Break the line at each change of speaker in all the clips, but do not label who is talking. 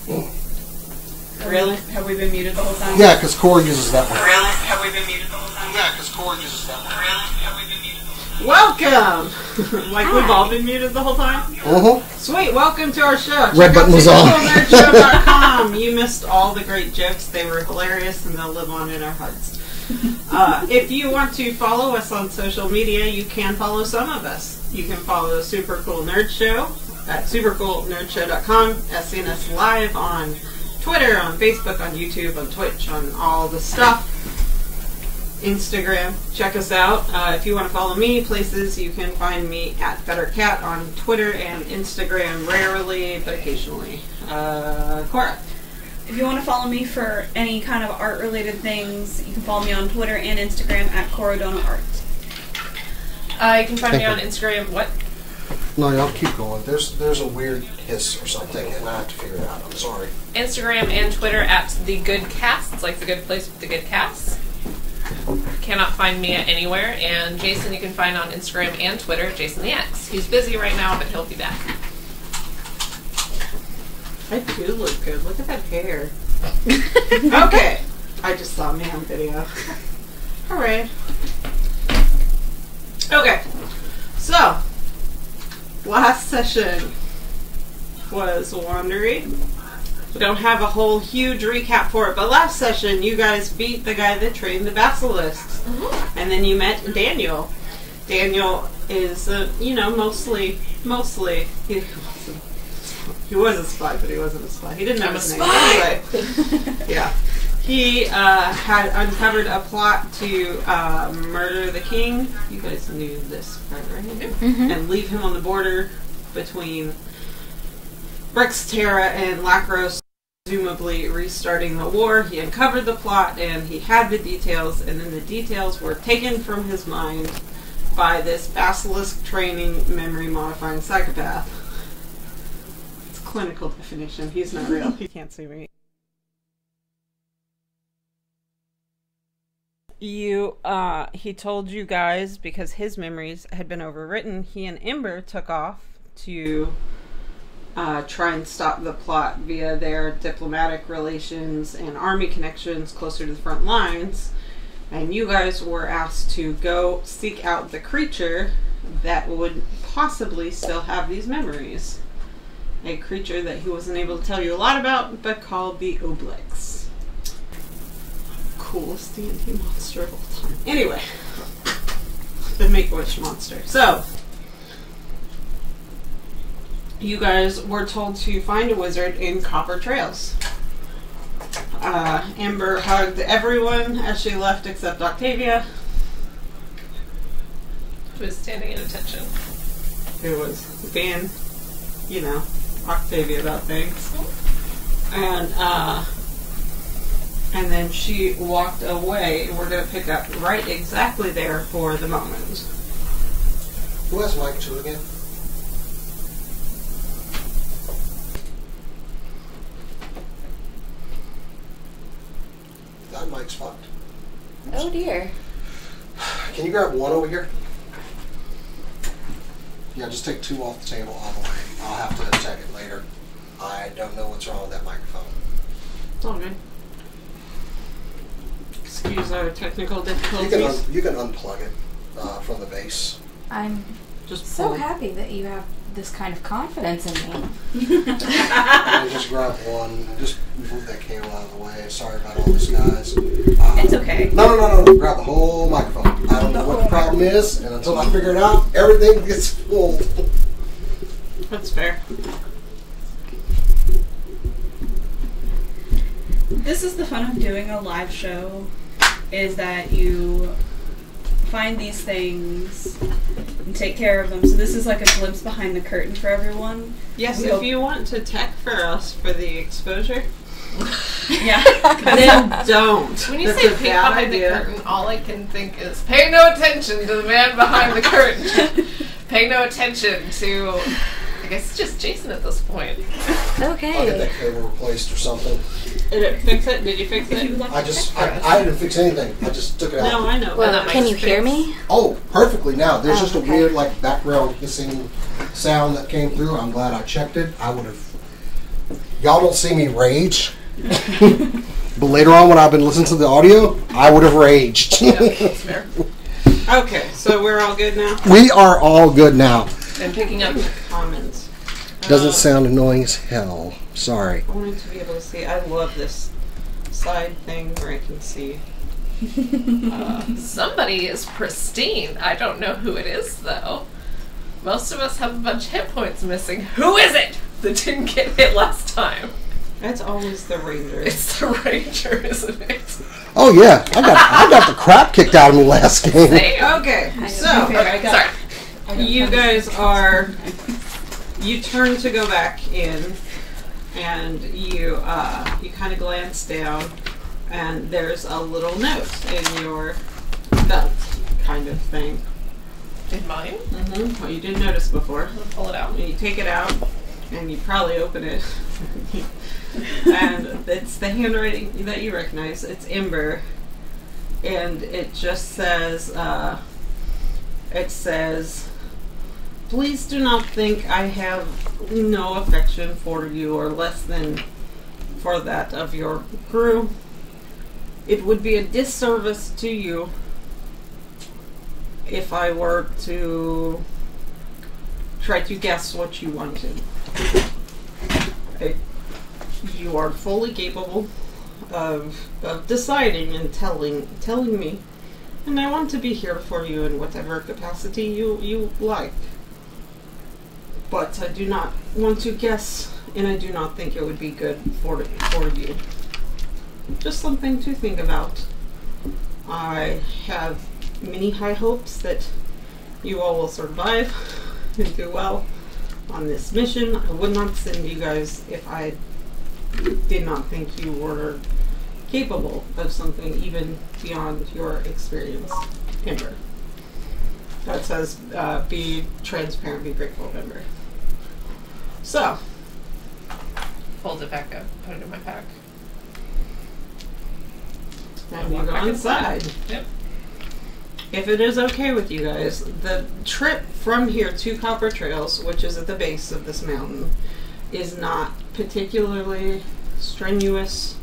Really? Have we been muted the whole time?
Yeah, because Corey uses that one.
Really? Have we been muted the whole time?
Yeah, because Corey uses that one.
Really? Have we been muted the whole time? Welcome! Like we've all been muted the whole time? Sweet, welcome to our show.
Red button was on.
SuperCoolNerdShow.com. You missed all the great jokes. They were hilarious and they'll live on in our hearts. If you want to follow us on social media, you can follow some of us. You can follow Super Cool Nerd Show at SuperCoolNerdShow.com, SCNS Live on Twitter, on Facebook, on YouTube, on Twitch, on all the stuff. Instagram, check us out. If you want to follow me places, you can find me at BetterCat on Twitter and Instagram, rarely, but occasionally. Cora.
If you want to follow me for any kind of art-related things, you can follow me on Twitter and Instagram at CoraDonaArt.
You can find me on Instagram. What?
No, y'all keep going. There's a weird hiss or something, and I have to figure it out. I'm sorry.
Instagram and Twitter at The Good Cast. It's like the good place with the good cast. Cannot find me anywhere. And Jason you can find on Instagram and Twitter, Jason the X. He's busy right now, but he'll be back.
I do look good. Look at that hair. Okay. I just saw me on video. Alright. Okay. So, last session was Wandery. We don't have a whole huge recap for it, but last session you guys beat the guy that trained the basilisks. And then you met Daniel. Daniel is, mostly, he was a spy, but he wasn't a spy. He didn't have a name. Anyway. Yeah. He had uncovered a plot to murder the king. You guys knew this part, right? Mm-hmm. And leave him on the border between Brexterra and Lacros, presumably restarting the war. He uncovered the plot and he had the details, and then the details were taken from his mind by this basilisk training memory modifying psychopath. It's a clinical definition. He's not real. He can't see me. He told you guys, because his memories had been overwritten, he and Ember took off to try and stop the plot via their diplomatic relations and army connections closer to the front lines. And you guys were asked to go seek out the creature that would possibly still have these memories. A creature that he wasn't able to tell you a lot about, but called the Oblex. Coolest D&D monster of all time. Anyway, the Make-A-Wish monster. So, you guys were told to find a wizard in Copper Trails. Amber hugged everyone as she left except Octavia.
Who was standing at attention.
It was being, Octavia about things. And then she walked away, and we're going to pick up right exactly there for the moment.
Who has mic 2 again? That mic's fucked.
Oh dear.
Can you grab one over here? Yeah, just take 2 off the table all the way. I'll have to check it later. I don't know what's wrong with that microphone.
It's all good. Excuse our technical difficulties.
You can unplug it from the base.
I'm
just
so happy that you have this kind of confidence in me.
Just grab one. Just move that cable out of the way. Sorry about all this, guys.
It's okay.
No. Grab the whole microphone. I don't know what the problem is, and until I figure it out, everything gets full.
That's fair.
This is the fun of doing a live show, is that you find these things and take care of them. So this is like a glimpse behind the curtain for everyone.
Yes, if you want to tech for us for the exposure.
Yeah.
Then don't.
When you
That's
say
a
peek
bad
behind
idea.
the curtain, all I can think is pay no attention to the man behind the curtain. Pay no attention to, I guess it's just Jason at this point.
I'll get that cable replaced or something.
Did it fix it? Did you fix it?
I didn't fix anything. I just took it out.
No, I know.
Well, can you hear me?
Oh, perfectly now. There's just
okay.
a weird background hissing sound that came through. I'm glad I checked it. I would have Y'all don't see me rage. But later on, when I've been listening to the audio, I would have raged.
Yeah, that's fair.
Okay, so we're all good now?
We are all good now.
And picking up.
Comments.
Doesn't sound annoying as hell. Sorry.
I wanted to be able to see. I love this side thing where I can see.
Somebody is pristine. I don't know who it is, though. Most of us have a bunch of hit points missing. Who is it that didn't get hit last time?
That's always the ranger.
It's the ranger, isn't it?
Oh yeah, I got the crap kicked out of me last game.
Damn.
Okay, so
Sorry.
you guys are. You turn to go back in, and you kind of glance down, and there's a little note in your belt, kind of thing.
In mine?
Mm-hmm. Well, you didn't notice before.
I'll pull it out.
And you take it out, and you probably open it. And it's the handwriting that you recognize. It's Ember. And it just says, please do not think I have no affection for you or less than for that of your crew. It would be a disservice to you if I were to try to guess what you wanted. You are fully capable of deciding and telling me, and I want to be here for you in whatever capacity you like. But I do not want to guess, and I do not think it would be good for you. Just something to think about. I have many high hopes that you all will survive and do well on this mission. I would not send you guys if I did not think you were capable of something even beyond your experience. Ember. That says, be transparent, be grateful, Ember. So.
Fold it back up, put it in my pack.
And you go inside.
Yep.
If it is okay with you guys, the trip from here to Copper Trails, which is at the base of this mountain, is not particularly strenuous.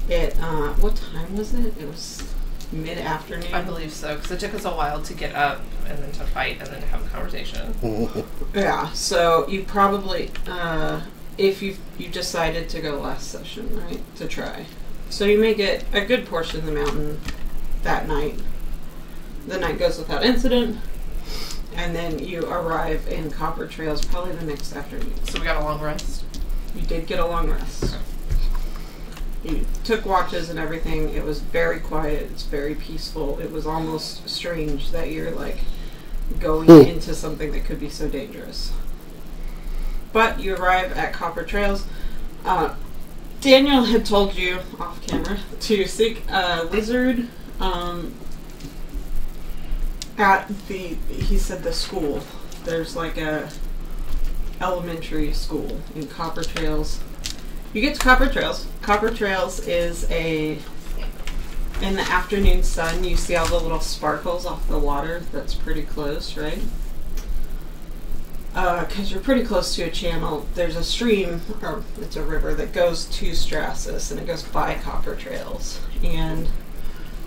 What time was it? It was mid-afternoon.
I believe so, because it took us a while to get up and then to fight and then to have a conversation.
Yeah, so you probably, if you decided to go last session, right, to try. So you make it a good portion of the mountain that night. The night goes without incident, and then you arrive in Copper Trails probably the next afternoon.
So we got a long rest?
You did get a long rest. You took watches and everything. It was very quiet. It's very peaceful. It was almost strange that you're like going into something that could be so dangerous. But you arrive at Copper Trails. Daniel had told you off camera to seek a lizard at he said the school. There's like a elementary school in Copper Trails. You get to Copper Trails. Copper Trails is in the afternoon sun, you see all the little sparkles off the water. That's pretty close, right? Because you're pretty close to a channel. There's a stream, or it's a river, that goes to Strassus, and it goes by Copper Trails. And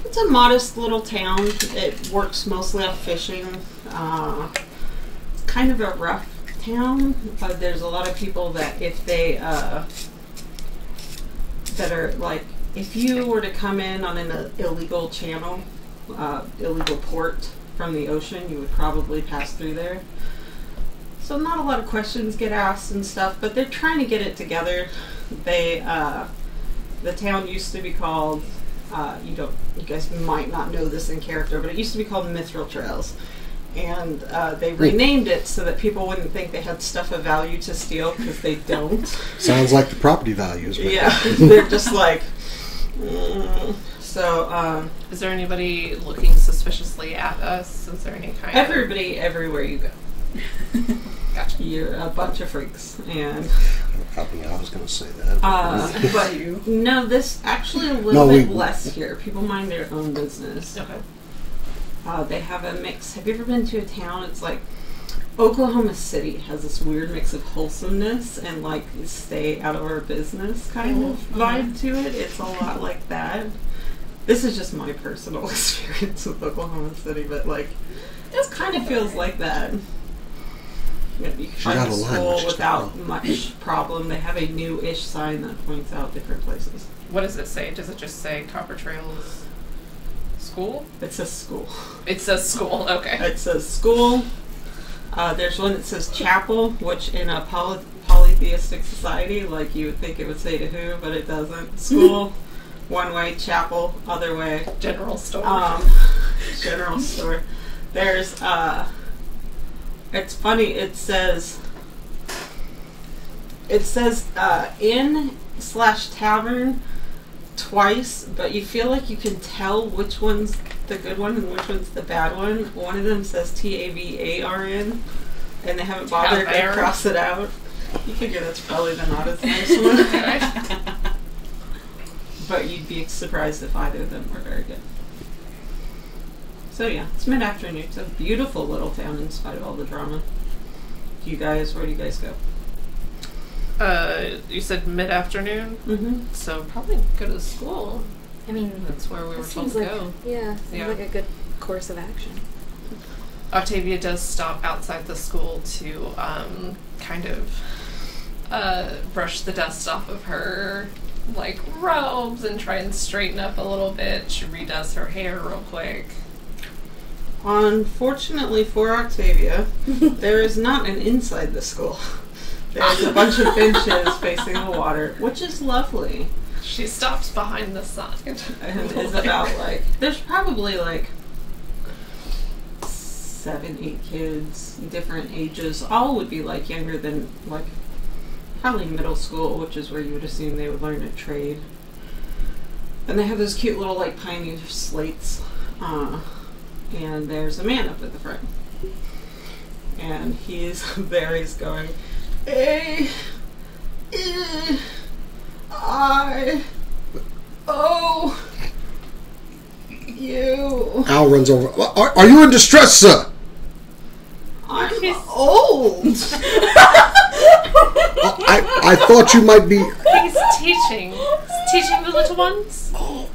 it's a modest little town. It works mostly off fishing. It's kind of a rough town, but there's a lot of people that if they that are like, if you were to come in on an illegal channel, illegal port from the ocean, you would probably pass through there. So not a lot of questions get asked and stuff, but they're trying to get it together. They the town used to be called you guys might not know this in character, but it used to be called Mithril Trails. And they renamed it so that people wouldn't think they had stuff of value to steal, because they don't.
Sounds like the property values. Right?
Yeah, they're just like. So.
Is there anybody looking suspiciously at us? Is there any kind
everybody, everywhere you go.
Gotcha.
You're a bunch of freaks, and.
I was going to say that.
But no, this actually a little bit less here. People mind their own business.
Okay.
They have a mix. Have you ever been to a town? It's like Oklahoma City has this weird mix of wholesomeness and like stay out of our business kind of vibe to it. It's a lot like that. This is just my personal experience with Oklahoma City, but like it kind of feels like that. You can find a school without much problem. They have a new-ish sign that points out different places.
What does it say? Does it just say Copper Trails School?
It says school.
It says school, okay.
It says school. There's one that says chapel, which in a polytheistic society, like you would think it would say to who, but it doesn't. School, one way, chapel, other way.
General store.
General store. There's, it's funny, it says inn/tavern twice, but you feel like you can tell which one's the good one and which one's the bad one. One of them says TAVARN, and they haven't bothered to cross it out. You figure that's probably the not as nice one. But you'd be surprised if either of them were very good. So yeah, it's mid-afternoon. It's a beautiful little town in spite of all the drama. Where do you guys go?
You said mid-afternoon?
Mm-hmm.
So probably go to school.
I mean,
That's where we were told to go.
Yeah, seems like a good course of action.
Octavia does stop outside the school to kind of brush the dust off of her like robes and try and straighten up a little bit. She redoes her hair real quick.
Unfortunately for Octavia, there is not an inside the school. There's a bunch of benches facing the water, which is lovely.
She stops behind the sign.
And is about like, there's probably like 7, 8 kids, different ages. All would be like younger than like probably middle school, which is where you would assume they would learn a trade. And they have those cute little like pioneer slates. And there's a man up at the front. And he's there, he's going, A-I-O-U.
Al runs over. Are you in distress, sir?
I'm old.
I thought you might be.
He's teaching. He's teaching the little ones.
Oh,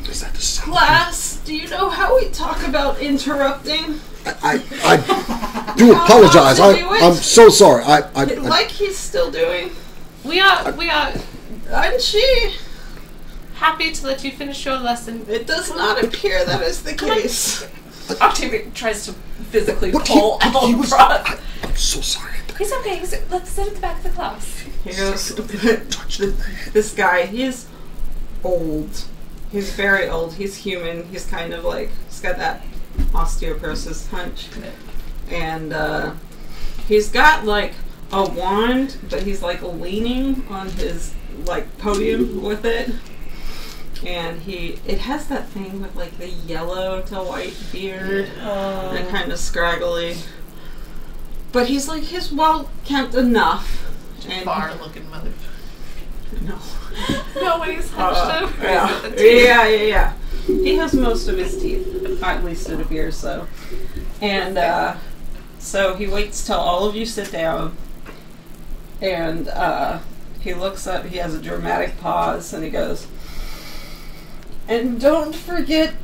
is that the sound?
Class, do you know how we talk about interrupting?
I do apologize. I'm so sorry.
Like he's still doing.
We are
Aren't she?
happy to let you finish your lesson.
It does not appear that is the case.
Octavia tries to physically
What,
pull Al
he was,
across.
I'm so sorry.
He's okay. Let's sit at the back of the class.
He goes, this guy, he's old. He's very old. He's human. He's kind of like, he's got that osteoporosis hunch. And he's got like a wand, but he's like leaning on his like podium with it. And it has that thing with like the yellow to white beard and kind of scraggly. But he's well kept enough. And
Bar looking mother.
no.
No way he's hunched over.
Yeah. He has most of his teeth, at least it appears so. And so he waits till all of you sit down, and he looks up, he has a dramatic pause, and he goes, and don't forget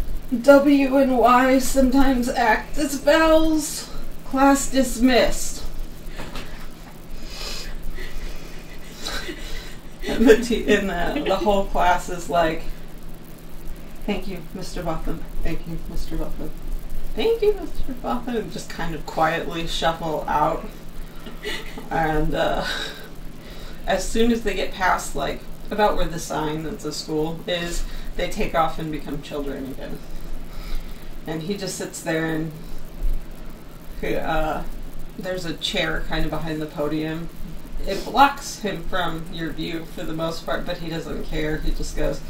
W and Y sometimes act as vowels. Class dismissed. And the whole class is like, thank you, Mr. Botham. Thank you, Mr. Botham. Thank you, Mr. Botham. And just kind of quietly shuffle out. And as soon as they get past, like, about where the sign that's a school is, they take off and become children again. And he just sits there, and there's a chair kind of behind the podium. It blocks him from your view for the most part, but he doesn't care. He just goes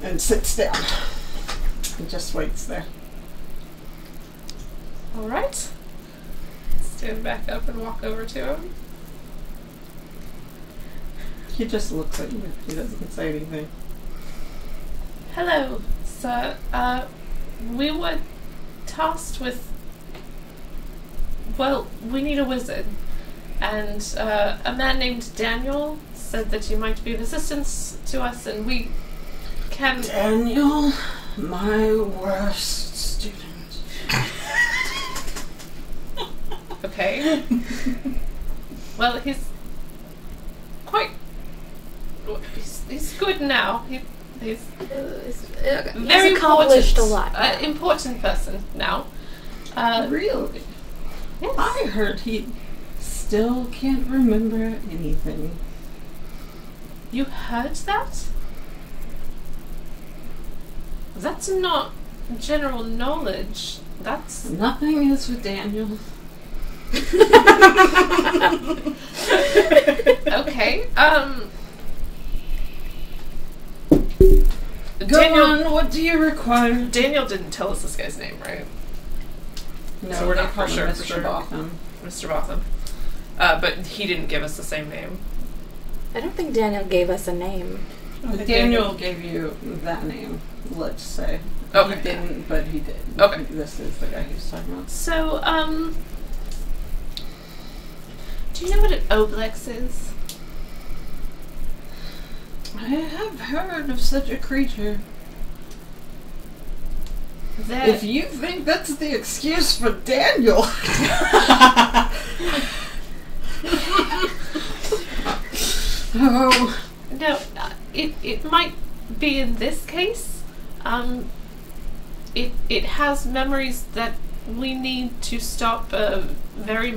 and sits down and just waits there.
All right. Stand back up and walk over to him.
He just looks at you. He doesn't say anything.
Hello, sir. We were tasked with Well, we need a wizard. And a man named Daniel said that you might be of assistance to us, and we can...
Daniel, my worst student.
Okay. Well, he's quite... He's good now. He's very
accomplished
important,
a lot.
Important person now.
Really?
Yes.
I heard he still can't remember anything.
You heard that? That's not general knowledge. That's...
Nothing is with Daniel.
Okay,
Go
Daniel,
on, what do you require?
Daniel didn't tell us this guy's name, right?
No,
So we're not
call
for
him
sure,
Mr.
for sure.
Botham.
Mr. Botham. But he didn't give us the same name.
I don't think Daniel gave us a name.
Daniel gave you that name, let's say.
Okay.
He didn't, but he did.
Okay.
This is the guy he's talking about.
So, do you know what an oblex is?
I have heard of such a creature.
That
If you think that's the excuse for Daniel. Oh.
No, it might be in this case. It has memories that we need to stop a very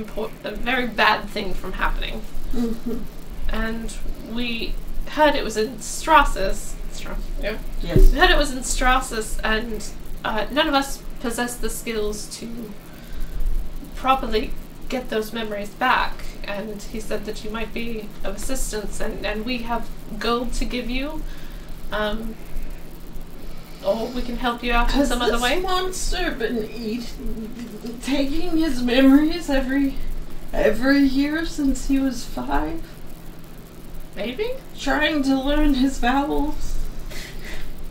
bad thing from happening.
Mm-hmm.
And we heard it was in Strassus. Yeah.
Yes.
We heard it was in Strassus, and none of us possess the skills to properly get those memories back. And he said that you might be of assistance, and we have gold to give you. Or we can help you out in some other way.
Has this monster been taking his memories every year since he was 5?
Maybe?
Trying to learn his vowels?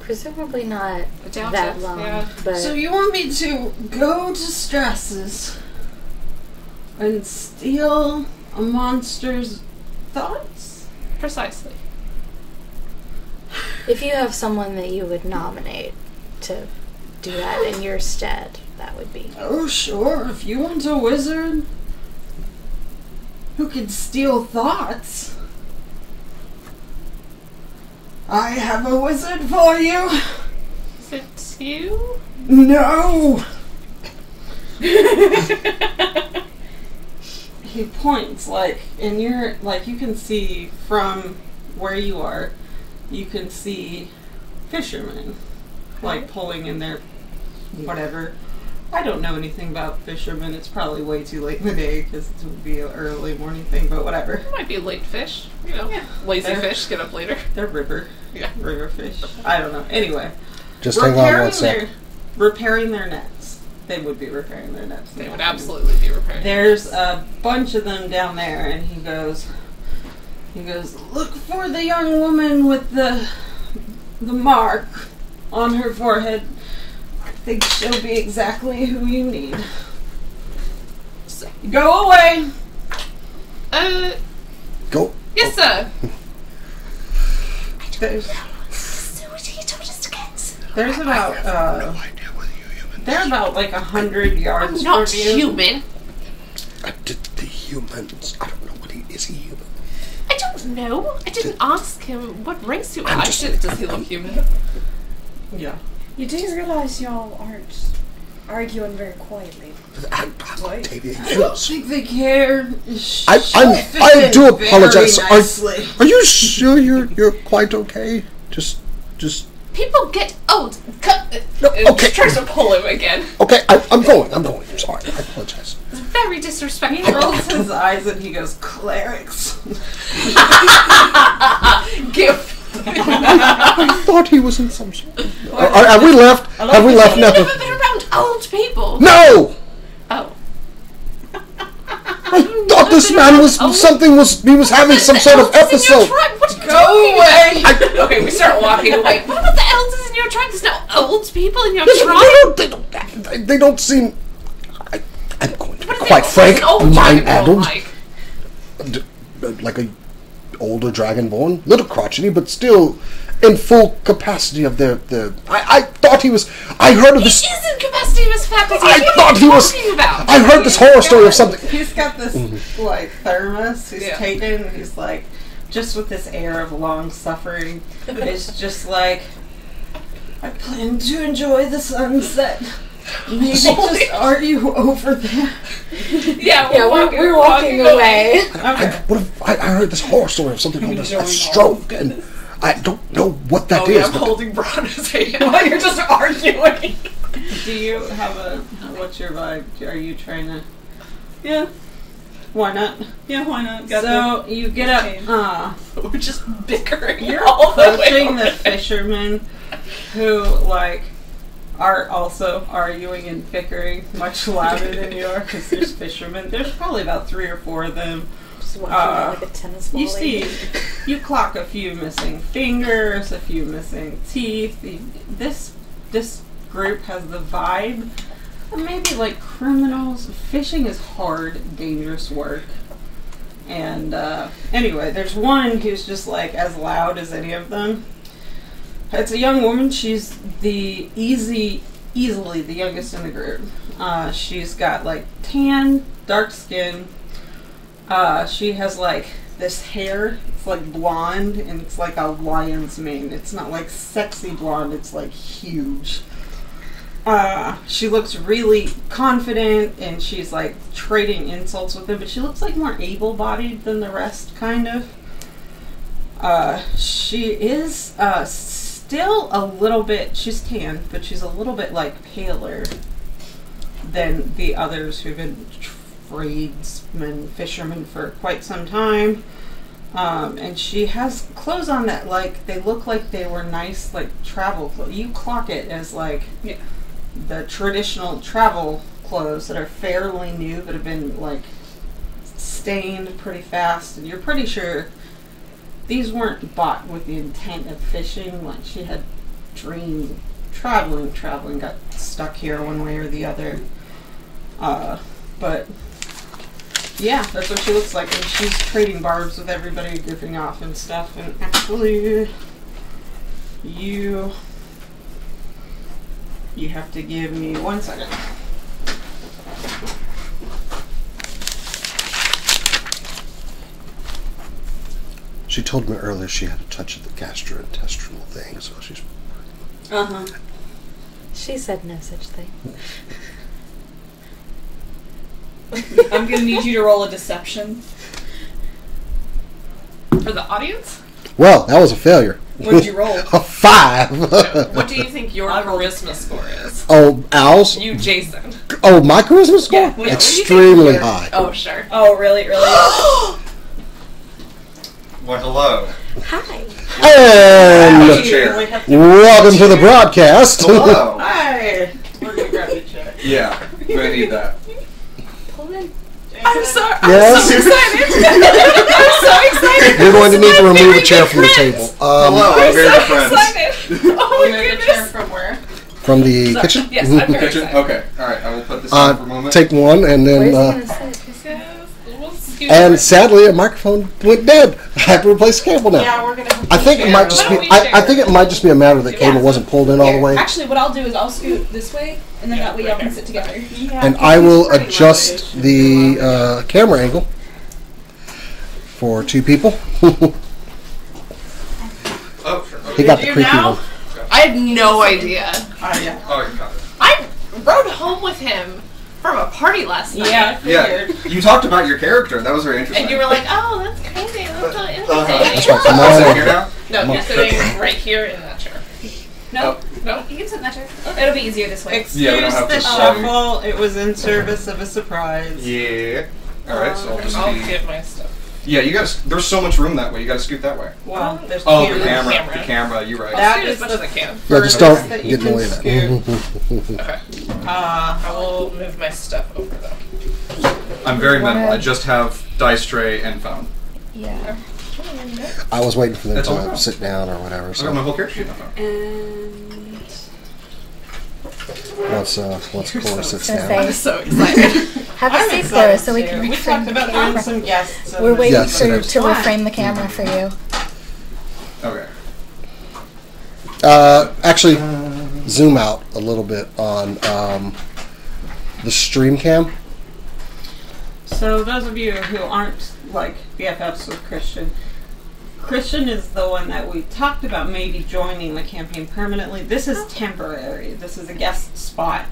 Presumably not
I doubt
that
it,
long,
yeah.
but
So you want me to go to Strassus and steal a monster's thoughts?
Precisely.
if you have someone that you would nominate to do that in your stead, that would be.
Oh, sure. If you want a wizard who can steal thoughts, I have a wizard for you.
Is it you?
No! He points, and you're, you can see from where you are, you can see fishermen, pulling in their whatever. I don't know anything about fishermen. It's probably way too late in the day because it would be an early morning thing, but whatever.
It might be late fish. Lazy fish, get up later.
They're river fish. I don't know. Anyway.
Just hang on one sec.
Repairing their nets. They would be repairing their nets.
They would absolutely be repairing.
There's a bunch of them down there, and he goes, look for the young woman with the mark on her forehead. I think she'll be exactly who you need. So, go away!
Go.
Yes, sir!
There's about,
I have no idea whether you're human.
they're about 100 yards
I'm not
from you.
human.
The humans. I don't know what he is. He human?
I don't know. I didn't ask him what race you are. Does he look human?
Yeah.
You do realize y'all aren't arguing very quietly.
I
I
yes.
think they care.
I do apologize.
Nicely.
Are you sure you're quite okay? Just.
People get old.
No, okay.
Tries to pull him again.
Okay, I'm going. I'm sorry. I apologize.
It's very
He
disrespectful.
rolls his eyes and he goes, clerics.
Give.
I thought he was in some sort of... Have we left? Have we left now?
You've never been around old people.
No!
Oh.
I thought this man was he was having some sort of episode.
Go away!
Okay, we start walking away. What about the elders in your tribe? There's no old people in your tribe?
They don't seem... I'm going to quite frank, mind-addled.
Like?
Like a older dragonborn, little crotchety, but still in full capacity of their. I thought he was. I heard of this.
He is in capacity of his faculties.
I thought he was.
About?
I heard this horror story of something.
He's got this like thermos. He's taken. He's like just with this air of long suffering. It's just like I plan to enjoy the sunset. Maybe just argue over there.
Yeah,
we're walking away.
Okay.
I heard this horror story of something called a stroke, and I don't know what that is.
I'm holding Brana's hand while you're just arguing.
Do you have a? What's your vibe? Are you trying to? Yeah. Why not?
Yeah, why not?
So you get up.
We're just bickering.
You're
all the way
approaching
over
the
there.
fishermen, who like are also arguing and bickering much louder than you are because there's fishermen. There's probably about 3 or 4 of them.
Just watching like a tennis ball.
You see, you clock a few missing fingers, a few missing teeth. This group has the vibe of maybe like criminals. Fishing is hard, dangerous work. And anyway, there's one who's just like as loud as any of them. It's a young woman. She's easily the youngest in the group. She's got like tan, dark skin. She has like this hair. It's like blonde and it's like a lion's mane. It's not like sexy blonde. It's like huge. She looks really confident and she's like trading insults with them, but she looks like more able-bodied than the rest, kind of. She is still a little bit, she's tan, but she's a little bit like paler than the others who've been tradesmen, fishermen for quite some time. And she has clothes on that like they look like they were nice like travel clothes. You clock it as like the traditional travel clothes that are fairly new but have been like stained pretty fast, and you're pretty sure these weren't bought with the intent of fishing. Like she had dreamed traveling, got stuck here one way or the other. But yeah, that's what she looks like, and she's trading barbs with everybody, goofing off and stuff. And actually, you have to give me 1 second.
She told me earlier she had a touch of the gastrointestinal thing, so she's.
She said no such thing.
I'm gonna need you to roll a deception.
For the audience?
Well, that was a failure.
What did you roll?
A 5.
What do you think your charisma score is?
Oh, Al's?
You, Jason.
Oh, my charisma score?
Yeah, what do you think
Extremely
your-
high.
Oh, sure.
Oh, really?
Well, hello.
Hi.
And
Chair.
welcome to the broadcast.
Hello.
Hi! We're gonna grab the check.
Yeah, we need that.
Pull in.
I'm sorry.
Yes.
I'm so excited. I'm so excited.
You're going to need to remove a chair from the table.
Hello, I'm very good friends.
Excited. Oh
You
my
made a chair
goodness.
from where?
From the kitchen?
Yes, I'm very
Kitchen?
excited.
Okay, alright, I will put this on for a moment.
Take one, and
Where's
then.
he gonna sit?
And sadly, a microphone went dead. I have to replace the cable now.
Yeah, we're gonna.
I think it might just be. I think it might just be a matter that cable wasn't pulled in all the way.
Actually, what I'll do is I'll scoot this way, and then that way y'all can sit together.
And I will adjust the camera angle for 2 people.
Oh, sure. Okay.
He got the
You
creepy
now?
one.
I had no idea.
Yeah.
Oh, you got it.
I rode home with him from a party last night.
Yeah, I
Yeah,
figured.
you talked about your character. That was very interesting.
And you were like, oh, that's crazy. That's so interesting.
That's right. Come
Is
on
that
over.
here now?
No, you're sitting right here in that chair.
No,
No?
you can sit in that chair. It'll be easier this way.
Excuse
Yeah, we don't have
the
to-
shuffle. It was in service of a surprise.
Yeah. Alright, so I'll just
I'll
be...
get my stuff.
Yeah, you gotta... There's so much room that way. You gotta scoot that way.
Well, there's
Oh,
cameras.
the camera.
Camera.
The camera, you're right.
That
Shoot
is
as much
the
as I can.
Yeah, just
furthest
don't
that
get
you
in the way
can
of that.
Okay.
I
I will move my stuff over though.
I'm very minimal. I just have dice tray and phone.
Yeah.
I was waiting for them
That's all
to
right.
sit down or whatever.
I got
So
my whole character sheet on my phone.
And
once Cora sits
Gonna
down.
say,
So excited.
have a
I'm
seat,
excited
Cora, so we
too.
can
We
reframe
talked
the
about doing
camera.
some guests.
We're waiting
Yes,
to
there's-
reframe the camera for you.
Okay.
Actually, zoom out a little bit on the stream cam.
So those of you who aren't like BFFs with Christian, Christian is the one that we talked about maybe joining the campaign permanently. This is temporary. This is a guest spot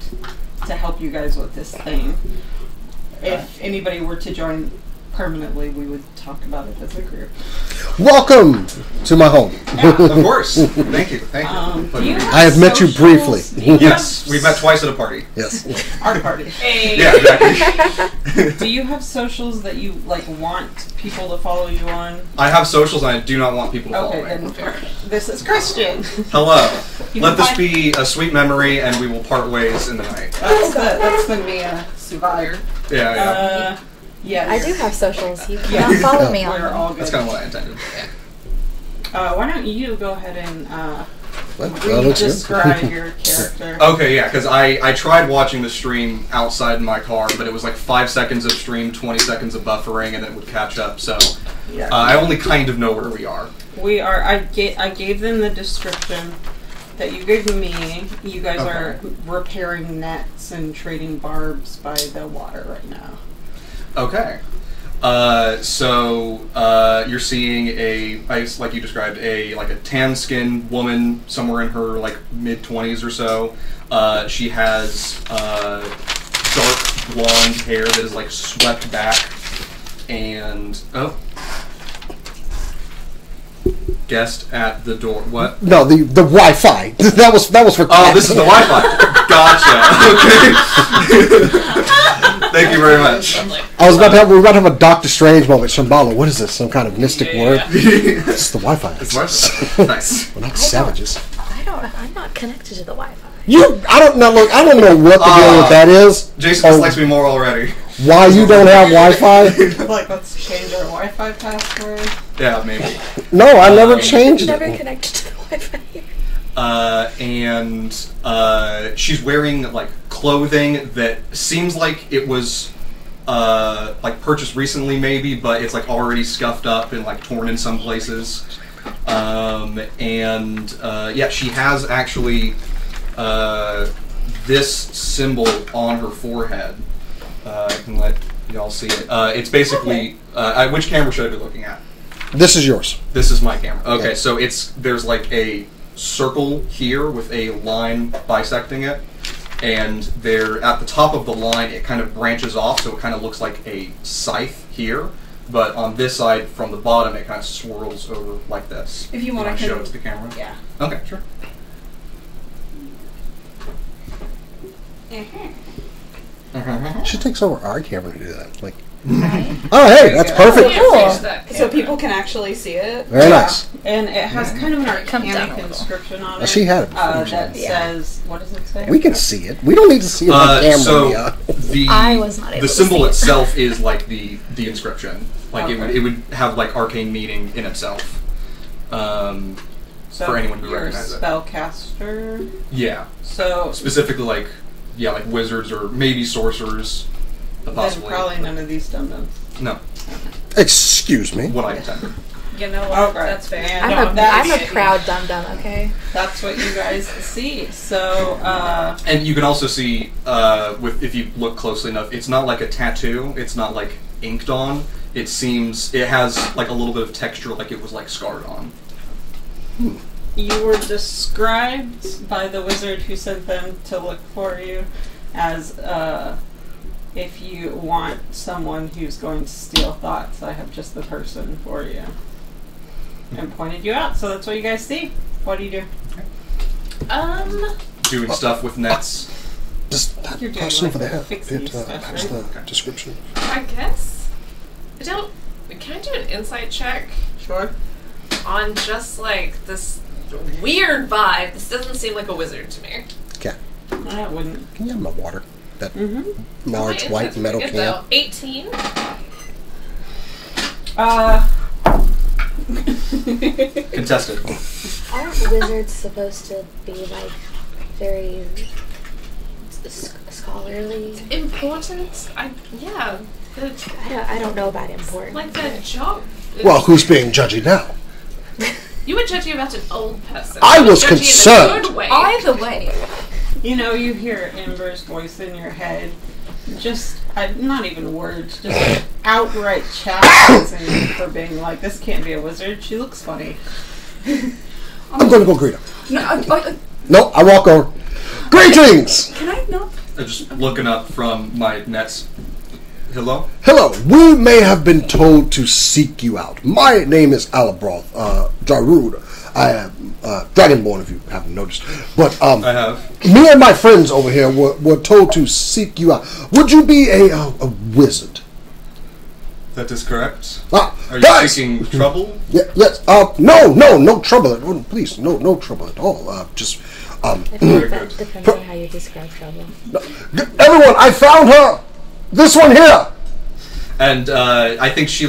to help you guys with this thing. If anybody were to join permanently, we would talk about it as a group.
Welcome to my home.
Of course. Thank you. Thank you.
Do you
I have met you briefly.
socials? Do you
Yes,
have
we've met twice at a party.
Yes.
our party.
Yeah, exactly.
Do you have socials that you like want people to follow you on?
I have socials and I do not want people to follow
Okay,
me.
then this is Christian.
Hello.
You
Let
can
this
find-
be a sweet memory and we will part ways in the night.
That's the Mia survivor.
Yeah.
Yeah.
I do have socials. You
Yeah.
cannot follow me on
We're
them.
all good.
That's kind of what I intended.
Why don't you go ahead and
Well, that looks good.
describe your character?
Okay, yeah, because I tried watching the stream outside in my car, but it was like 5 seconds of stream, 20 seconds of buffering, and then it would catch up. So
Yeah.
I only kind of know where we are.
We are. I gave them the description that you gave me. You guys
Okay.
are repairing nets and trading barbs by the water right now.
Okay. So you're seeing like you described, like a tan-skinned woman somewhere in her like mid-20s or so. She has dark blonde hair that is like swept back, and guest at the door. What?
No, the Wi-Fi. That was for.
Oh, this is the Wi-Fi. Gotcha. Okay. Thank you very much.
I was about to have. We were about to have a Doctor Strange moment. Shambhala, what is this? Some kind of mystic word? It's the Wi-Fi.
It's Wi-Fi. Nice.
We're not savages.
I'm not connected to the Wi-Fi.
I don't know. Look, I don't know what the deal with that is.
Jason dislikes me more already.
Why you don't have Wi-Fi?
Like, let's change our Wi-Fi password.
Yeah, maybe.
No, I never changed
Never
it.
connected to the Wi-Fi here.
And she's wearing like clothing that seems like it was like purchased recently, maybe, but it's like already scuffed up and like torn in some places. Yeah, she has actually this symbol on her forehead. I can let y'all see it. It's basically which camera should I be looking at?
This is yours.
This is my camera. Okay,
Yeah.
so there's like a circle here with a line bisecting it, and there at the top of the line it kind of branches off, so it kind of looks like a scythe here. But on this side, from the bottom, it kind of swirls over like this.
If you want, I
to
can
show it to the camera.
Yeah.
Okay, sure.
She takes over our camera to do that. Like,
Right?
oh hey, that's perfect.
Can't
Cool.
reach that
So
camera.
people can actually see it.
Very nice.
And it has kind of an
Come down a
arcanic
little.
inscription on
Well,
it.
she had it before,
that
yeah.
says, what does it say?
We can see it. We don't need to see it on camera.
So
Mia.
I was not able
the
to
symbol
see it.
itself is like the inscription. Like
Okay.
it would have like arcane meaning in itself.
So
for anyone who
you're
recognizes it.
a spellcaster.
Yeah,
So
specifically like wizards or maybe sorcerers.
then
Possibly.
probably none of these dum-dums.
No,
Excuse me.
what I intended.
You know what?
Okay.
That's fair.
And
I'm a proud dum-dum, okay?
that's what you guys see. So,
And you can also see, if you look closely enough, it's not like a tattoo. It's not like inked on. It has like a little bit of texture, like it was like scarred on.
you were described by the wizard who sent them to look for you as, if you want someone who's going to steal thoughts, I have just the person for you. And pointed you out, so that's what you guys see. What do you do?
Doing stuff with nets.
Just that
You're doing
person
like
over there.
fixie
Bit,
stuff,
patch
right?
the description.
I guess. Can I do an insight check
Sure.
on just like this weird vibe? This doesn't seem like a wizard to me.
Okay.
I wouldn't.
Can you have my water? That
Mm-hmm.
large
My
white
insight's
metal
pretty
can.
good, though. 18.
Contested.
Aren't wizards supposed to be like very scholarly.
Important? Yeah.
I don't know about important.
Like that job.
Well, who's being judgy now?
You were judging about an old person.
I
You were
was
judging
concerned.
In a good way.
Either way.
You know, you hear Ember's voice in your head. Just, not even words, just outright chastising you for being like, this can't be a wizard. She looks funny.
I'm going to go greet her.
No,
No, I walk over. Greetings!
can I not?
Just looking up from my nets. Hello?
Hello, we may have been told to seek you out. My name is Alabroth, Jarud. I am Dragonborn, if you haven't noticed. But
I have.
me and my friends over here were told to seek you out. Would you be a wizard?
That is correct.
Are
Are you seeking trouble?
Yes. No trouble. Please, no trouble at all.
I
Very
think that
good.
depends on how you describe trouble.
Everyone, I found her. This one here.
And I think she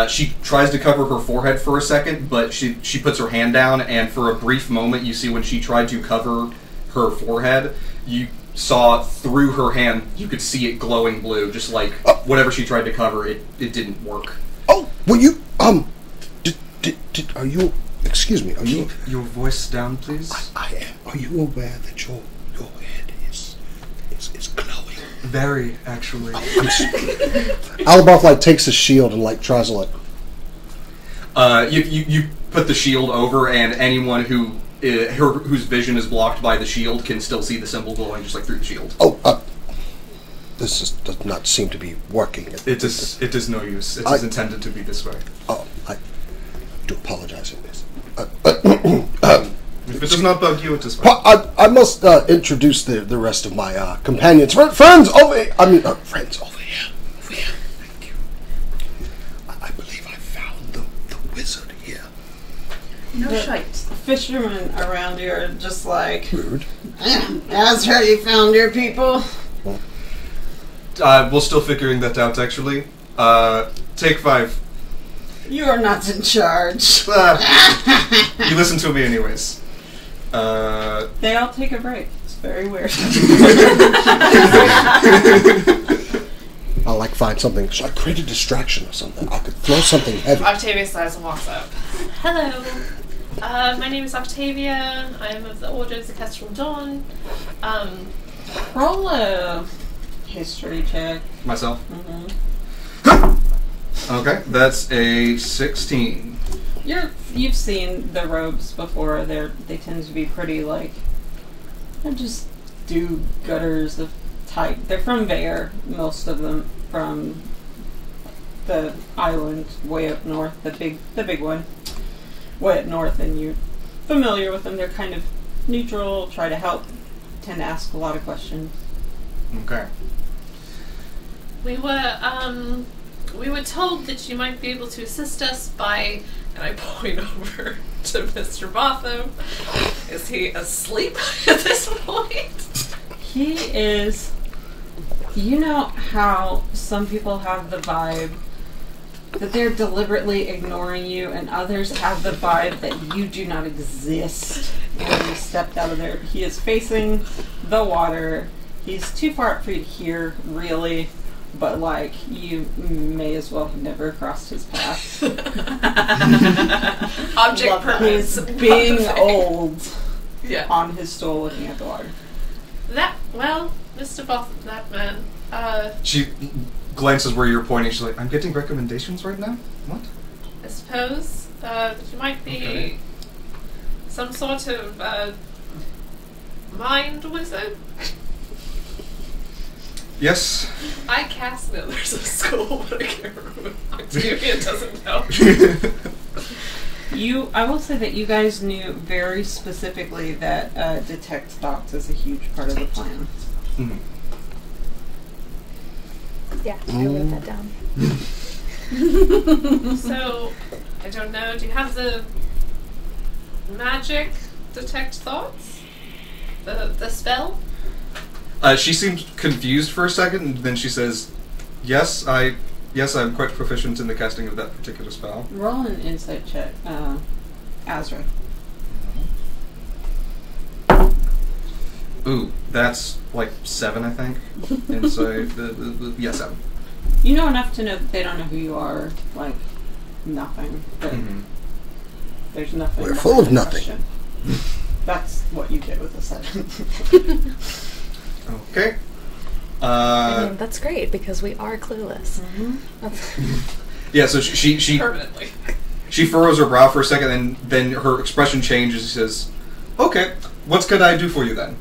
she tries to cover her forehead for a second, but she puts her hand down, and for a brief moment, you see when she tried to cover her forehead, you saw through her hand, you could see it glowing blue, just like whatever she tried to cover, it didn't work.
Oh, well, you are you? Excuse me. Are you?
Keep your voice down, please.
I am. Are you aware that your head is glowing?
Very, actually.
Alabroth takes his shield and tries to
You put the shield over, and anyone whose vision is blocked by the shield can still see the symbol glowing just through the shield.
This does not seem to be working.
It is no use. It is intended to be this way.
Oh, I do apologize for this.
If it does not bug you, it is fine.
I must introduce the rest of my companions. Friends over here. Friends over here. Over here. Thank you. I believe I found the wizard here.
No shite.
Fishermen around you are just like,
Rude.
Azra, you found your people.
We're still figuring that out, actually. Take 5.
You are not in charge.
You listen to me anyways.
They all take a break. It's very weird.
I'll find something. Should I create a distraction or something? I could throw something heavy.
Octavia sighs and walks up. Hello. My name is Octavia. I am of the Order of the Kestrel Dawn.
Roll a history check.
Myself?
Mm-hmm.
Okay, that's a 16.
You've seen the robes before. They tend to be pretty they're just do-gutters of type. They're from Vare, most of them, from the island way up north, the big one, way up north, and you're familiar with them. They're kind of neutral, try to help, tend to ask a lot of questions.
Okay.
We were told that you might be able to assist us by, and I point over to Mr. Botham. Is he asleep at this point?
He is. You know how some people have the vibe that they're deliberately ignoring you, and others have the vibe that you do not exist when you stepped out of there. He is facing the water. He's too far up for you to hear, really, but you may as well have never crossed his path.
Object permanence.
He's being old
Yeah.
on his stool looking at the water.
Mr. Botham, that man.
She glances where you're pointing. She's like, I'm getting recommendations right now? What?
I suppose that you might be some sort of mind wizard.
Yes.
I cast know there's a school, but I can't remember. Octavia doesn't know.
I will say that you guys knew very specifically that detect thoughts is a huge part of the plan.
Mm-hmm.
Yeah, I wrote that down.
So, I don't know, do you have the magic detect thoughts? The spell?
She seems confused for a second, and then she says, Yes, I'm quite proficient in the casting of that particular spell.
Roll an insight check, Azra.
Ooh, that's like 7, I think. Inside yeah, 7.
You know enough to know that they don't know who you are. Like nothing. But there's nothing.
We're full of nothing.
Question. That's what you get with a 7.
Okay.
I mean, that's great because we are clueless.
Yeah, so she
Permanently.
she furrows her brow for a second, and then her expression changes. She says, "Okay, what could I do for you then?"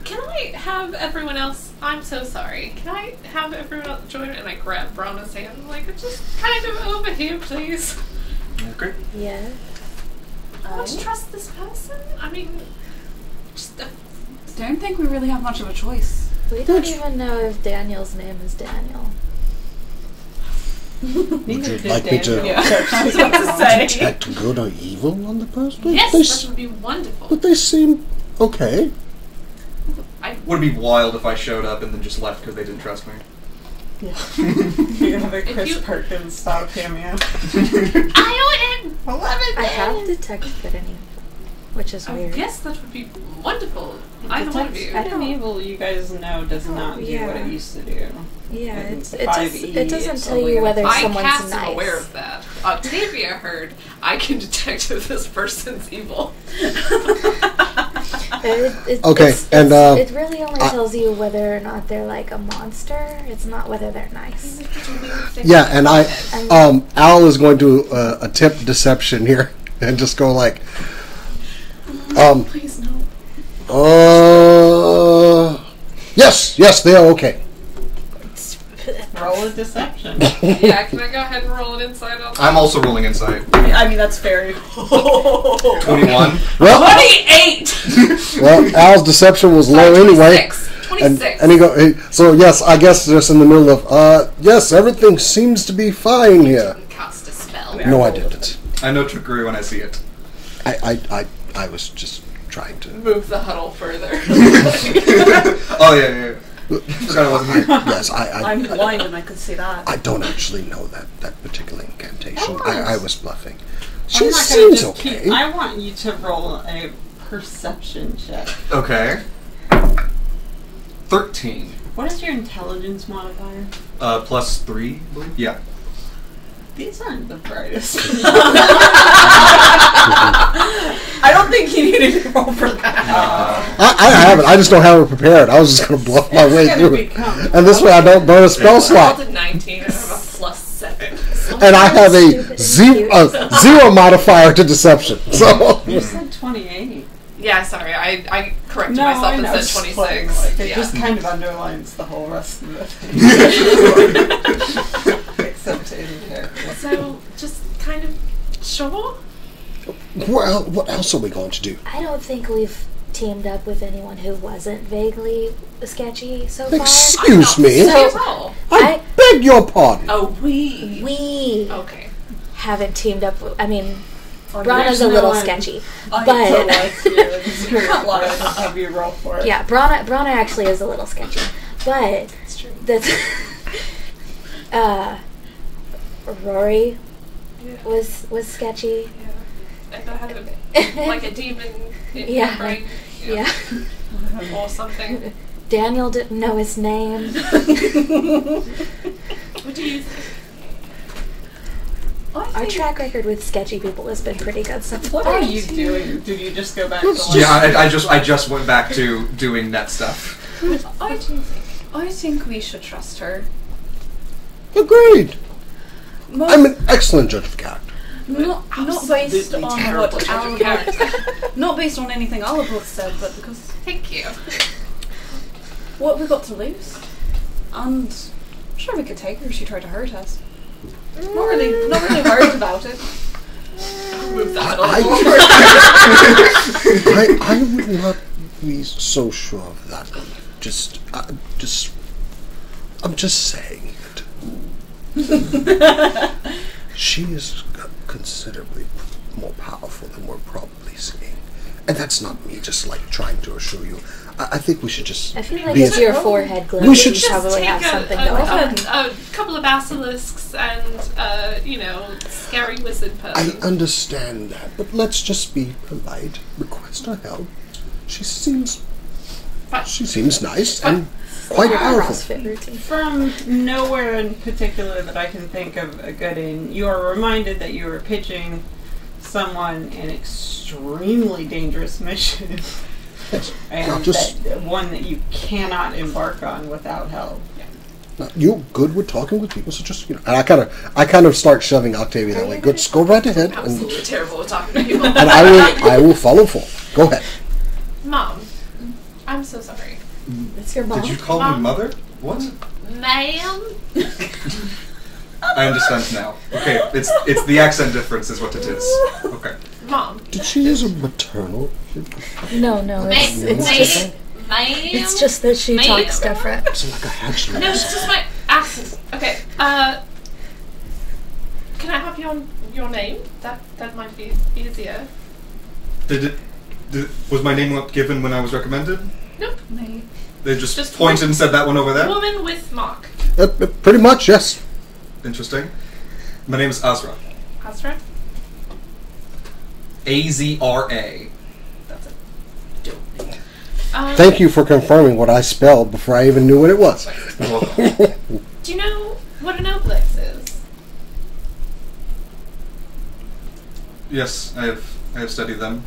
Can I have everyone else? I'm so sorry. Can I have everyone else join? And I grab Brana's hand. I'm like, just kind of over here, please.
Okay.
Yeah.
Let's trust this person. I mean, just
Don't think we really have much of a choice.
We don't even know if Daniel's name is Daniel.
Would you like me to
I was about to say.
detect good or evil on the person?
yes,
They
that would be wonderful.
but they seem okay.
Would it be wild if I showed up and then just left because they didn't trust me?
You have a Chris
you-
Perkins style cameo.
I am.
11
I have detected good and evil, which is
I
weird.
guess that would be wonderful. Either one of you.
Good and evil, you guys know, does not do what
yeah.
it used to do.
Yeah,
And
it
5E,
doesn't
it's
tell
only
you
gonna-
whether
I
someone's
cast
nice.
am aware of that. Octavia heard I can detect if this person's evil.
Okay, and,
it really only tells you whether or not they're like a monster. It's not whether they're nice.
Yeah, and Al is going to attempt deception here and just go like,
Please no.
yes, they are okay.
Roll a deception.
Yeah, can I go ahead and roll an insight on that?
I'm also rolling insight.
I mean, that's fair.
21.
Well,
28!
well, Al's deception was low anyway.
26.
And so yes, I guess just in the middle of, yes, everything seems to be fine here.
Cast a spell.
No, I didn't.
I know trickery when I see it.
I was just trying to.
Move the huddle further.
Oh, yeah. Forgot I wasn't here.
Yes,
I'm blind and I could see that.
I don't actually know that particular incantation.
Oh.
I was bluffing.
I'm
She
not gonna
seems
just
okay.
keep- I want you to roll a perception check.
Okay. 13.
What is your intelligence modifier?
+3, I believe? Yeah.
These aren't the brightest.
I don't think you needed to roll for that.
I have it. I just don't have it prepared. I was just going to bluff my way
gonna
through it.
become-
And this way I don't burn a spell
I rolled
slot.
a 19 and I have a +7.
And I have a
Stupid
zero modifier to deception. So
You said 28.
Yeah, sorry, I corrected
No,
myself
I
and
know.
said
Just
26.
playing, like, it
Yeah.
just kind of underlines the whole rest of it. Except in character.
So, just kind of sure?
well, what else are we going to do?
I don't think we've teamed up with anyone who wasn't vaguely sketchy so far.
Excuse me.
So, roll.
I beg your pardon.
Oh, we.
We
Okay.
haven't teamed up with, I mean,
There's
Brana's a
no
little
one-
sketchy.
I
But-
don't like you. It's very glad to have you roll for it.
Yeah, Brana actually is a little sketchy. But
That's true.
that's Rory was sketchy.
Yeah. I had like a demon in
Yeah.
your brain.
Yeah.
Or something.
Daniel didn't know his name.
What do you think?
Our track record with sketchy people has been pretty good so far.
What are you doing? Did you just go back to like...
Yeah, I just went back to doing net stuff.
I think we should trust her.
Agreed.
Most,
I'm an excellent judge of character.
not based on
terrible
what
judge of character.
not based on anything I'll have both said, but because
Thank you.
what we got to lose, and I'm sure we could take her if she tried to hurt us. Not really worried about it.
Move the huddle
I would not be so sure of that. I'm just saying it. She is considerably more powerful than we're probably seeing. And that's not me just like trying to assure you. I think we should just
I feel like
be
if your forehead glows,
We should
you
just
probably
take
have something
a
going on.
couple of basilisks and, scary wizard
I
person.
understand that, but let's just be polite. Request her help. She seems nice and quite
Your
powerful.
CrossFit routine.
From nowhere in particular that I can think of a good in, you are reminded that you are pitching someone an extremely dangerous mission. And
Now just-
one that you cannot embark on without help.
Now, you good with talking with people, so just and I kind of start shoving Octavia that way. Good, just go right ahead, and
Absolutely terrible at talking to people.
I will follow full. Go ahead.
Mom, I'm so sorry.
It's your mom.
Did you call me mother? What?
Ma'am?
I understand now. Okay, it's the accent difference is what it is. Okay.
Mom.
Did she use a maternal?
No, it's just that she
Ma'am.
talks different.
It's like a hatch.
No, it's just my accent. Okay, can I have your name? That might be easier.
Was my name not given when I was recommended?
Nope.
They just
Just
pointed and said that one over there?
Woman with Mark.
Pretty much, yes.
Interesting. My name is Azra.
Azra?
A-Z-R-A.
That's a dope name.
Thank you for confirming what I spelled before I even knew what it was.
Do you know what an obelix is?
Yes, I have studied them.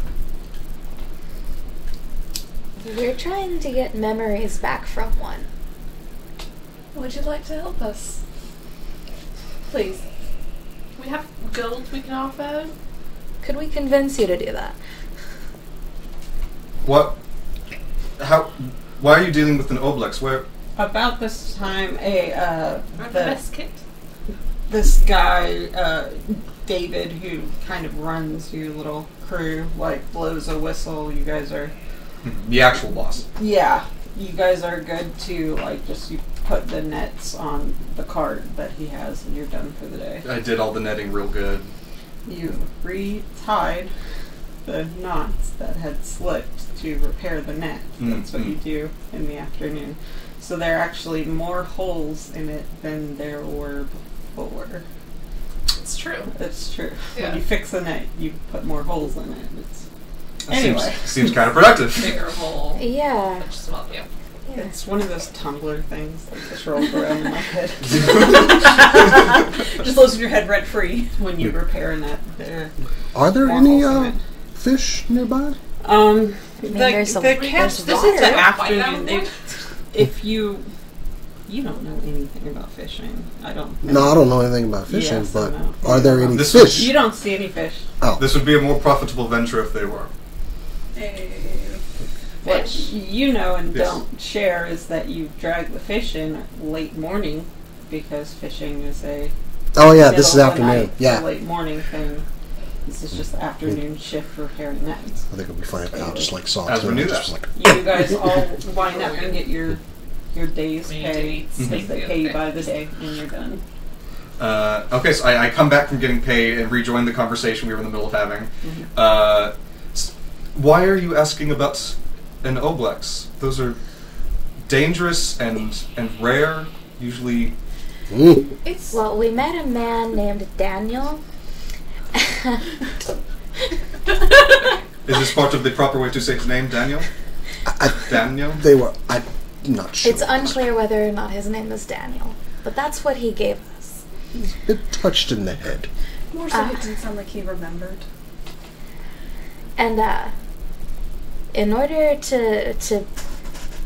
We're trying to get memories back from one.
Would you like to help us? Please. We have gold we can offer.
Could we convince you to do that?
What? How? Why are you dealing with an obelix? Where?
About this time,
The best kit.
this guy, David, who kind of runs your little crew, blows a whistle. You guys are,
The actual boss.
yeah, you guys are good to, you put the nets on the cart that he has and you're done for the day.
I did all the netting real good.
You retied the knots that had slipped to repair the net. That's what you do in the afternoon. So there are actually more holes in it than there were before.
It's true.
It's true.
Yeah.
When you fix a net, you put more holes in it. Anyway.
Seems counterproductive.
Bigger hole.
Yeah.
Just about you.
It's one of those tumbler things that just rolls around in my head. Just lives in your head rent free when you repair a net. There.
Are there
More
any
holes in it.
fish nearby?
there's
The catch.
there's
This
water.
is the afternoon. If you don't know anything about fishing, I don't.
No, I don't know anything about fishing,
Yes,
but
I know.
are there any
This
fish?
You don't see any fish.
This would be a more profitable venture if they were.
What you know and
Yes.
don't share is that you drag the fish in late morning because fishing is a
Oh yeah, this is
middle of the
afternoon.
night
Yeah,
to late morning thing. This is just the afternoon shift for repairing nets.
I think it'd be funny if I just saw
As
it.
we knew
just
that.
You guys all line up and get your day's
We need to
pay
eat
because
steak
they
the
pay
other
you
day.
by the day when you're done.
Okay, so I come back from getting paid and rejoin the conversation we were in the middle of having. Why are you asking about an obelix? Those are dangerous and rare. Usually,
It's
Well, we met a man named Daniel.
is this part of the proper way to say his name, Daniel? Daniel?
They were. I'm not sure.
It's unclear whether or not his name is Daniel, but that's what he gave us.
It touched in the head.
More so, it didn't sound like he remembered.
And in order to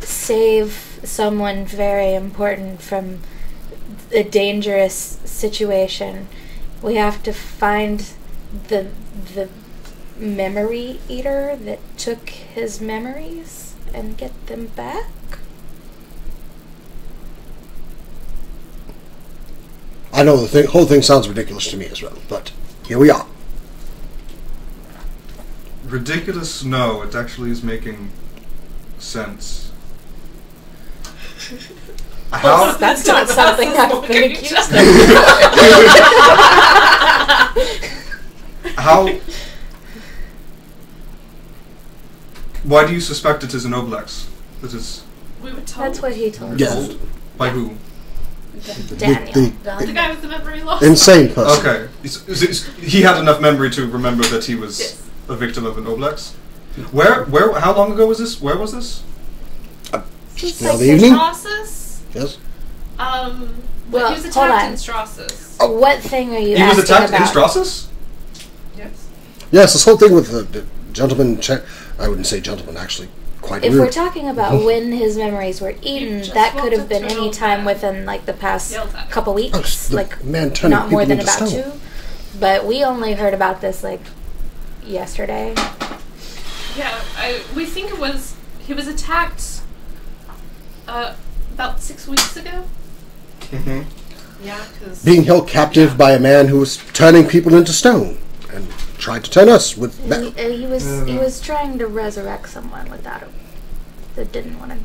save someone very important from a dangerous situation, we have to find the memory eater that took his memories and get them back.
I know the whole thing sounds ridiculous to me as well, but here we are.
Ridiculous? No, it actually is making sense. How?
That's not something I've been accused of.
How? Why do you suspect it is an obelix? This is
we were told.
That's what he told us.
Yes.
by who?
Daniel.
The guy with the memory loss.
Insane person.
Okay. He had enough memory to remember that he was
Yes.
a victim of an Oblex. Where, how long ago was this? Where was this?
Just the other evening?
Strassus?
Yes.
Well,
He was
hold
attacked
on.
in Strassus.
What thing are you
He was
asking
attacked
about?
in Strassus?
Yes.
Yes, this whole thing with the gentleman... I wouldn't say gentleman, actually. Quite
If
rude.
we're talking about when his memories were eaten,
just
that
walked
could have
up
been
to
any
him
time
and
within like the past
yelled at him.
couple weeks,
the
like
man turning
not more
people
than
into
about
stone.
2. But we only heard about this like yesterday.
Yeah, we think he was attacked about 6 weeks ago.
Mm-hmm.
Yeah, because
Being held captive by a man who was turning people into stone and tried to turn us with that.
He was trying to resurrect someone that didn't want to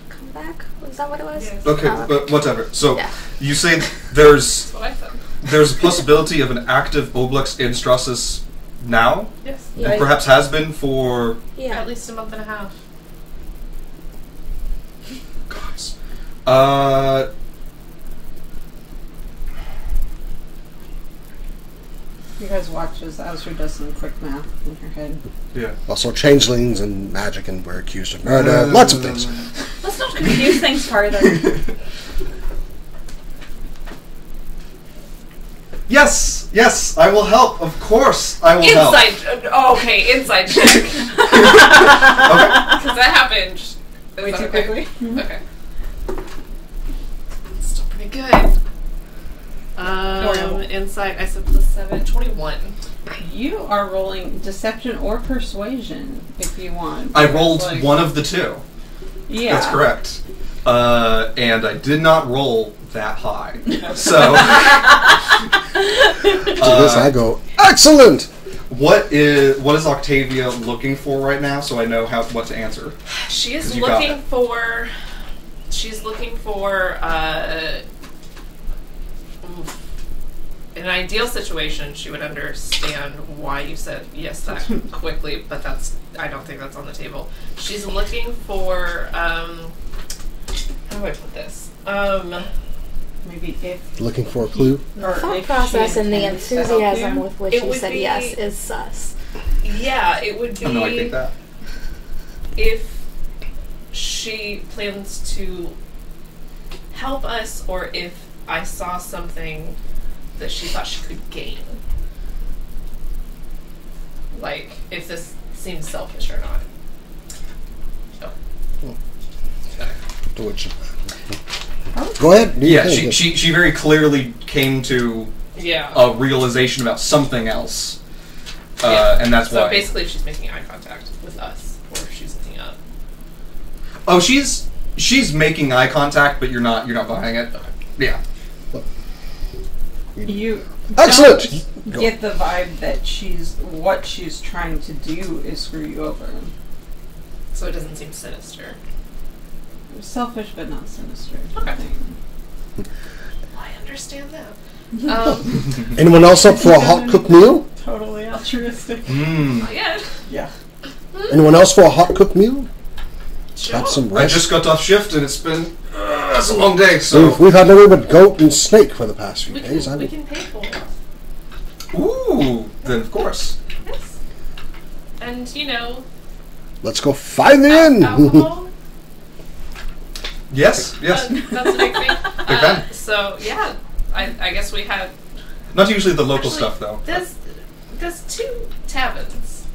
come back. Was that what it was?
Yes.
Okay, but whatever. So,
Yeah.
you say there's
that's what I said.
there's a possibility of an active Oblex in Strassus now?
Yes.
Yeah.
And perhaps has been for...
Yeah.
At least a month and a half.
Gods.
You guys watch as Azra does some quick math in her head.
Yeah.
Also, changelings and magic, and we're accused of murder. Lots of things.
Let's not confuse things further.
Yes, yes, I will help. Of course, I will help.
Okay, inside check.
Okay.
Because that happened.
Way
Is
too
that okay?
quickly.
Okay. Still pretty good. Insight, I said +7, 21.
You are rolling deception or persuasion if you want.
I
It's
rolled
like-
one of the two.
Yeah.
That's correct. And I did not roll that high. So,
To this I go, excellent!
what is Octavia looking for right now? So I know what to answer.
She is
You got
looking
it.
for. She's looking for. In an ideal situation, she would understand why you said yes that quickly, but I don't think that's on the table. She's looking for. How do I put this?
Maybe if
Looking for a clue?
The
or
thought
if
process
she
and the
intends to help
enthusiasm
you.
with which
It
you
would
said
be-
yes is sus.
Yeah, it would be.
I know I think that.
If she plans to help us, or if I saw something that she thought she could gain. Like, if this seems selfish or not. So.
To which... Go ahead. do your
Yeah,
thing.
she very clearly came to
Yeah.
a realization about something else.
Yeah.
And that's
So
why.
basically, if she's making eye contact with us, or if she's looking up.
Oh, she's making eye contact, but you're not buying it. Yeah.
You
Excellent!
don't get the vibe that what she's trying to do is screw you over.
So it doesn't seem sinister.
Selfish but not sinister.
Okay.
thing.
I understand that.
Anyone else up for a hot cooked meal?
Totally altruistic.
Mm.
Yeah.
Yeah.
Anyone else for a hot cooked meal?
Sure.
Have some
I
rest.
just got off shift and it's been it's a long day. So
We've had nothing but goat and snake for the past few
We
days.
can pay for it.
ooh, then of course.
Yes. And,
Let's go find the inn!
alcohol.
Yes, yes.
That's a big thing.
Big fan.
So, yeah. I guess we had...
Not usually the local
Actually,
stuff though.
There's 2 taverns.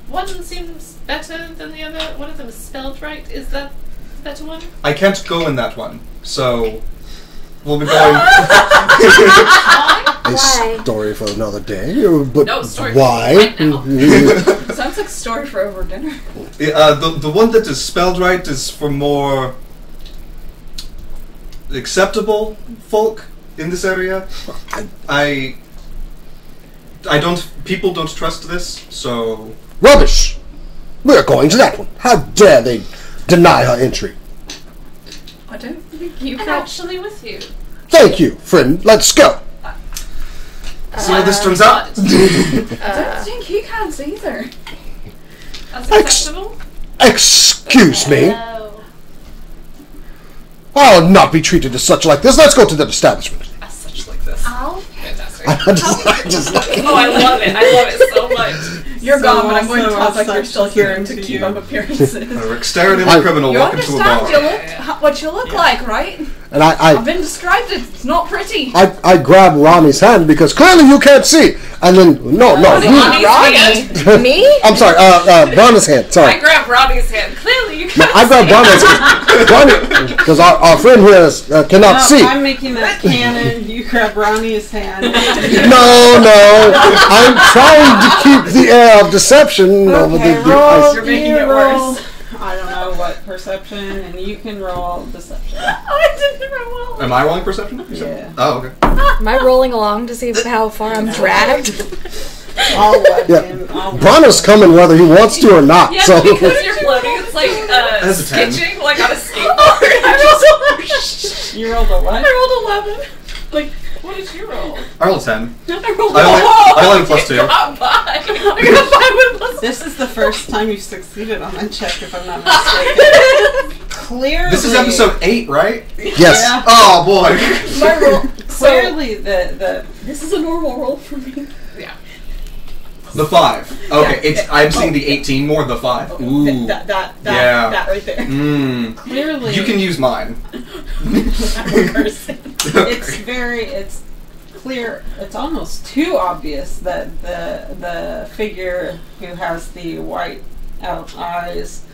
One seems better than the other. One of them is spelled right. Is that the better one?
I can't go in that one, so we'll be going.
A
Why?
story for another day. But
No, story
why?
right now.
Sounds like a story for over dinner.
The one that is spelled right is for more acceptable folk in this area. I don't. People don't trust this, so.
Rubbish! We're going to that one. How dare they deny her entry?
I don't think you
I'm
can.
actually with you.
Thank you, friend. Let's go.
See how this turns out.
I don't think he can either.
That's acceptable?
Excuse me.
Oh.
I'll not be treated as such like this. Let's go to the establishment.
As such like this.
Ow.
Fantastic.
I just like
Oh, I love it. I love it so much.
You're
So
gone, but I'm going to
also
talk like you're
such
still
is
here
given
to
to
keep
you.
up appearances.
Rick stared at a criminal
You
walk into a
understand
bar.
you look, what you look like, right?
and
I've been described it. It's not pretty.
I grab Ronnie's hand because clearly you can't see. And then no,
Ronnie's hand.
Me?
I'm sorry, Ronnie's hand. Sorry.
I grab Ronnie's hand. Clearly, you
No,
can't
I grab Ronnie's hand. Ronnie, because our friend here is, cannot
No,
see.
I'm making that cannon. You grab Ronnie's hand.
No, I'm trying to keep the air of deception over
Okay,
the
roll.
You're making
you
it
roll.
worse.
I don't know what perception, and you can roll deception.
I didn't roll well.
Am I rolling perception? You said?
Yeah.
Oh, okay.
Am I rolling along to see how far I'm dragged?
I'll let
Yeah.
him.
Bronner's coming whether he wants to or not.
Yeah,
so
because you're floating, it's like
That's a 10.
sketching, like on a skateboard.
You rolled a what?
I rolled 11.
Like, what did you roll?
I rolled 10.
I rolled
I only plus 2.
Got by.
I got 5 with plus.
This is the first time you've succeeded on that check, if I'm not mistaken. Clearly,
This is episode 8, right?
yes.
Yeah.
Oh, boy.
My roll.
Clearly, the
This is a normal roll for me.
Yeah.
The 5. Okay,
Yeah.
I'm seeing the 18 more, the 5. Ooh.
That
Yeah.
right there.
Mmm.
clearly
You can use mine.
it's clear. It's almost too obvious that the figure who has the white out eyes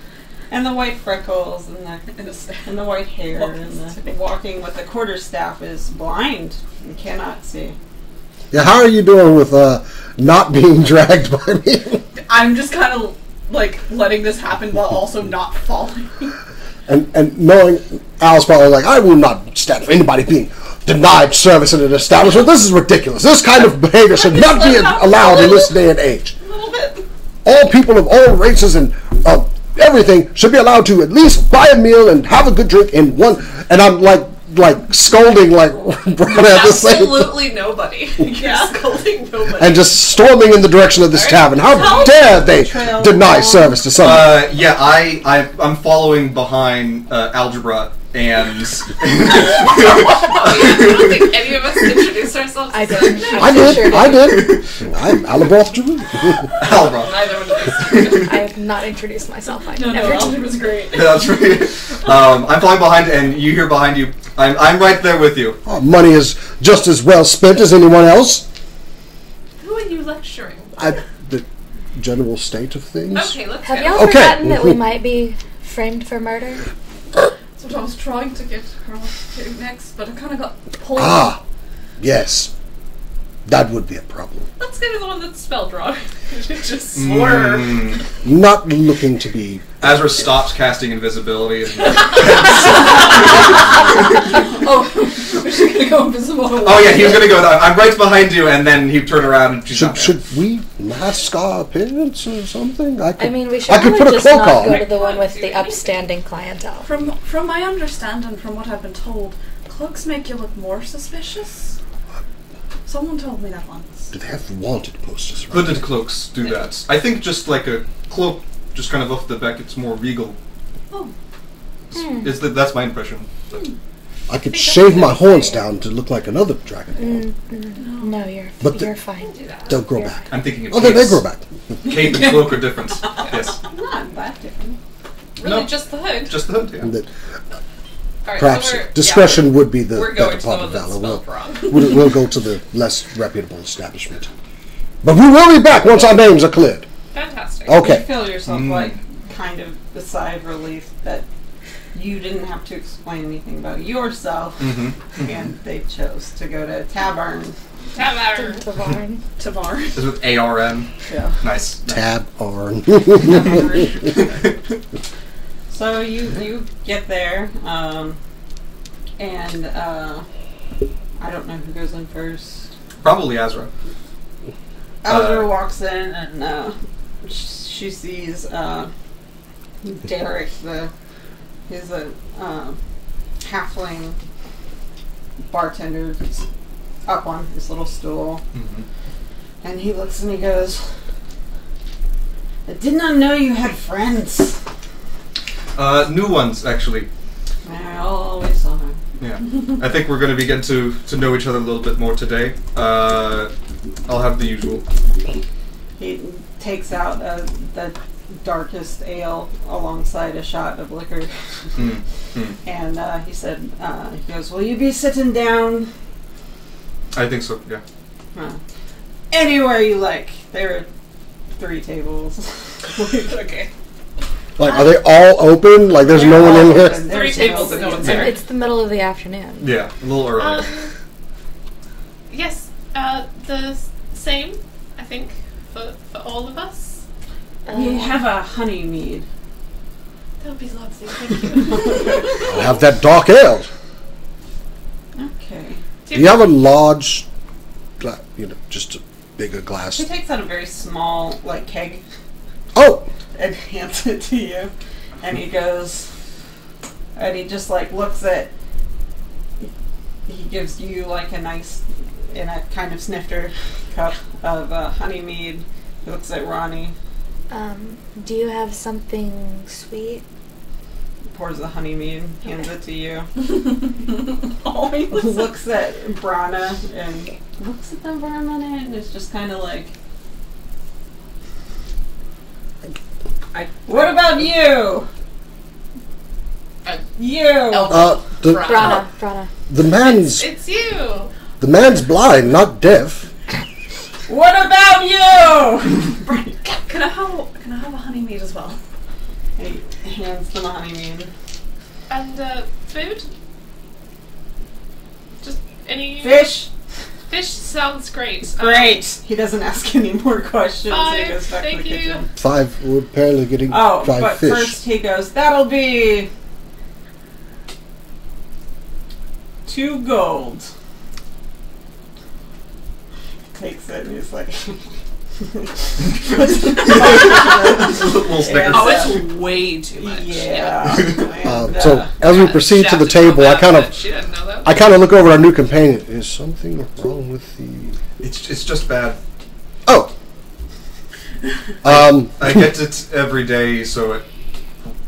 and the white freckles and the white hair and the walking with the quarterstaff is blind and cannot see.
Yeah, how are you doing with not being dragged by me?
I'm just kind of like letting this happen while also not falling.
and knowing Al's probably like, I will not stand for anybody being denied service in an establishment. This is ridiculous. This kind of behavior should not be allowed in this day and age.
A little bit.
All people of all races and everything should be allowed to at least buy a meal and have a good drink in one. And I'm like scolding like Brad at the same time.
Absolutely nobody. You're scolding nobody.
And just storming in the direction of this tavern. How dare they deny service to someone?
Yeah, I'm following behind Algebra and...
I don't think any of us introduced ourselves.
I did.
I did. I'm Alabroth Drew.
Algebra.
Neither one of us.
I have not introduced myself. I
No,
never did.
Algebra was great.
That's right. I'm following behind, and you hear behind you. I'm right there with you.
Money is just as well spent as anyone else.
Who are you lecturing?
The general state of things.
Okay, let's
Have
go.
y'all
Okay.
forgotten that we might be framed for murder?
That's what I was trying to get across to next, but I kind of got pulled.
Ah, yes. That would be a problem.
Let's go to the one that's spelled wrong. Just swerve.
Not looking to be.
Azra stops casting invisibility. And
Oh, we're just gonna go invisible.
oh yeah, he was gonna go. I'm right behind you, and then he turned around and she's not there.
Should we mask our appearance or something?
I mean, we should
I could
probably
put a
just
cloak
not
on.
go to the one with the upstanding clientele.
From my understanding, from what I've been told, cloaks make you look more suspicious. Someone told me that once.
Do they have wanted posters? Right?
Hooded cloaks do that. I think just like a cloak, just kind of off the back, it's more regal.
Oh.
That's my impression.
I could shave my horns down to look like another dragon.
No, you're
But
fine.
They'll grow
You're
back.
I'm thinking of
Oh, they
capes.
grow back.
Cape and cloak are different. Yes.
Not that different.
Really,
No.
just the hood.
Just the hood, yeah.
And that
All right,
perhaps
so we're,
discretion would be the
we're going
better
to the
part
one
of
that's
valor.
spelled
We'll,
wrong.
we'll go to the less reputable establishment. But we will be back once our names are cleared.
Fantastic.
You
Okay.
feel yourself like kind of a sigh of relief that you didn't have to explain anything about yourself, and they chose to go to a tavern.
Tavern.
Tavern.
Tavar.
This is with ARN.
Yeah.
Nice.
Tab Arn.
So you get there, and I don't know who goes in first.
Probably Azra.
Alger walks in and she sees Derek, he's a halfling bartender that's up on his little stool. And he looks and he goes, I did not know you had friends.
New ones, actually.
I always saw
Yeah. I think we're going to be getting to know each other a little bit more today. I'll have the usual.
He takes out the darkest ale alongside a shot of liquor. And he said, he goes, will you be sitting down?
I think so, yeah.
Anywhere you like. There are 3 tables.
Okay.
Like, are they all open? Like, there's no one in here?
Open.
3 tables and no one's there.
It's the middle of the afternoon.
Yeah, a little early.
Yes, the same, I think, for all of us.
We have a honey mead.
That would be lovely, thank you.
I'll have that dark ale.
Okay.
Do you have a large, just a bigger glass?
He takes out a very small, keg
Oh!
and hands it to you. And he goes, and he just, looks at, he gives you, a nice, in a kind of snifter cup of honey mead. He looks at Ronnie.
Do you have something sweet?
Pours the honey mead, hands it to you.
Oh, he
Looks at Brana and looks at them for a minute and it's just kind of like, what about you? You!
Brana.
The man's
It's you!
the man's blind, not deaf.
What about you?
Can I have a honey mead as well?
And he hands them a honey mead.
And, food? Just any...
Fish?
Fish sounds great.
Great. He doesn't ask any more questions. He
5,
goes back to the
thank you.
kitchen.
5, we're apparently getting
Oh,
5
but
fish.
first he goes, that'll be 2 gold. Takes it and he's like,
Little Snickers.
Yeah.
It's way too much.
yeah. And,
So as we proceed to the
Shouted
table, I
about
kind
that,
of
but she didn't know that.
I kind of look over at our new companion. Is something wrong with the?
It's just bad.
Oh.
I get it every day, so it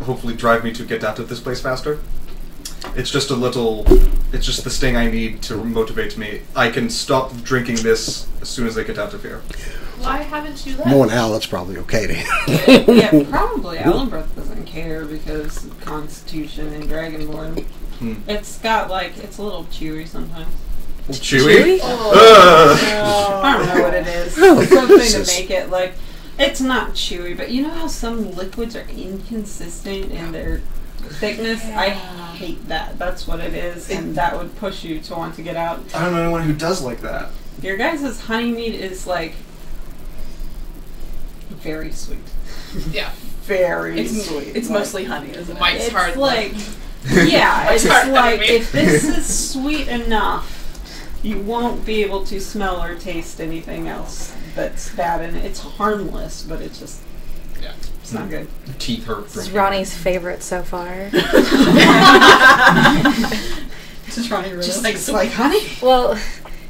hopefully drive me to get out of this place faster. It's just it's just the sting I need to motivate me. I can stop drinking this as soon as I get out of here.
Why haven't you left?
Knowing Al, that's probably okay to him.
yeah, probably Alanbreth doesn't care because of Constitution and Dragonborn. It's got it's a little chewy sometimes.
Chewy?
I don't know what it is. It's something to
Jesus.
make it it's not chewy, but you know how some liquids are inconsistent in their thickness? I hate that. That's what it is, and that would push you to want to get out.
I don't know anyone who does like that.
Your guys' honey mead is very sweet.
Yeah.
Very sweet.
It's mostly honey, isn't it?
Mike's
It's
hard.
yeah, it's
hard honey mead.
if this is sweet enough, you won't be able to smell or taste anything else that's bad, and it's harmless, but it's just,
Yeah.
it's not good.
Teeth hurt.
This is Ronnie's favorite so far.
Just Ronnie really
Just
likes
like honey.
Well,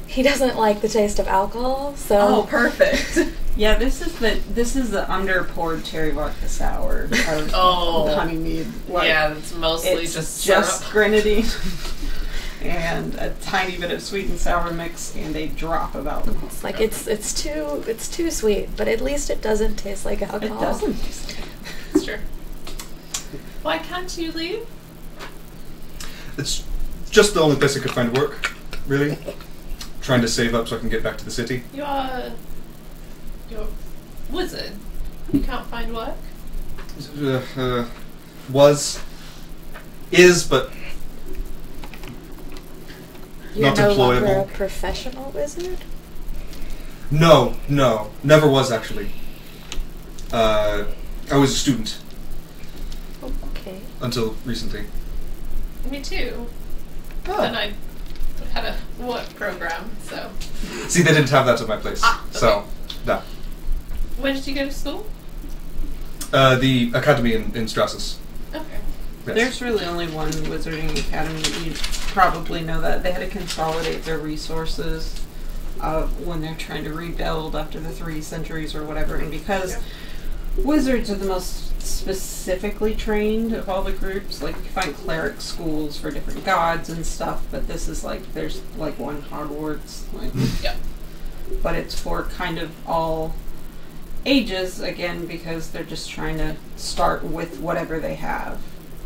he doesn't like the taste of alcohol, so
Oh, perfect.
Yeah, this is the under poured cherry vodka sour of
Oh.
honey mead.
Yeah, it's mostly
It's
just
just
syrup.
grenadine and a tiny bit of sweet and sour mix and a drop of alcohol.
it's like it's too sweet, but at least it doesn't taste like
It
alcohol.
doesn't taste like
It's true. Why can't you leave?
It's just the only place I could find work, really. Trying to save up so I can get back to the city.
You're a wizard. You can't find work?
Is, but
You're
not
no
employable.
longer a professional wizard?
No, never was actually. I was a student
Okay.
until recently.
Me too. And I had a work program, so.
See, they didn't have that at my place,
Okay.
so no.
When did you go to school?
The academy in Strassus.
Okay.
Yes.
There's really only one wizarding academy. You probably know that. They had to consolidate their resources when they're trying to rebuild after the 3 centuries or whatever. And because wizards are the most specifically trained of all the groups. Like, you find cleric schools for different gods and stuff, but this is like, there's like one Hogwarts. Like,
Yeah.
but it's for kind of all ages, again, because they're just trying to start with whatever they have.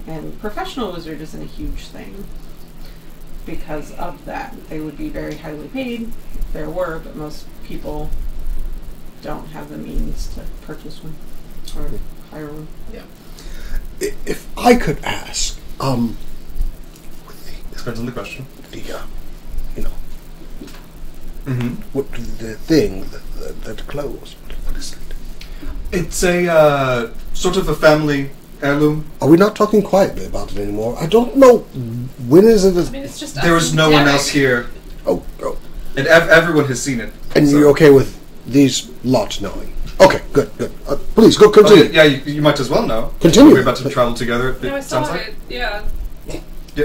And professional wizard isn't a huge thing because of that. They would be very highly paid if there were, but most people don't have the means to purchase one or hire one.
Yeah.
If I could ask, with
Depends on the question.
the you know, what the thing that closed? What is it?
It's a sort of a family heirloom.
Are we not talking quietly about it anymore? I don't know. When is it?
I mean, it's just
There
us
is
and
no one
Derek.
else here,
Oh,
and everyone has seen it.
and
so-
you're okay with these lot knowing? Okay, good. Please go
Oh,
continue.
yeah, you might as well know.
Continue.
We're about to travel together.
No, I
It
saw
sounds like.
it. Yeah,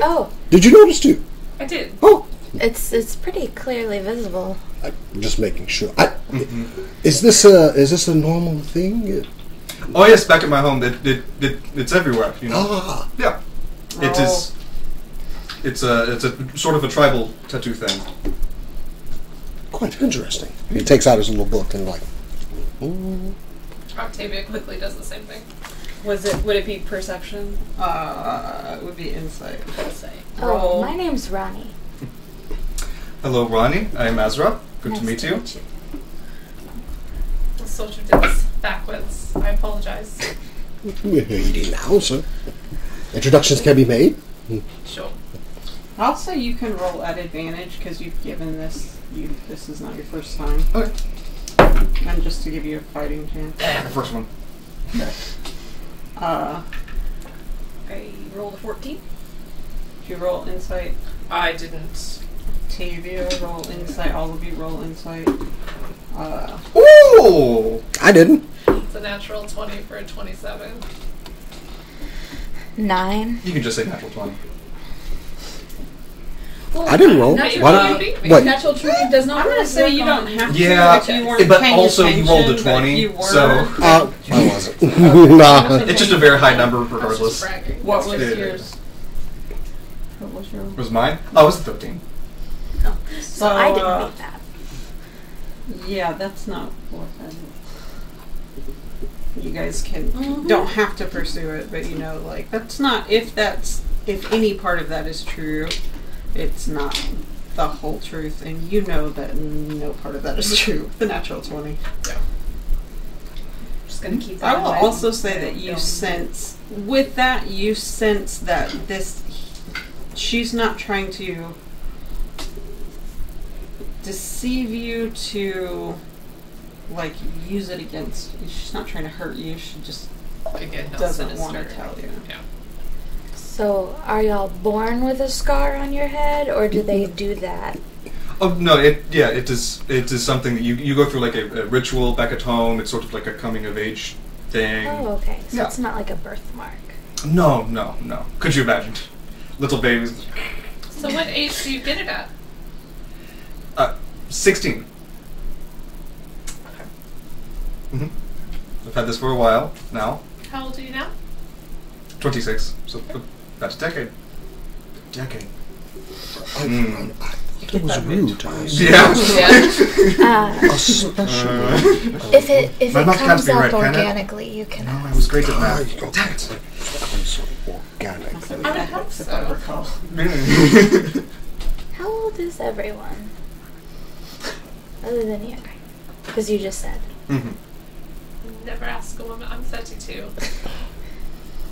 Oh,
Did you notice too?
I did.
Oh,
it's pretty clearly visible.
I'm just making sure. Is this a normal thing?
Oh yes, back at my home, it's everywhere. You know.
Ah,
Yeah, it is. It's a sort of a tribal tattoo thing.
quite interesting. He takes out his little book and like.
Octavia quickly does the same thing.
Would it be perception?
It would be insight.
Oh,
Roll.
my name's Ronnie.
Hello, Ronnie. I am Azra. Good
Nice
to meet you.
I sort of did this backwards. I apologize.
We're ready now, so introductions can be made.
Sure.
I'll say you can roll at advantage because you've given this. This is not your first time,
Okay.
and just to give you a fighting chance.
The first one.
Uh,
I rolled a 14.
if you roll insight,
I didn't.
Octavia, roll insight. All of you roll insight.
Ooh!
I didn't.
It's a natural 20 for a 27.
9.
You can just say natural 20.
I didn't roll.
Natural
Why
20
don't-
beat me.
Wait.
Natural 20 does not
I'm gonna
work
say you
on-
don't have to
Yeah,
if you weren't
but
paying
also you rolled a
attention, but
20,
if you were,
so-
I wasn't. Nah.
It's just a very high number,
That's just
regardless.
bragging.
what
That's
was
Yeah.
yours? What was your?
Was mine? Oh, it was 13.
So
I didn't beat that.
yeah, that's not what you guys can don't have to pursue it, but you know, like that's not if any part of that is true, it's not the whole truth, and you know that no part of that is true. The natural 20.
Yeah.
Just gonna keep that
I
in
will
mind.
also say that you
Don't-
sense with that you sense that she's not trying to deceive you to like use it against you. She's not trying to hurt you. She just
Again, no
doesn't
sinister.
want to tell you.
Yeah.
So, are y'all born with a scar on your head, or do they do that?
Oh no! It is something that you go through like a ritual back at home. It's sort of like a coming of age thing.
Oh, okay. So
Yeah.
it's not like a birthmark.
No. Could you imagine? Little babies.
So what age do you get it at?
16. Mm-hmm. I've had this for a while now.
How old are you now?
26. So that's a decade. Decade.
I thought it was rude to ask.
Yeah.
Especially.
If
My
it
mouth can't
comes
be
up
right, can it?
organically, you can
No, I
ask.
was great at
Ah,
math.
you go.
Damn it.
So organic.
So
I would hope
if I
so.
recall.
How old is everyone? Other than you. Because you just said.
Mhm.
Never ask a woman. I'm 32.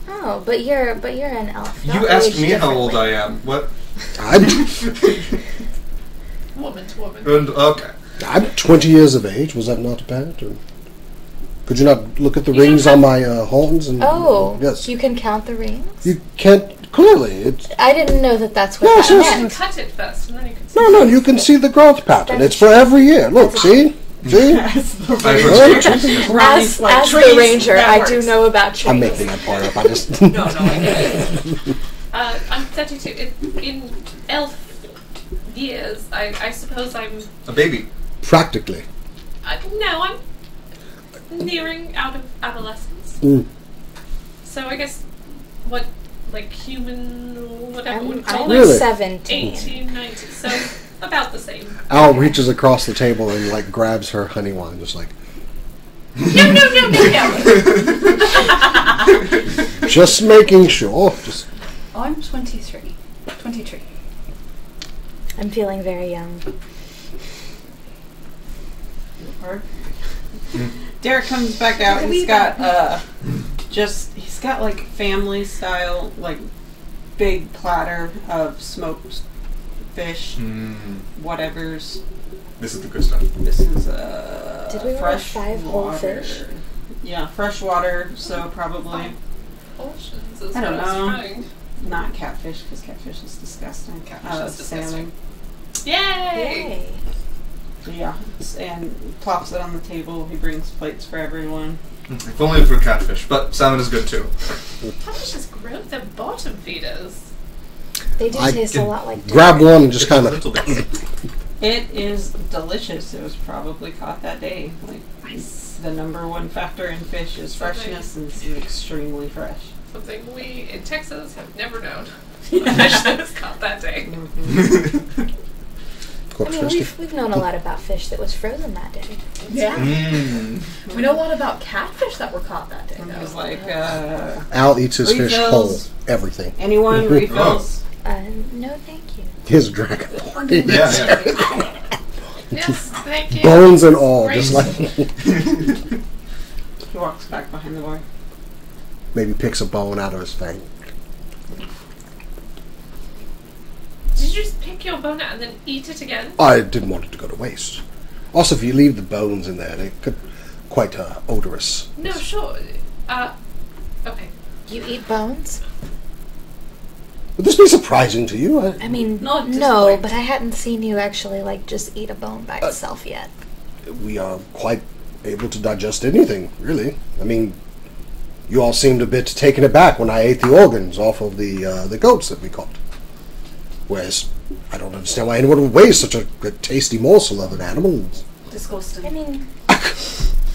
Oh, but you're an elf.
You
not
asked
aged
me how old I
differently.
am. What?
Woman to woman.
Okay.
I'm 20 years of age. Was that not bad? Or could you not look at the
You
rings
don't
on my horns? And
Oh,
yes.
you can count the rings?
You can't. Clearly, it's
I didn't know that's what
Yes,
that
yes,
meant.
Cut it first, and then you can see.
no. You can see the growth pattern. It's for every year. Look, see.
As the
I
ranger-
appreciate
Ronnie's like,
As the
trees,
ranger,
that
I do
works.
know about trees.
I'm making that part up. I just.
No, I get it. I'm 32. In elf years, I suppose I'm.
A baby.
Practically.
No, I'm nearing out of adolescence.
Mm.
So I guess what, like human, whatever would
I'm
call
like
it?
Really?
17.
18, 19. So about the same.
Al reaches across the table and like grabs her honey wine, just like
No, no, no, no, no.
just making sure. Just
I'm 23. 23.
I'm feeling very young.
Derek comes back out. He's got he's got like family style, like big platter of smoked fish, whatever's.
This is the good stuff.
This is
Did we order
fresh
5 whole
water.
fish?
Yeah, fresh water. So probably
Oceans is
I don't
what I was
know.
trying.
not catfish because catfish is disgusting.
Catfish is
Salmon.
disgusting. Yay!
Yeah, and plops it on the table. He brings plates for everyone.
If only for catfish, but salmon is good too.
Catfish is gross. They're bottom feeders.
They do
I
taste a
can
lot like
grab one and just kind
A
of.
little bit.
It is delicious. It was probably caught that day. Like the number one factor in fish is freshness, and it's extremely fresh.
Something we in Texas have never known. The fish that was caught that day.
I mean, we've known a lot about fish that was frozen that day.
Yeah.
Mm.
We know a lot about catfish that were caught that day,
And
though.
it was like,
Al eats his fish whole.
refills.
Everything.
anyone refills?
No, thank you.
His dragonborn.
Yeah,
Yes, thank you.
Bones and all.
Great.
Just like.
He walks back behind the bar.
Maybe picks a bone out of his fang.
Did you just pick your bone out and then eat it again?
I didn't want it to go to waste. Also, if you leave the bones in there, they could quite odorous.
No, sure. Okay.
You eat bones?
Would this be surprising to you?
I mean,
Not
no,
disappointing.
but I hadn't seen you actually, like, just eat a bone by itself yet.
We are quite able to digest anything, really. I mean, you all seemed a bit taken aback when I ate the organs off of the goats that we caught. Whereas, I don't understand why anyone would waste such a tasty morsel of an animal.
Disgusting.
I mean,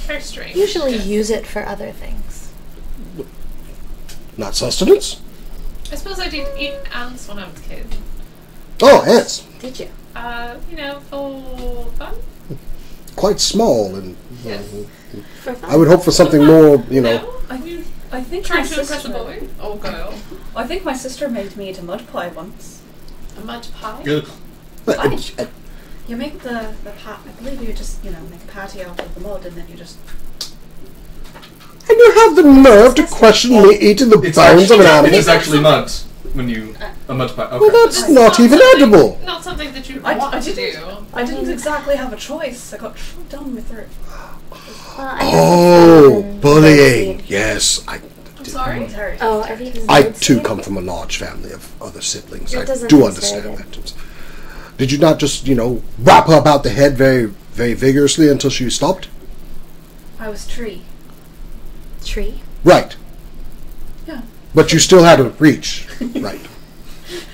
Very strange.
usually
Yes.
use it for other things.
Not sustenance?
I suppose I did eat ants when I was a kid.
Oh, ants.
Did you?
For fun.
Quite small, and
Yes.
For fun?
I would hope for something more, you know.
No?
I think
Trying
my
to impress a
sister.
boy or girl.
I think my sister made me eat a mud pie once.
A mud pie.
Good.
You make the pat. I believe you just make a patty out of the mud, and then you just.
And you have the nerve to question me eating the bones of an
It
animal?
is actually mud when you a mud pie. Okay.
Well, that's
It's
not even
something-
edible.
Not something that you
I
want to
didn't.
do.
I didn't exactly have a choice. I got shoved down my throat.
Well, I guess
Oh,
it's better than
bullying.
birdseed.
Yes,
I'm sorry.
Sorry.
Oh, I've eaten
I
birdseed.
too come from a large family of other siblings.
It
I
doesn't
do
taste
understand
very
that. Did you not just, wrap her about the head very, very vigorously until she stopped?
I was tree.
Tree?
Right.
Yeah.
But you still had to reach. Right.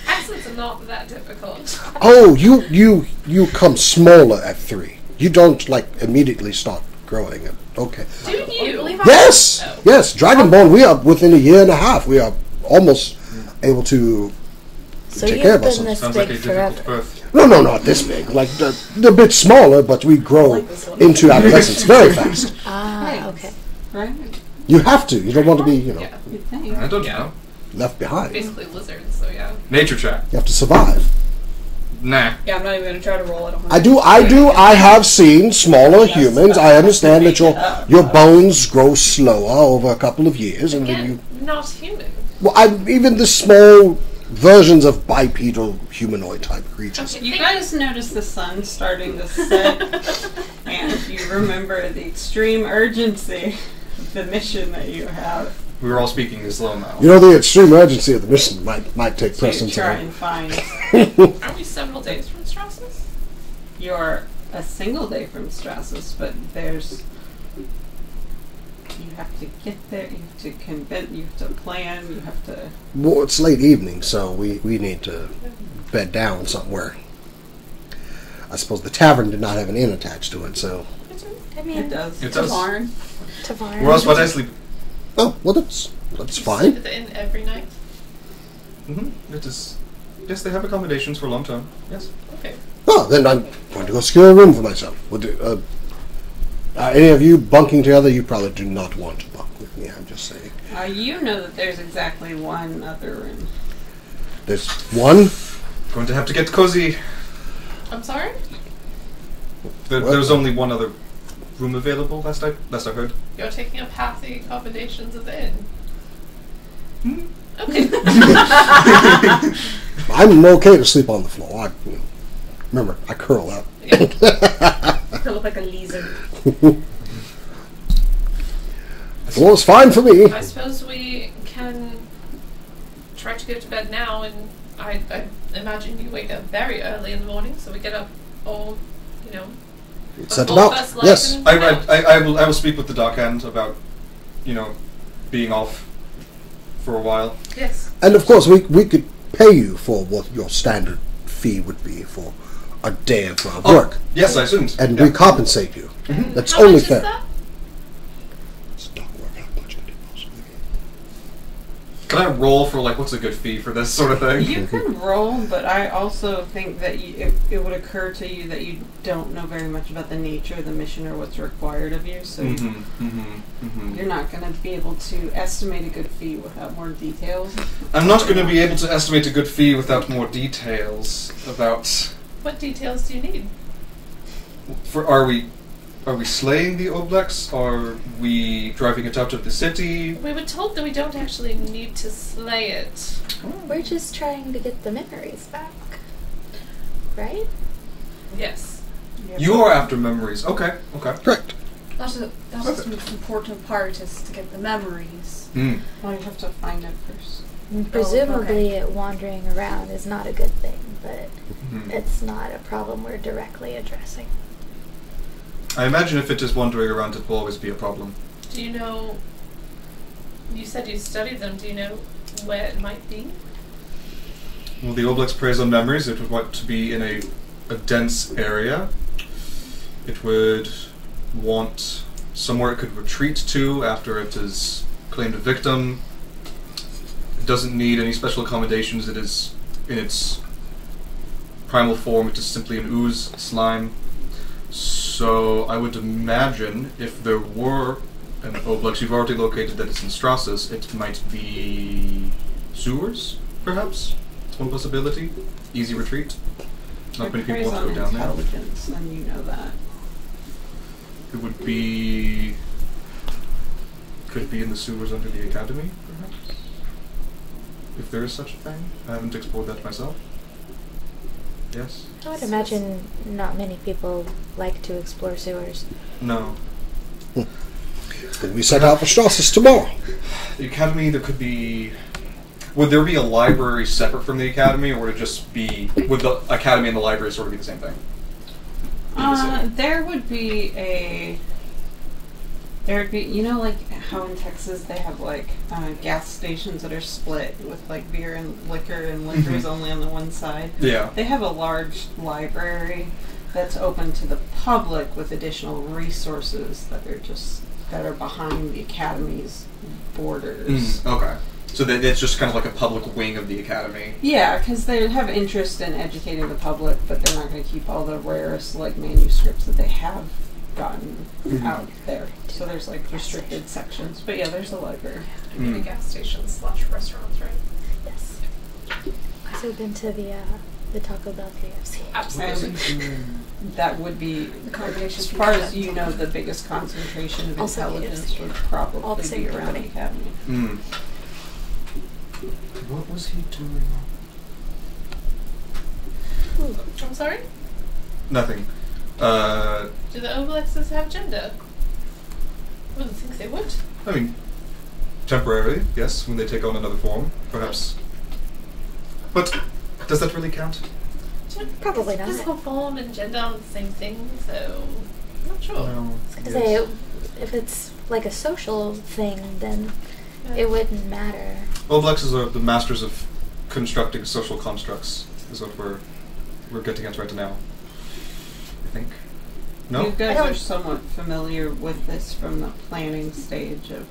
Accents are not that difficult.
Oh, you come smaller at 3. You don't, immediately start growing. Okay.
Do you?
Yes!
Oh.
Yes, Dragonborn, we are within a year and a half. We are almost able to
So
take
you've
care of
been
ourselves.
this
Sounds like a
big
difficult
forever.
birth.
No, not this big. They're a bit smaller, but we grow
like this one.
into adolescence very fast.
Ah, okay.
Right?
You have to. You don't want to be,
Yeah.
You'd think.
I don't
Yeah.
know.
left behind. You
Basically lizards, so yeah.
Nature check.
have to survive.
Nah.
Yeah, I'm not even gonna try to roll. I don't.
I have seen smaller humans. I understand that your bones grow slower over a couple of years, and then you.
Again, not human.
Well, even the small versions of bipedal humanoid type creatures.
Okay,
You guys notice the sun starting to set, and you remember the extreme urgency of the mission that you have
We were all speaking in slow now.
You know, the extreme urgency of the mission might take
to
precedence.
try
over.
and find.
Are we several days from Strassus?
You're a single day from Strassus, but there's. You have to get there. You have to convince. You have to plan. You have to.
Well, it's late evening, so we need to bed down somewhere. I suppose the tavern did not have an inn attached to it, so.
I
It
mean,
does.
It
To
does.
barn.
Tavares.
Where else would I sleep?
Oh, well, that's That's
You
fine.
sleep at the inn every night?
It is. Yes, they have accommodations for long term. Yes.
Okay.
Oh, then I'm going to go secure a room for myself. Any of you bunking together, you probably do not want to bunk with me, I'm just saying.
You know that there's exactly one other room.
There's one.
Going to have to get cozy.
I'm sorry?
There's only one other room available, last I heard.
You're taking up half the accommodations of the inn. Okay.
I'm okay to sleep on the floor. Remember, I curl up.
Curl up like a lizard.
Floor's fine for me.
I suppose we can try to go to bed now, and I imagine you wake up very early in the morning, so we get up all,
Set
before
about.
first light
Yes.
and
I will speak with the dockhand about, being off for a while.
Yes.
And of course, we could pay you for what your standard fee would be for a day of work.
Yes, I assumed.
And
Yeah.
we compensate you. That's
How
only
much is
fair.
that?
Let's not work out much could it possibly be.
Can I roll for what's a good fee for this sort of thing?
You can roll, but I also think that it would occur to you that you don't know very much about the nature of the mission or what's required of you, so you're not going to be able to estimate a good fee without more details.
I'm not going to be able to estimate a good fee without more details about.
What details do you need?
Are we slaying the Oblex? Are we driving it out of the city?
We were told that we don't actually need to slay it.
We're just trying to get the memories back. Right?
Yes.
You are after memories. Okay.
Correct.
That's the most important part, is to get the memories.
Well, you have to find it first.
And presumably, wandering around is not a good thing, but it's not a problem we're directly addressing.
I imagine if it is wandering around, it will always be a problem.
Do you know... You said you studied them. Do you know where it might be?
Well, the Oblex preys on memories. It would want to be in a dense area. It would want somewhere it could retreat to after it is claimed a victim. It doesn't need any special accommodations. It is in its primal form. It is simply an ooze, slime. So I would imagine if there were an Oblex you've already located that is in Strassus, it might be sewers, perhaps? It's one possibility. Easy retreat. Not many people want to go down there.
Intelligence, and you know that.
It would be... Could it be in the sewers under the Academy, perhaps? If there is such a thing. I haven't explored that myself. Yes?
I would imagine not many people like to explore sewers.
No.
Then we set out for Strassus tomorrow.
The Academy, there could be... Would there be a library separate from the Academy, or would it just be... Would the Academy and the library sort of be the same thing?
There would be like how in Texas they have gas stations that are split with beer and liquor, and liquor is only on the one side.
Yeah.
They have a large library that's open to the public with additional resources that are behind the Academy's borders.
Okay. So it's just kind of like a public wing of the Academy.
Yeah, because they have interest in educating the public, but they're not going to keep all the rarest manuscripts that they have gotten out there. So there's restricted sections. But yeah, there's a library.
Maybe gas stations / restaurants, right?
Yes. Also been to the Taco Bell KFC.
Absolutely.
And that would be, as far as you know, the biggest concentration of
Also
intelligence
KFC.
would
All
probably
the same
be around the
company.
Academy.
What was he doing?
I'm sorry?
Nothing.
Do the Oblexes have gender? I wouldn't think they would.
I mean, temporarily, yes, when they take on another form, perhaps. But does that really count?
Probably not.
Physical form and gender aren't the same thing, so I'm not sure.
No.
I was gonna say, if it's like a social thing, then it wouldn't matter.
Oblexes are the masters of constructing social constructs, is what we're getting at right now. I think. No?
You guys are somewhat familiar with this from the planning stage of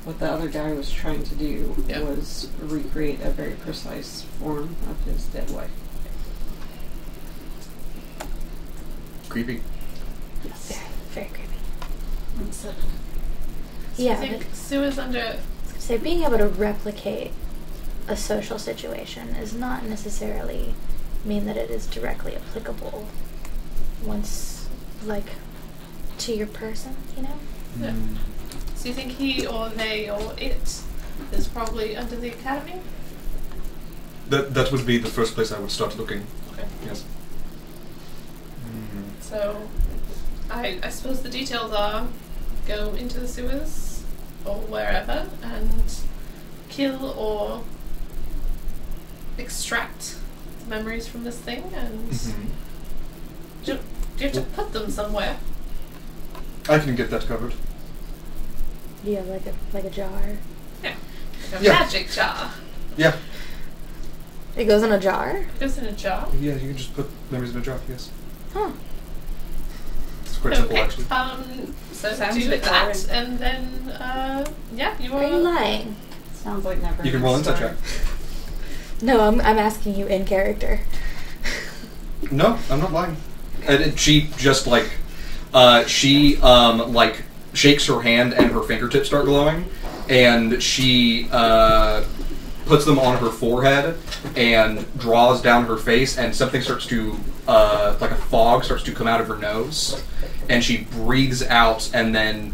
what the other guy was trying to do
Yeah.
was recreate a very precise form of his dead wife.
Creepy.
Very, very creepy.
So
Yeah,
I think Sue is under.
So being able to replicate a social situation is not necessarily mean that it is directly applicable once, like, to your person, you know?
Yeah. So you think he or they or it is probably under the academy?
That would be the first place I would start looking.
Okay.
Yes.
So I suppose the details are go into the sewers or wherever and kill or extract the memories from this thing and do you have to put them somewhere?
I can get that covered.
Yeah, like a jar.
Yeah. Like a
Yeah.
magic jar.
Yeah.
It goes in a jar?
It goes in a jar.
Yeah, you can just put memories in a jar, yes.
Huh.
It's quite simple,
Okay.
actually.
So
Sounds
do
a bit
that
boring.
and then yeah, you
Are you
are
lying?
Sounds like never.
You can roll insight check.
No, I'm asking you in character.
No, I'm not lying. And she just like, like shakes her hand and her fingertips start glowing, and she puts them on her forehead and draws down her face, and something starts to like a fog starts to come out of her nose, and she breathes out, and then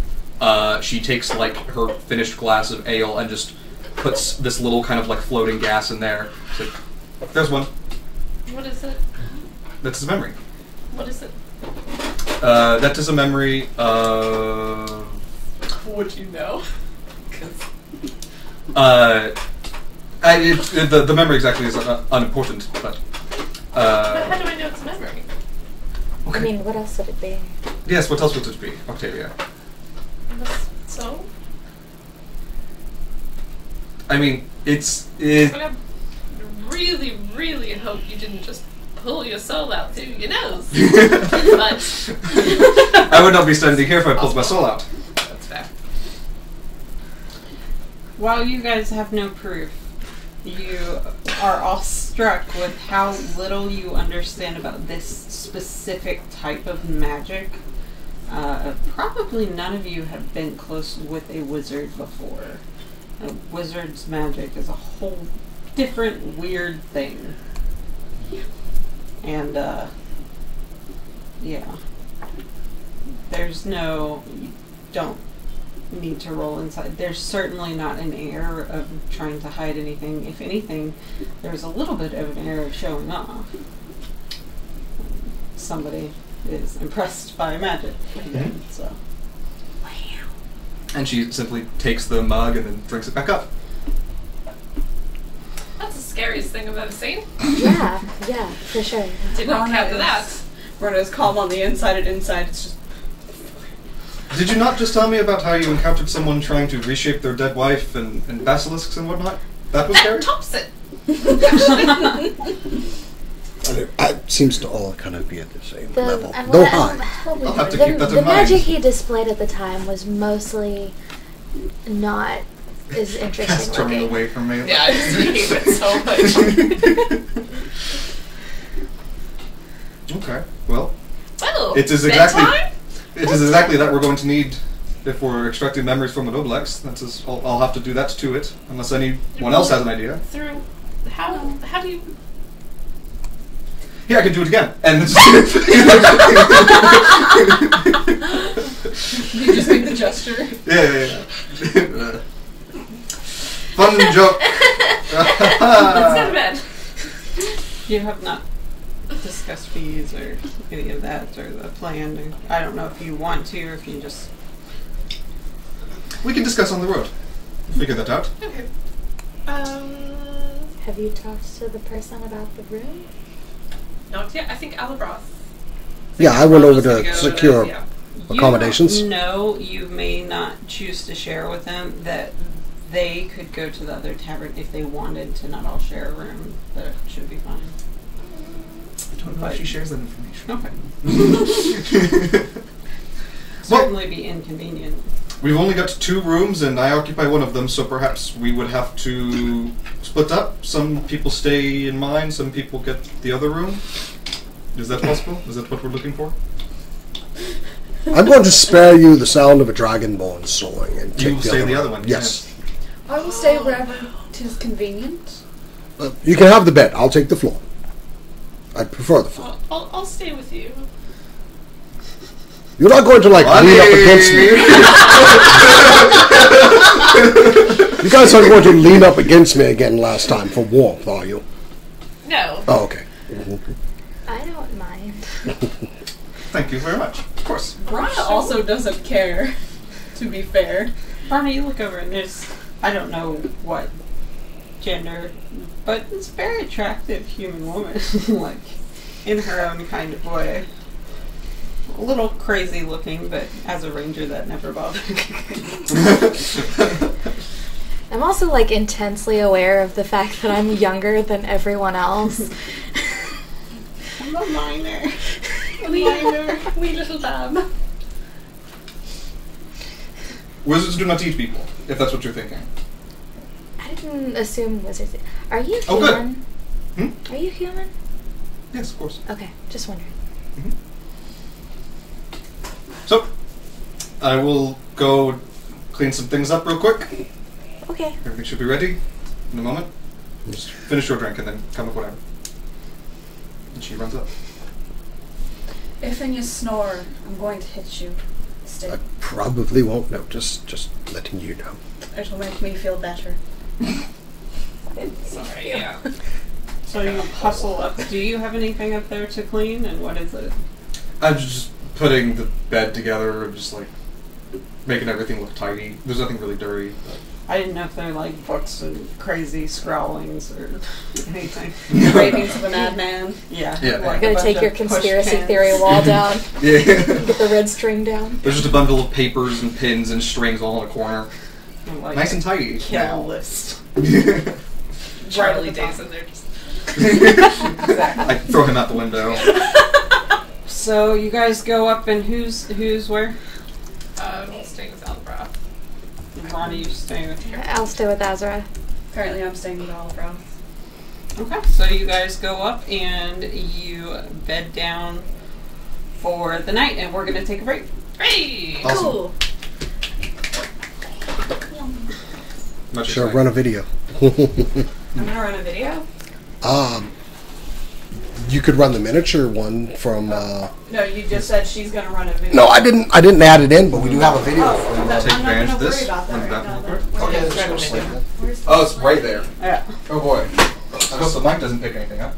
she takes like her finished glass of ale and just puts this little kind of like floating gas in there. It's like, there's one.
what is it?
That's his memory.
What is it?
That is a memory of.
Would you know? 'Cause
The memory exactly is unimportant, but.
but how do I know it's a memory?
I mean, what else would it be?
Yes, what else would it be, Octavia?
So?
I mean,
But I really, really hope you didn't just pull your soul out through your nose. But
I would not be standing here if I pulled my soul out.
that's fair.
While you guys have no proof, you are all struck with how little you understand about this specific type of magic. Probably none of you have been close with a wizard before. A wizard's magic is a whole different weird thing. And, yeah. There's no... You don't need to roll inside. There's certainly not an air of trying to hide anything. If anything, there's a little bit of an air of showing off. Somebody is impressed by magic. Again, so.
And she simply takes the mug and then drinks it back up.
That's the scariest thing I've ever seen.
Yeah, for sure.
Did not
Rona
count
is-
that.
Rona is calm on the inside and inside. It's just
Did you not just tell me about how you encountered someone trying to reshape their dead wife and basilisks and whatnot? That was scary?
That tops it.
It seems to all kind of be at the same level,
I-
though
well,
high.
I'll have to keep that in
the
mind.
magic he displayed at the time was mostly not as interesting
Cast turning
looking.
away from me.
Yeah, I just hate it so much.
Okay, well,
Well,
it is exactly
bedtime?
that we're going to need if we're extracting memories from an obelix. That's I'll have to do that to it, unless anyone else has an idea.
Through how do you?
Here, I can do it again. And
you just make the gesture.
yeah. Fun joke.
Let's go to bed.
You have not discussed fees or any of that or the plan. Or, I don't know if you want to or if you just...
We can discuss on the road. Figure that out.
Okay.
Have you talked to the person about the room?
Not yet. I think Alabroth.
Yeah, I went over
was gonna
to
go
secure
yeah.
accommodations.
No, you may not choose to share with them that they could go to the other tavern if they wanted to not all share a room, but it should be fine.
I don't know if she shares that information.
Okay. Certainly be inconvenient.
We've only got 2 rooms, and I occupy one of them, so perhaps we would have to split up. Some people stay in mine, some people get the other room. Is that possible? Is that what we're looking for?
I'm going to spare you the sound of a dragonborn soaring and take
You will stay in the other
room.
one.
Yes.
I will stay wherever it is convenient.
You can have the bed. I'll take the floor. I prefer the floor.
I'll stay with you.
You're not going to, like, lean up against me. You guys aren't going to lean up against me again last time for warmth, are you?
No.
Oh, okay.
I don't mind.
Thank you very much. Of course.
Rana also doesn't care, to be fair.
Rana, you look over and there's, I don't know what gender, but it's a very attractive human woman, like, in her own kind of way. A little crazy looking, but as a ranger that never bothered me.
I'm also, like, intensely aware of the fact that I'm younger than everyone else.
I'm a minor.
Wee little bab.
Wizards do not eat people, if that's what you're thinking.
I didn't assume wizards. Are you
Oh, good.
human? Are you human?
Yes, of course.
Okay, just wondering.
So, I will go clean some things up real quick.
Okay.
Everything should be ready in a moment. Just finish your drink and then come with whatever. And she runs up.
If and you snore, I'm going to hit you. Stay.
I probably won't notice, just letting you know.
It'll make me feel better.
Sorry, yeah.
So you hustle up. Do you have anything up there to clean, and what is it?
I'm just putting the bed together and just like making everything look tidy. There's nothing really dirty. But
I didn't know if they're like books and crazy scrawlings or anything.
Ravings of a madman.
Yeah.
Yeah.
like
I'm
a
gonna
bunch
take
of
your
push
conspiracy
pins.
theory wall down.
yeah.
Get the red string down.
There's just a bundle of papers and pins and strings all in a corner.
And, like,
Nice and tidy.
kill
now.
list.
Charlie
Right at
Day's
the
in there just.
I throw him out the window.
So you guys go up, and who's where?
Staying with Algebra.
Ronnie, you stay with her.
I'll stay with Azra.
Currently, I'm staying with Oliver.
Okay, so you guys go up and you bed down for the night, and we're gonna take a break.
Hey!
Awesome.
Cool.
Much
Sure,
respect.
run a video.
I'm gonna run a video.
You could run the miniature one from.
No, you just said she's gonna run a video.
No, I didn't add it in, but we do have a video.
Oh,
from,
Take
I'm not
advantage
gonna
of this.
worry about that
Run it
right
back
now.
real
Then.
quick.
Where's
Okay,
the
just
video?
like that.
Where's the
Oh, it's right there.
Yeah.
Oh boy. I hope the mic doesn't pick anything up.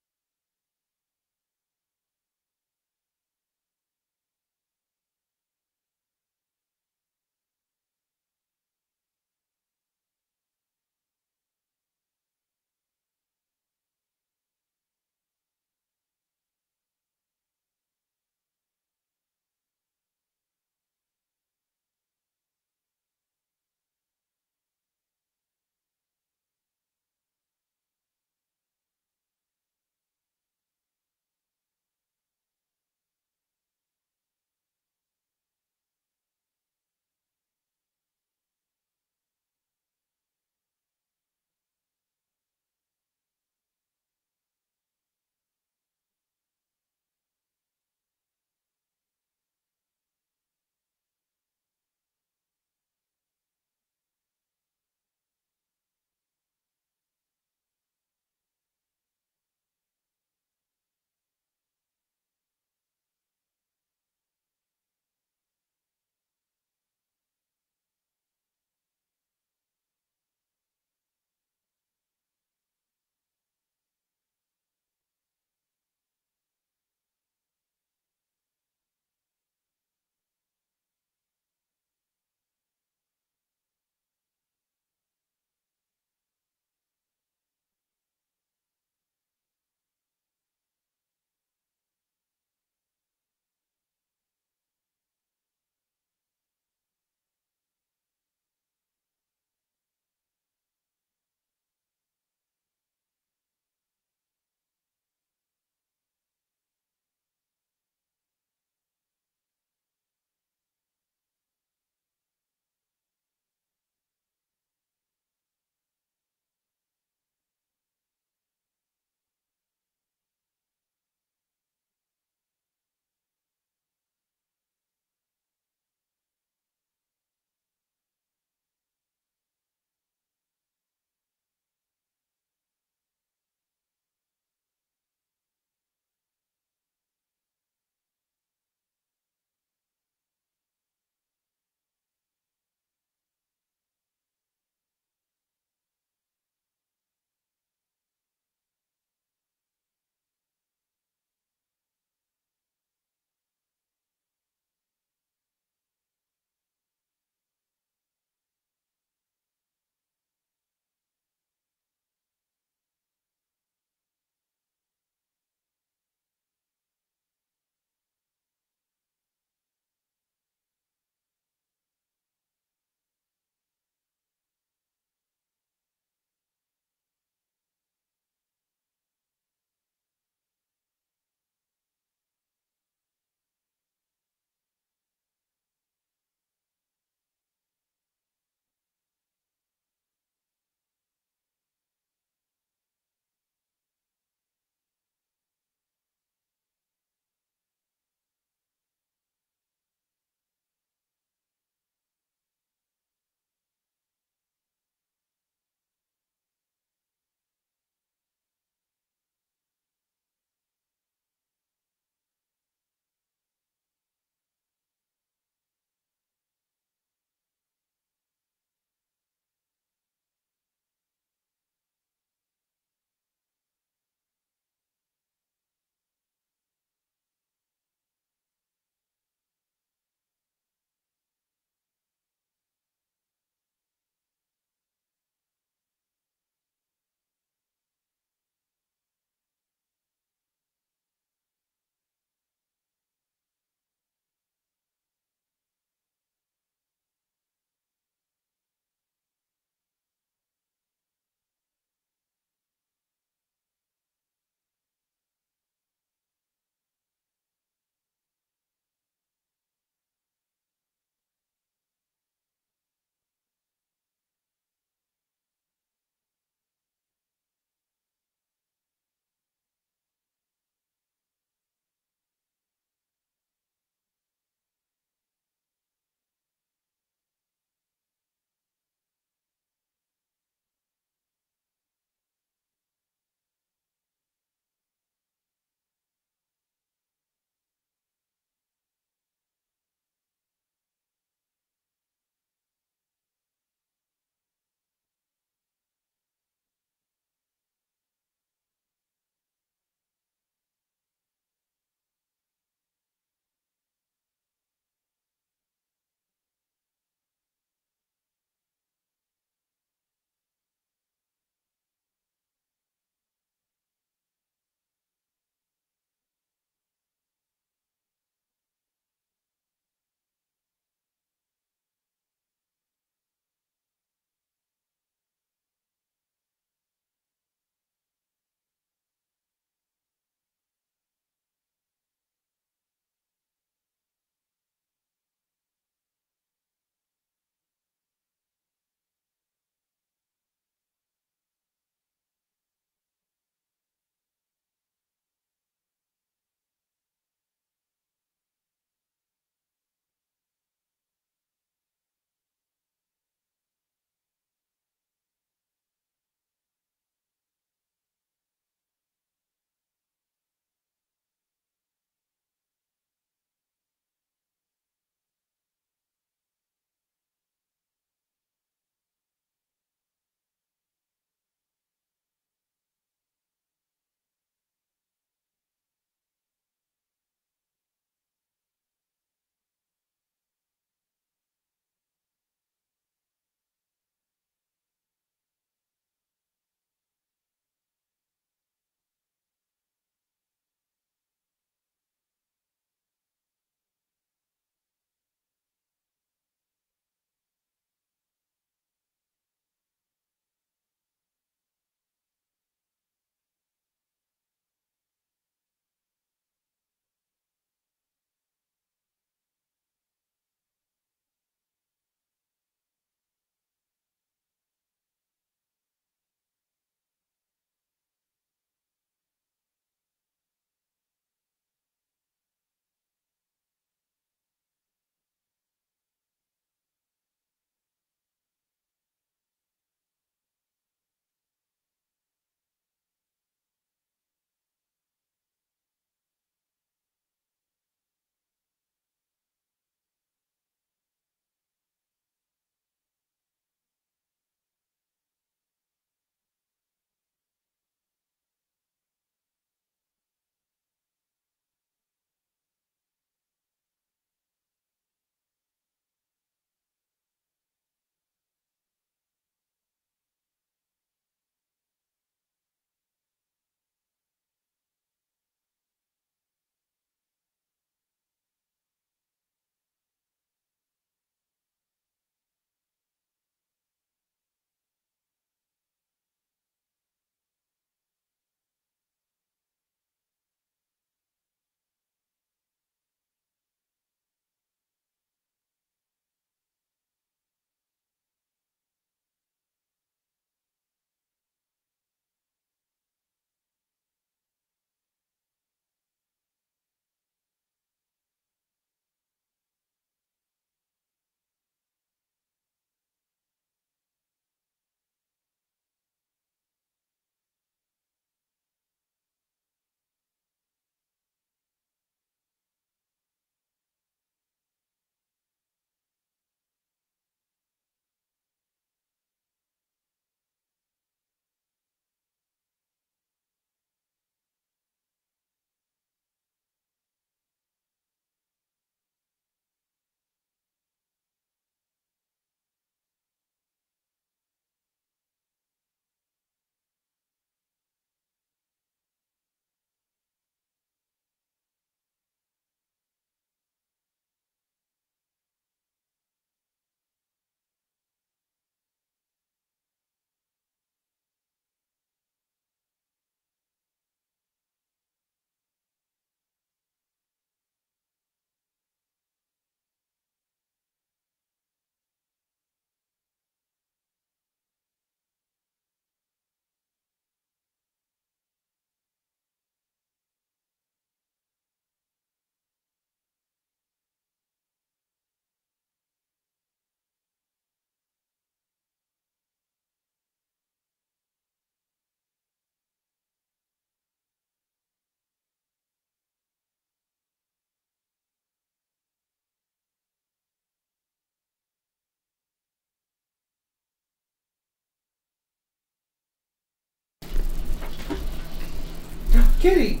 Kitty.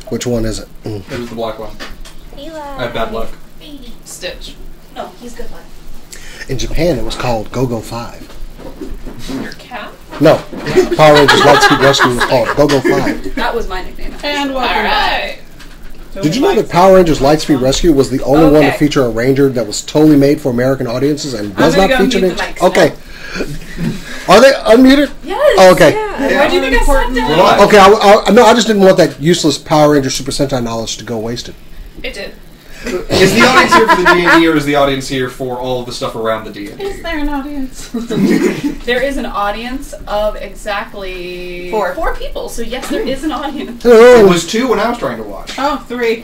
Which one is it?
It was the black one.
Eli.
I have bad luck.
Stitch.
No, he's good luck.
In Japan, it was called Go-Go 5.
Your cat?
No, Power Rangers Lightspeed Rescue was called Go-Go 5.
That was my nickname.
And
All
welcome
right.
back.
Did you know that Power Rangers Lightspeed Rescue was the only one to feature a Ranger that was totally made for American audiences and does not feature
mute the mics
Okay. Are they unmuted?
Yes.
Oh, okay.
Yeah. Why do you think I sat down?
Why?
Okay, no, I just didn't want that useless Power Ranger Super Sentai knowledge to go wasted.
It did.
Is the audience here for the D&D, or is the audience here for all of the stuff around the D&D?
Is there an audience?
There is an audience of exactly 4 people, so yes, there is an audience.
It was 2 when I was trying to watch.
Oh, 3.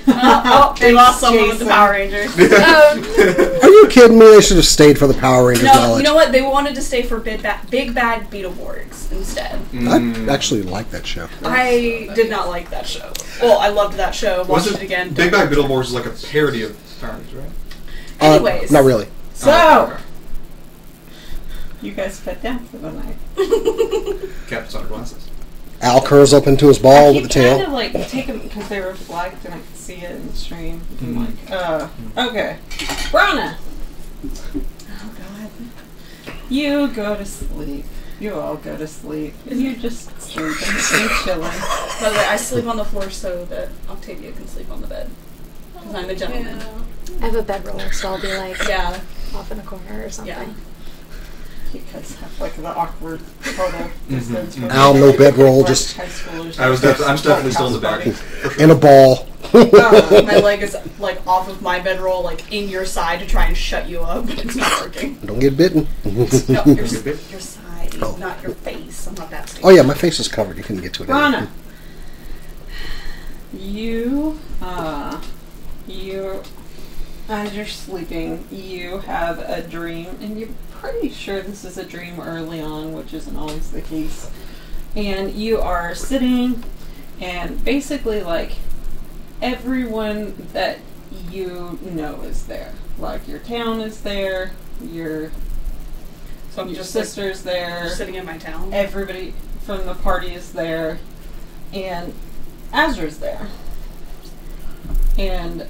They lost someone with the
Jason.
Power Rangers.
Are you kidding me? They should have stayed for the Power Rangers
No,
knowledge.
you know what? They wanted to stay for Big Bad Beetleborgs instead.
I actually like that show.
I did not like that show. Well, I loved that show. Watched it again.
Big Bad Beetleborgs is like a parody of Power Rangers, right?
Anyways.
Not really.
So, you guys fit down for the night.
Captain's under glasses.
Al curls up into his ball with the
Kind
tail.
of like take them because they were flagged and I could see it in the stream. I'm like, okay. Brona! Oh, God. You go to sleep. You all go to sleep. And you're just sleeping and chilling.
By the way, I sleep on the floor so that Octavia can sleep on the bed. Because I'm a gentleman.
I have a bedroll, so I'll be like
Yeah.
off in a corner or something.
Yeah.
You guys have like the awkward photo distance. from
Al, no bedroll,
like
just
high schoolers.
I'm definitely still in the back.
in a ball.
My leg is like off of my bedroll, like in your side to try and shut you up, but it's not working.
Don't get bitten.
No, your side, not your face. I'm not that stupid.
Oh yeah, my face is covered. You couldn't get to it.
Brona, you, as you're sleeping, you have a dream, and you're pretty sure this is a dream early on, which isn't always the case. And you are sitting, and basically, like, everyone that you know is there. Like, your town is there, your
So I'm just
sister's there.
like, sitting in my town.
Everybody from the party is there, and Azra's there. And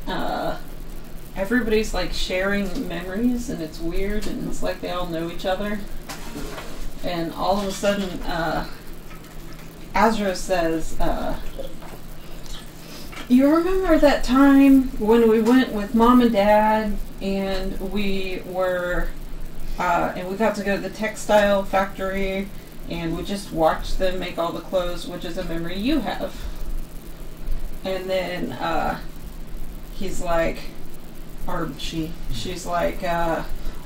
everybody's like sharing memories, and it's weird, and it's like they all know each other. And all of a sudden, Azra says, you remember that time when we went with Mom and Dad, and we were, and we got to go to the textile factory, and we just watched them make all the clothes, which is a memory you have. And then, he's like, or she's like,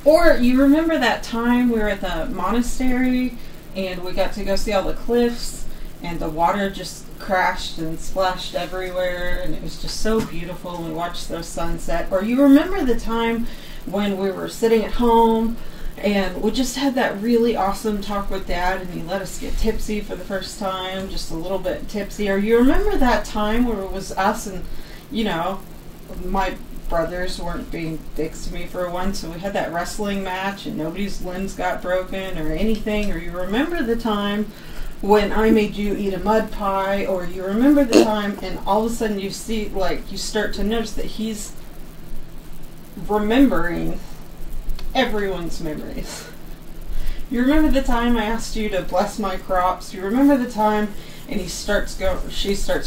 or you remember that time we were at the monastery and we got to go see all the cliffs and the water just crashed and splashed everywhere and it was just so beautiful and we watched the sunset. Or you remember the time when we were sitting at home and we just had that really awesome talk with Dad and he let us get tipsy for the first time, just a little bit tipsy. Or you remember that time where it was us and, you know, my brothers weren't being dicks to me for once, so we had that wrestling match and nobody's limbs got broken or anything. Or you remember the time when I made you eat a mud pie, or you remember the time, and all of a sudden you see, like, you start to notice that he's remembering everyone's memories. You remember the time I asked you to bless my crops? You remember the time? And she starts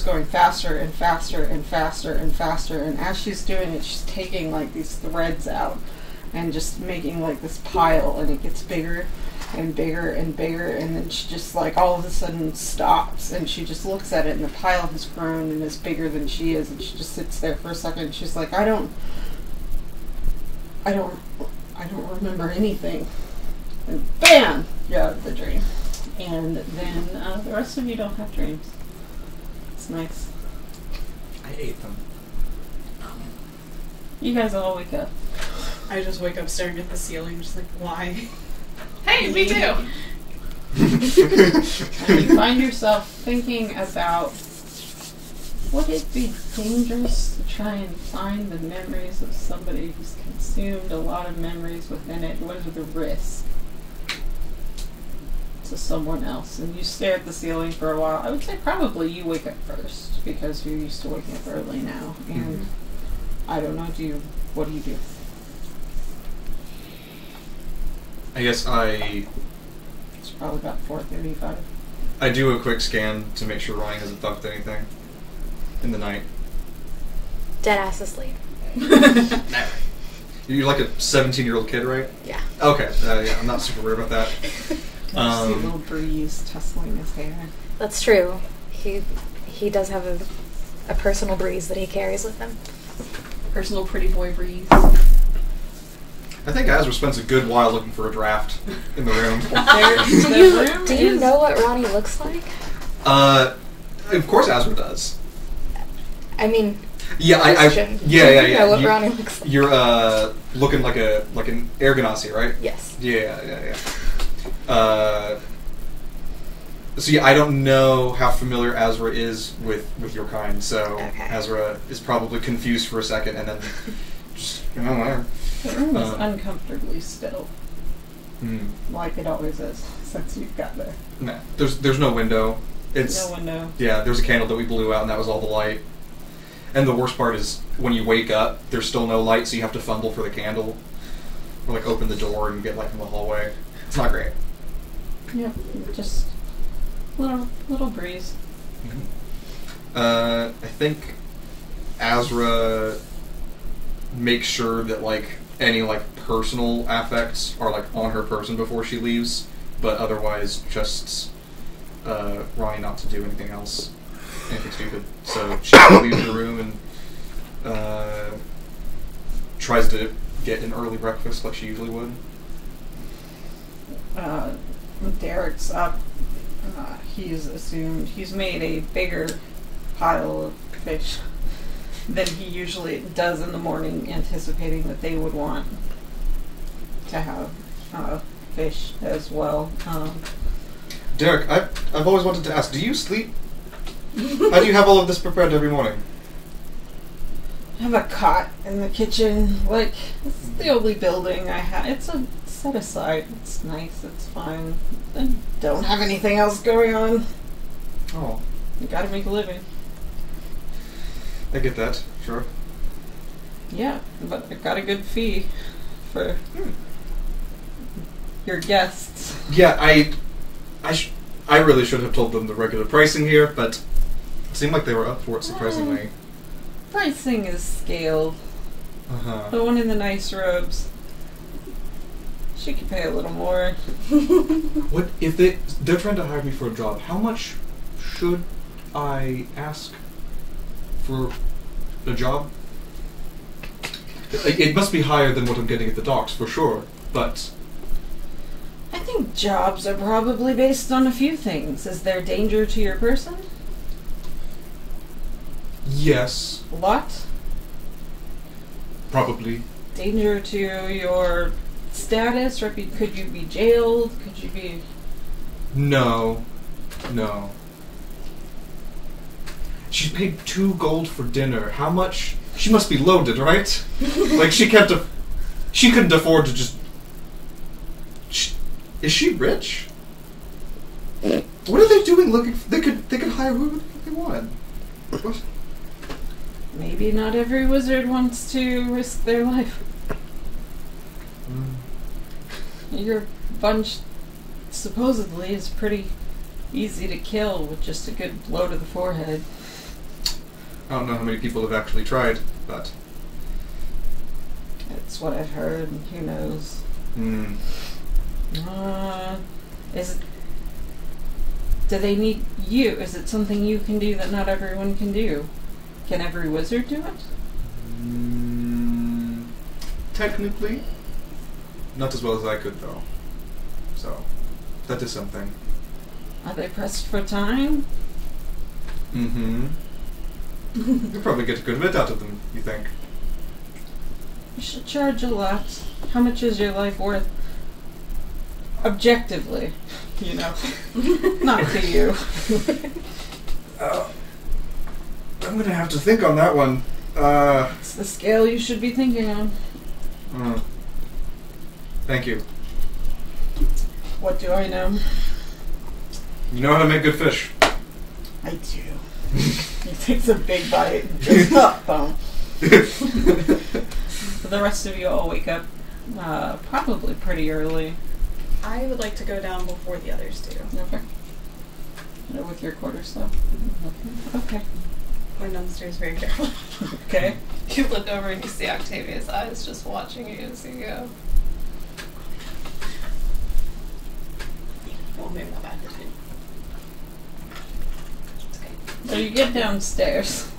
going faster and faster and faster and faster. And as she's doing it, she's taking like these threads out and just making like this pile, and it gets bigger and bigger and bigger. And then she just like all of a sudden stops, and she just looks at it, and the pile has grown and is bigger than she is. And she just sits there for a second. And she's like, I don't remember anything. And bam, you're out of the dream. And then the rest of you don't have dreams. It's nice.
I ate them.
You guys all wake up.
I just wake up staring at the ceiling, just like, why?
Hey, me too.
And you find yourself thinking about, would it be dangerous to try and find the memories of somebody who's consumed a lot of memories within it? What are the risks? to someone else, and you stare at the ceiling for a while. I would say probably you wake up first because you're used to waking up early now. And I don't know. What do you do?
I guess
It's probably about 4:35.
I do a quick scan to make sure Ryan hasn't thumped anything in the night.
Dead ass asleep.
You're like a 17-year-old kid, right?
Yeah.
Okay. Yeah, I'm not super worried about that.
See a little breeze tussling his hair.
That's true. He does have a personal breeze that he carries with him.
Personal pretty boy breeze.
I think Azra spends a good while looking for a draft in the room.
Do you know what Ronnie looks like?
Of course Azra does.
I mean,
Yeah,
Christian,
Do you know
what Ronnie looks like?
You're looking like an air ganassi, right?
Yes.
Yeah. So yeah, I don't know how familiar Azra is with your kind, so
Okay.
Azra is probably confused for a second, and then just
The room is uncomfortably still, like it always is since you've got there.
No, there's no window. It's
No window.
Yeah, there's a candle that we blew out, and that was all the light. And the worst part is when you wake up, there's still no light, so you have to fumble for the candle, or like open the door and get light from the hallway. It's not great.
Yep, just little breeze.
I think Azra makes sure that like any like personal affects are like on her person before she leaves, but otherwise just Ronnie not to do anything else, anything stupid. So she leaves the room and tries to get an early breakfast like she usually would.
Derek's up. He's made a bigger pile of fish than he usually does in the morning, anticipating that they would want to have fish as well.
Derek, I've always wanted to ask, do you sleep? How do you have all of this prepared every morning?
I have a cot in the kitchen. Like, it's the only building I have. It's a set aside. It's nice. It's fine. I don't have anything else going on.
Oh,
You gotta make a living.
I get that. Sure.
Yeah, but I got a good fee for your guests.
Yeah, I really should have told them the regular pricing here, but it seemed like they were up for it surprisingly.
Pricing is scaled.
Uh-huh.
The one in the nice robes, she could pay a little more.
What if they're trying to hire me for a job? How much should I ask for a job? It must be higher than what I'm getting at the docks for sure, but
I think jobs are probably based on a few things. Is there danger to your person?
yes,
A lot.
probably.
Danger to your status? Could you be jailed? Could you be...
No. She's paid 2 gold for dinner. How much? She must be loaded, right? Like she couldn't afford to just. Is she rich? What are they doing? Looking? They could hire whoever they want. What?
Maybe not every wizard wants to risk their life. Your bunch supposedly is pretty easy to kill with just a good blow to the forehead.
I don't know how many people have actually tried, but.
That's what I've heard. Who knows? Do they need you? Is it something you can do that not everyone can do? Can every wizard do it?
Technically, not as well as I could, though. So, that is something.
Are they pressed for time?
Mm-hmm. You'll probably get a good bit out of them, you think?
You should charge a lot. How much is your life worth? Objectively, you know. Not to you.
I'm gonna have to think on that one.
It's the scale you should be thinking on.
Thank you.
What do I know?
You know how to make good fish.
I do. He takes a big bite and just boom. So the rest of you all wake up probably pretty early.
I would like to go down before the others do.
Okay. With your quarter stuff. Okay.
Going downstairs very carefully.
Okay.
You look over and you see Octavia's eyes just watching you as you go.
Well, maybe not bad. It's okay.
So you get downstairs.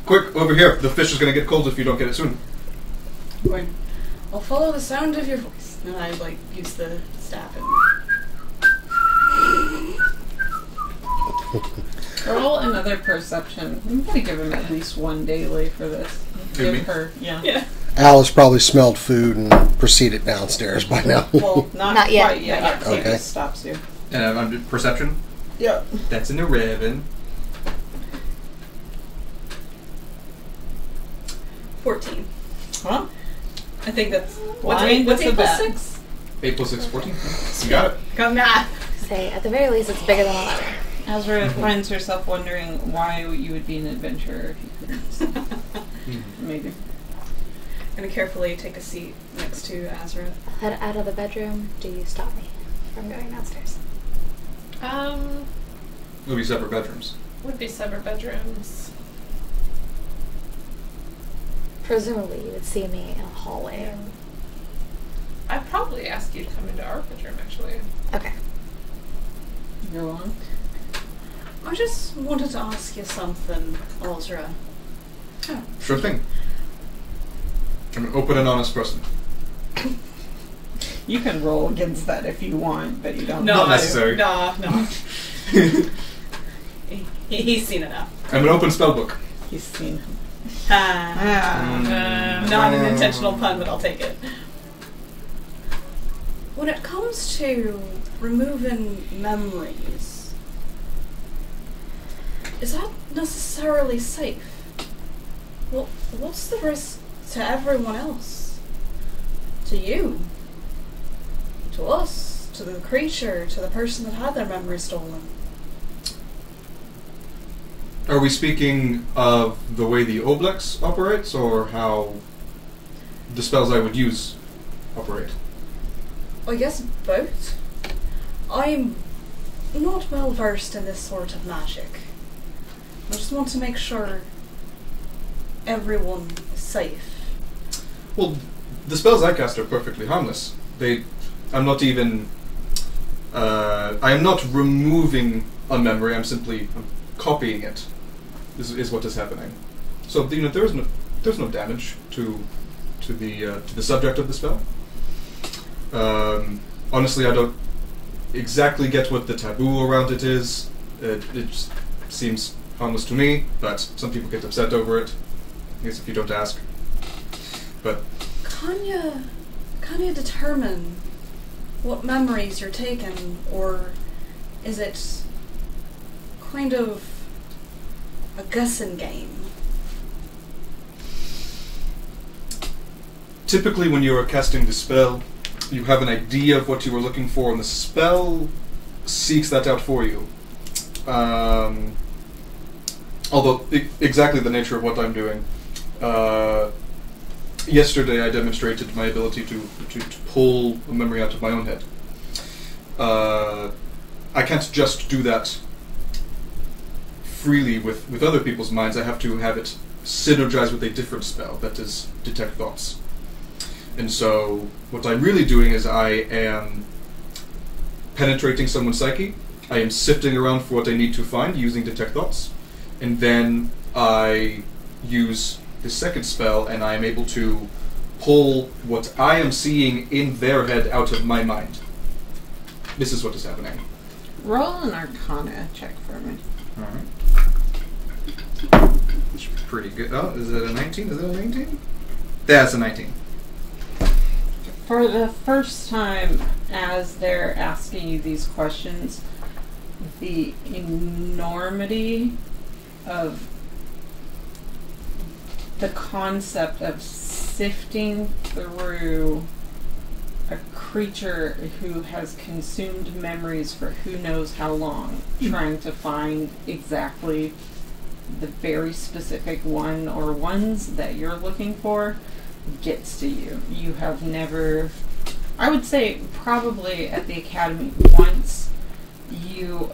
Quick, over here. The fish is going to get cold if you don't get it soon.
Going, I'll follow the sound of your voice. And I like use the staff and
Roll another perception. I'm gonna give him at least one daily for this.
Me?
Give her, yeah.
yeah.
Alice probably smelled food and proceeded downstairs by now.
Well, not
Not yet.
quite yet.
Not yet.
Octavius
Okay.
stops you.
And I'm perception.
Yep.
That's an 11.
14.
Huh?
I think that's
What's
eight
the
plus
bet?
6?
8 plus 6, 14. You got it.
Got math.
Say, at the very least, it's bigger than 11.
Azra finds herself wondering why you would be an adventurer if you couldn't. Maybe.
I'm gonna carefully take a seat next to Azra.
Head out of the bedroom. Do you stop me from going downstairs?
It'll be separate bedrooms.
Would be separate bedrooms.
Presumably, you would see me in a hallway.
I'd probably ask you to come into our bedroom, actually.
Okay.
Go on.
I just wanted to ask you something, Azra.
Sure thing. I'm an open and honest person.
You can roll against that if you want, but you don't.
Not necessary.
No. He's seen enough.
I'm an open spellbook.
He's seen him.
Not an intentional pun, but I'll take it. When it comes to removing memories, is that necessarily safe? Well, what's the risk to everyone else? To you? To us? To the creature? To the person that had their memory stolen?
Are we speaking of the way the Oblex operates, or how the spells I would use operate?
I guess both. I'm not well versed in this sort of magic. I just want to make sure everyone is safe.
Well, the spells I cast are perfectly harmless. I'm not even... I am not removing a memory, I'm simply copying it, is what is happening. So, there's no damage to the subject of the spell. Honestly, I don't exactly get what the taboo around it is. It just seems harmless to me, but some people get upset over it. I guess if you don't ask. But
Can you determine what memories you're taking, or is it kind of a guessing game?
typically when you are casting the spell, you have an idea of what you are looking for, and the spell seeks that out for you. Although, exactly the nature of what I'm doing. Yesterday I demonstrated my ability to pull a memory out of my own head. I can't just do that freely with other people's minds. I have to have it synergize with a different spell, that is, detect thoughts. And so, what I'm really doing is I am penetrating someone's psyche, I am sifting around for what I need to find using detect thoughts, and then I use the second spell and I am able to pull what I am seeing in their head out of my mind. This is what is happening.
Roll an Arcana check for me.
Alright. It's pretty good. Oh, is it a 19? Is it a 19? Yeah, it's a 19.
For the first time, as they're asking you these questions, the enormity of the concept of sifting through a creature who has consumed memories for who knows how long, trying to find exactly the very specific one or ones that you're looking for gets to you. You have never, I would say probably at the academy once, you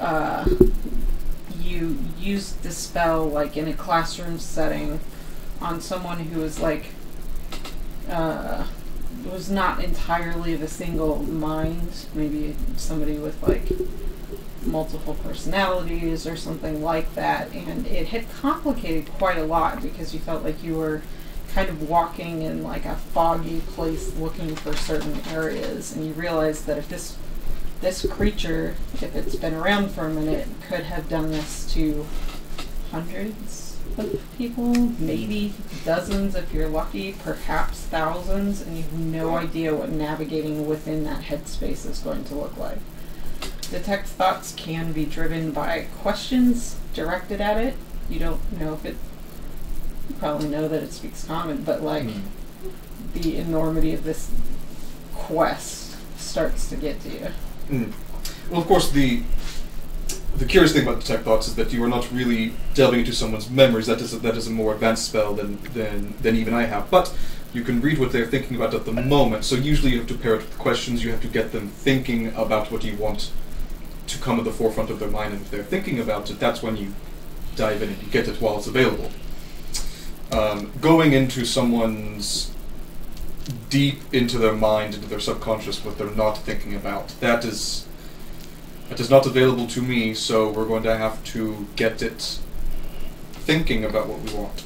used the spell like in a classroom setting on someone who was like was not entirely of a single mind, maybe somebody with like multiple personalities or something like that, and it had complicated quite a lot because you felt like you were kind of walking in like a foggy place looking for certain areas, and you realized that if this creature, if it's been around for a minute, could have done this to hundreds of people, maybe dozens if you're lucky, perhaps thousands, and you have no idea what navigating within that headspace is going to look like. Detect thoughts can be driven by questions directed at it. You don't know if it, you probably know that it speaks common, but like the enormity of this quest starts to get to you.
Well, of course, the curious thing about detect thoughts is that you are not really delving into someone's memories. That is a more advanced spell than even I have. But you can read what they're thinking about at the moment. So usually you have to pair it with questions. You have to get them thinking about what you want to come to the forefront of their mind. And if they're thinking about it, that's when you dive in and you get it while it's available. Going into someone's deep into their mind, into their subconscious, what they're not thinking about, that is not available to me, so we're going to have to get it thinking about what we want.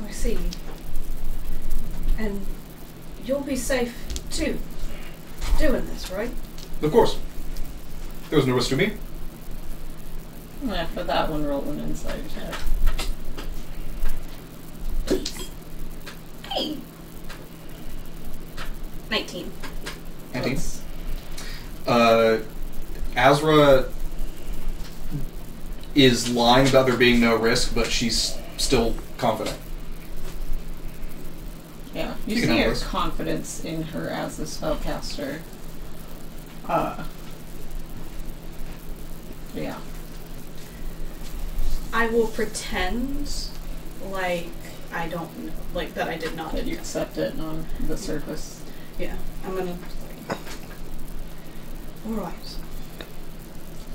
I see. And you'll be safe too, doing this, right?
Of course. There's no risk to me.
Yeah, for that one, roll an insight check.
Please. Hey. 19.
19. Azra is lying about there being no risk, but she's still confident.
Yeah, you
She can
see
handle
her
this.
confidence in her as a spellcaster. Yeah.
I will pretend like I don't know, like that I did not.
That you accept it on the surface.
Yeah, I'm gonna. All right.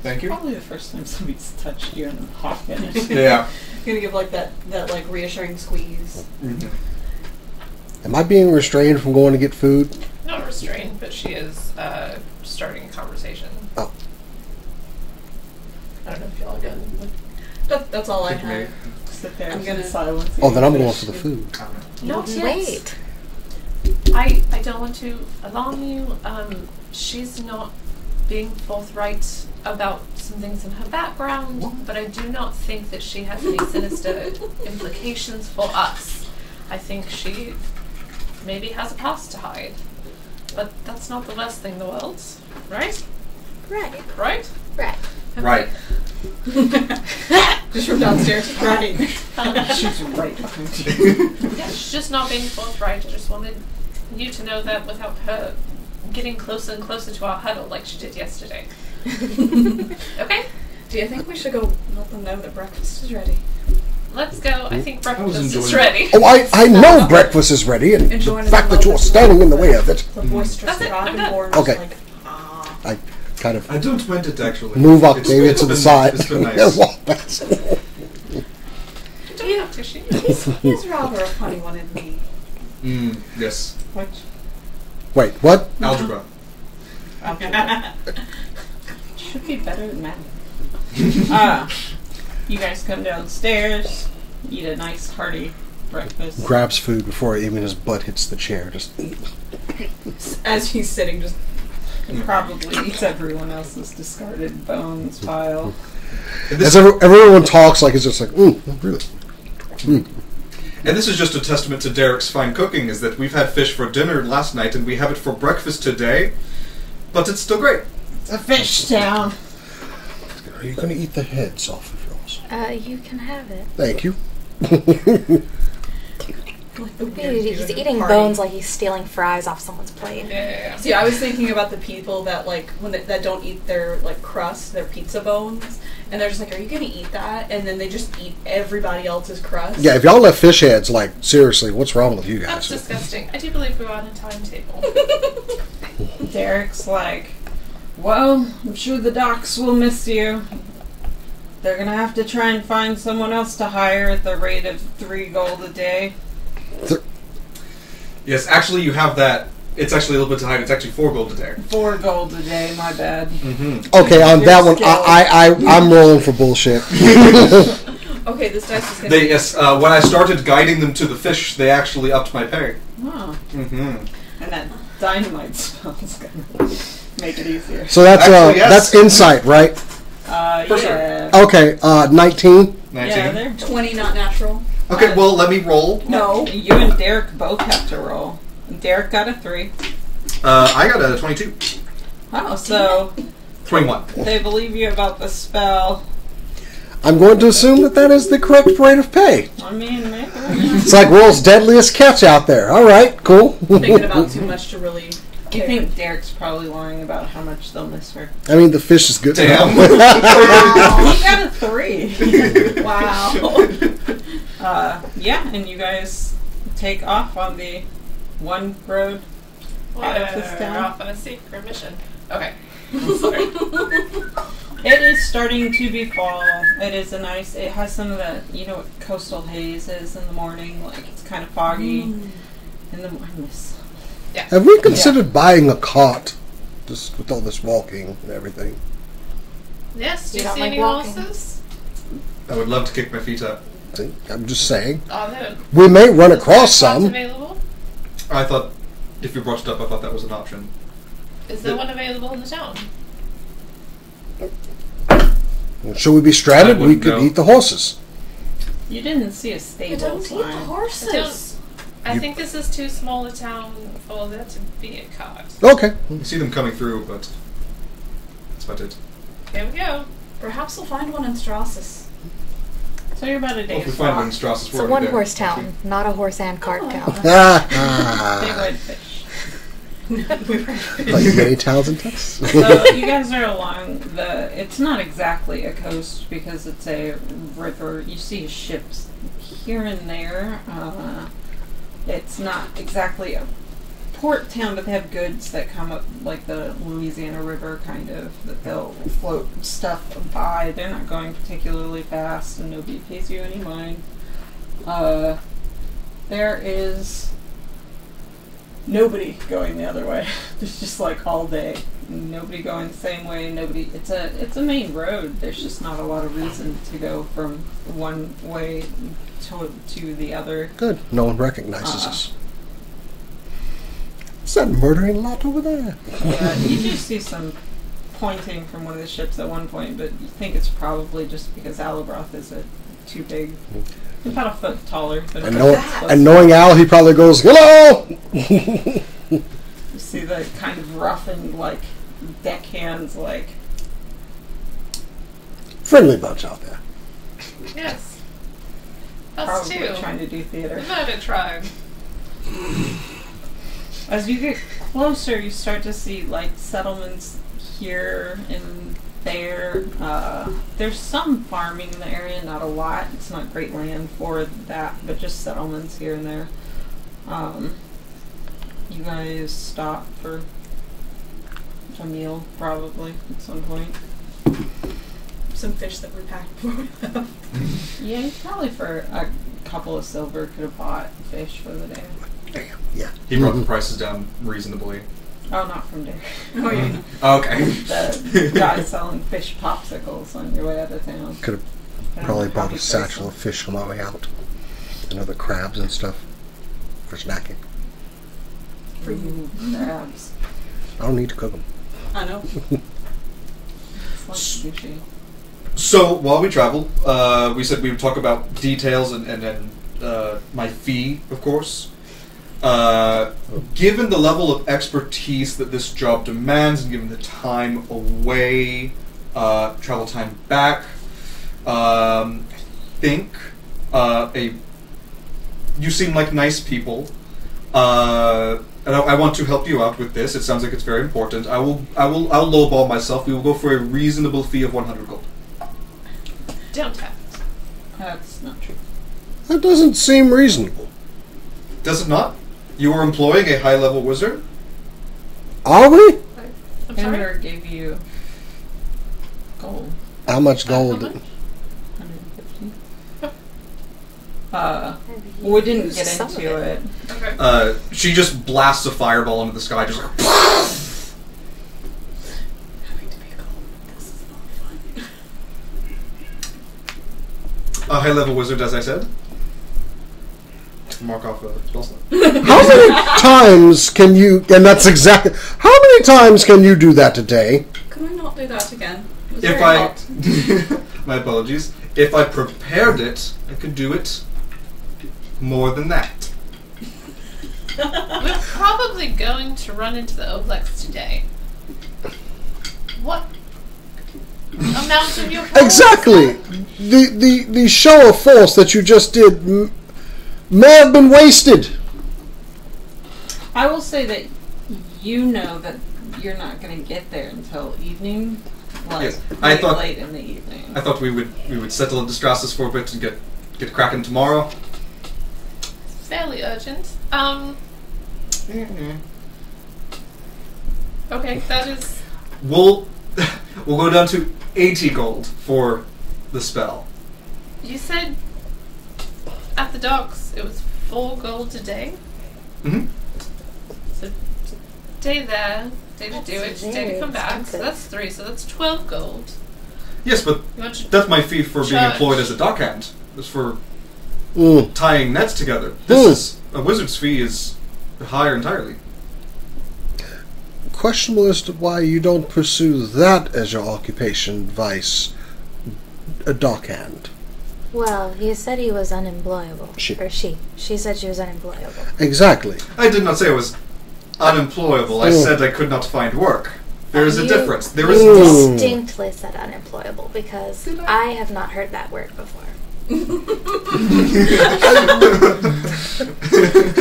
Thank you.
Probably the first time somebody's touched you in a hot minute.
Yeah.
Gonna give like that like reassuring squeeze.
Mm-hmm.
Am I being restrained from going to get food?
Not restrained, but she is starting a conversation.
Oh.
I don't know if y'all are done.
That's all I have.
Sit there
I'm
in
gonna-
silence.
Oh, then I'm going for the food.
Not yet.
Wait.
I don't want to alarm you. She's not being forthright about some things in her background, but I do not think that she has any sinister implications for us. I think she maybe has a past to hide. But that's not the worst thing in the world, right?
Right.
Right?
Right.
Right.
Just from downstairs. Right.
She's right behind you.
Yeah, she's just not being forthright. I just wanted you to know that without her getting closer and closer to our huddle like she did yesterday. Okay?
Do you think we should go let them know that breakfast is ready?
Let's go. I think breakfast is
enjoying
ready.
Oh, I know breakfast is ready, and the
Enjoying
fact
the
that you're
moment.
standing in the way of it,
The boisterous
That's it, I'm done.
dragonborn
Okay.
is like, ah.
I kind of
I don't mind it, actually.
move
It's-
Octavia
it's
to the
been-
side
It's been
and
nice.
walk past.
You don't have to. She
He's rather a funny one in me.
Yes.
Which?
Wait, what?
Algebra.
Should be better than math. You guys come downstairs, eat a nice hearty breakfast.
Grabs food before even his butt hits the chair. Just
As he's sitting, just
And probably eats everyone else's discarded bones pile.
as everyone talks, like it's just like, really.
And this is just a testament to Derek's fine cooking, is that we've had fish for dinner last night and we have it for breakfast today, but it's still great.
It's a fish town.
Are you going to eat the heads off of yours?
You can have it.
Thank you.
Like the weird dude
He's
at a
eating
party.
bones like he's stealing fries off someone's plate.
Yeah.
See, I was thinking about the people that like that don't eat their like crust, their pizza bones, and they're just like, "Are you gonna eat that?" And then they just eat everybody else's crust.
Yeah, if y'all left fish heads, like, seriously, what's wrong with you
That's
guys?
disgusting. I do believe we're on a timetable.
Derek's like, well, I'm sure the docs will miss you. They're gonna have to try and find someone else to hire at the rate of 3 gold a day.
Yes, actually, you have that. It's actually a little bit too high. It's actually 4 gold a day.
4 gold a day, my bad.
Mm-hmm.
Okay, on that one,
You're
I'm rolling for bullshit.
Okay, this dice is gonna.
They yes. When I started guiding them to the fish, they actually upped my pay.
Oh,
Mm-hmm.
and that dynamite spell's gonna make it easier.
So that's
Actually, yes.
that's insight, right?
For sure.
Yeah.
Okay, 19.
19.
Yeah, they're
20 not natural.
Okay, well, let me roll.
No.
You and Derek both have to roll. Derek got a 3.
I got a 22.
Oh, so
21.
they believe you about the spell.
I'm going to assume that that is the correct rate of pay.
I mean, maybe.
It's like world's deadliest catch out there. All right, cool.
Thinking about too much to really.
I think Derek's probably lying about how much they'll miss her.
I mean, the fish is good.
Damn.
Oh, he got a 3.
Wow.
Yeah, and you guys take off on the one road out of this
We're
town.
off on a secret mission. Okay. Sorry.
It is starting to be fall. It is a nice. It has some of the, you know, what coastal haze is in the morning. Like it's kind of foggy in the morning.
Have we considered buying a cart, just with all this walking and everything?
Yes, do
You
you
don't
see
like
any
walking?
horses?
I would love to kick my feet up.
See, I'm just saying.
Oh, no.
We may run
Is
across
there spots
some.
available?
I thought, if you brought it up, I thought that was an option.
Is there one available in the town?
Should we be stranded?
I
We
wouldn't
could
know.
eat the horses.
You didn't see a
You
stable
don't eat the
sign.
horses.
I
You-
think this is too small a town for there to be a cart.
Okay.
You see them coming through, but that's about it.
Here we go.
Perhaps we'll find one in Strassus.
So you're about a
Well, if we
day's
find one in
walk.
Strassus,
It's a one-horse town, not a horse and cart
Oh.
town.
Big
Ah,
red fish.
like many towns in Texas.
So you guys are along the. It's not exactly a coast because it's a river. You see ships here and there. It's not exactly a port town, but they have goods that come up like the Louisiana River, kind of, that they'll float stuff by. They're not going particularly fast, and nobody pays you any mind. There is nobody going the other way. There's just like all day. Nobody going the same way. Nobody. It's a main road. There's just not a lot of reason to go from one way to the other.
Good. No one recognizes us. Is that murdering lot over there?
Yeah, you do see some pointing from one of the ships at one point, but you think it's probably just because Alabroth is too big. He's about a foot taller than
And knowing Al, he probably goes, "Hello."
You see the kind of roughened, like, deckhands, like,
Friendly bunch out there.
Yes. Us
probably
too.
trying to do
We
theater.
might have tried.
As you get closer, you start to see, like, settlements here and there. There's some farming in the area, not a lot. It's not great land for that, but just settlements here and there. You guys stop for a meal, probably, at some point.
Some fish that we packed before we left.
Yeah, you probably for a couple of silver could have bought fish for the day.
Damn. Yeah.
He brought the prices down reasonably.
Oh, not from Derek.
Oh, yeah.
Okay.
The guy selling fish popsicles on your way out of town.
Could have probably bought a satchel of fish on my way out. And other crabs and stuff for snacking.
For you, crabs.
I don't need to cook them.
I know.
It's like sushi.
So while we travel, we said we would talk about details and then my fee, of course. Given the level of expertise that this job demands, and given the time away, travel time back, I think a you seem like nice people. And I want to help you out with this. It sounds like it's very important. I'll lowball myself. We will go for a reasonable fee of 100 gold.
Don't have.
That's not true.
That doesn't seem reasonable.
Does it not? You are employing a high-level wizard?
Are we?
I'm sorry.
Ember gave you gold.
How much gold?
How much?
150. We didn't get
Some
into
of
it.
Okay.
She just blasts a fireball into the sky, just like...
Having to be a gold. This is not fun.
A high-level wizard, as I said. Mark off a spell slot.
How many times can you... And that's exactly... How many times can you do that a day?
Could I not do that again? It was
If
very
I...
hot.
My apologies. If I prepared it, I could do it more than that.
We're probably going to run into the Oblex today. What amount of your force?
Exactly. The show of force that you just did may have been wasted.
I will say that you know that you're not going to get there until evening. Like,
Yes,
late in the evening.
I thought we would settle in Distrasus for a bit and get cracking tomorrow.
Fairly urgent. Okay, that is.
We'll go down to 80 gold for the spell.
You said at the docks it was 4 gold a day.
Mm-hmm.
So day there, day to do it,
That's
day to
very
come back. So
expensive.
that's 3. So that's 12 gold.
Yes, but
You want to
that's my fee for being
Charge.
employed as a dockhand. It's for
Mm.
tying nets together. This is a wizard's fee is higher entirely.
Questionable as to why you don't pursue that as your occupation, vice a dockhand.
Well, he said he was unemployable.
She.
Or she. She said she was unemployable.
Exactly.
I did not say I was unemployable. I
Mm.
said I could not find work. There is a
You
difference. There is
Mm.
Distinctly said unemployable because
Did
I have not heard that word before.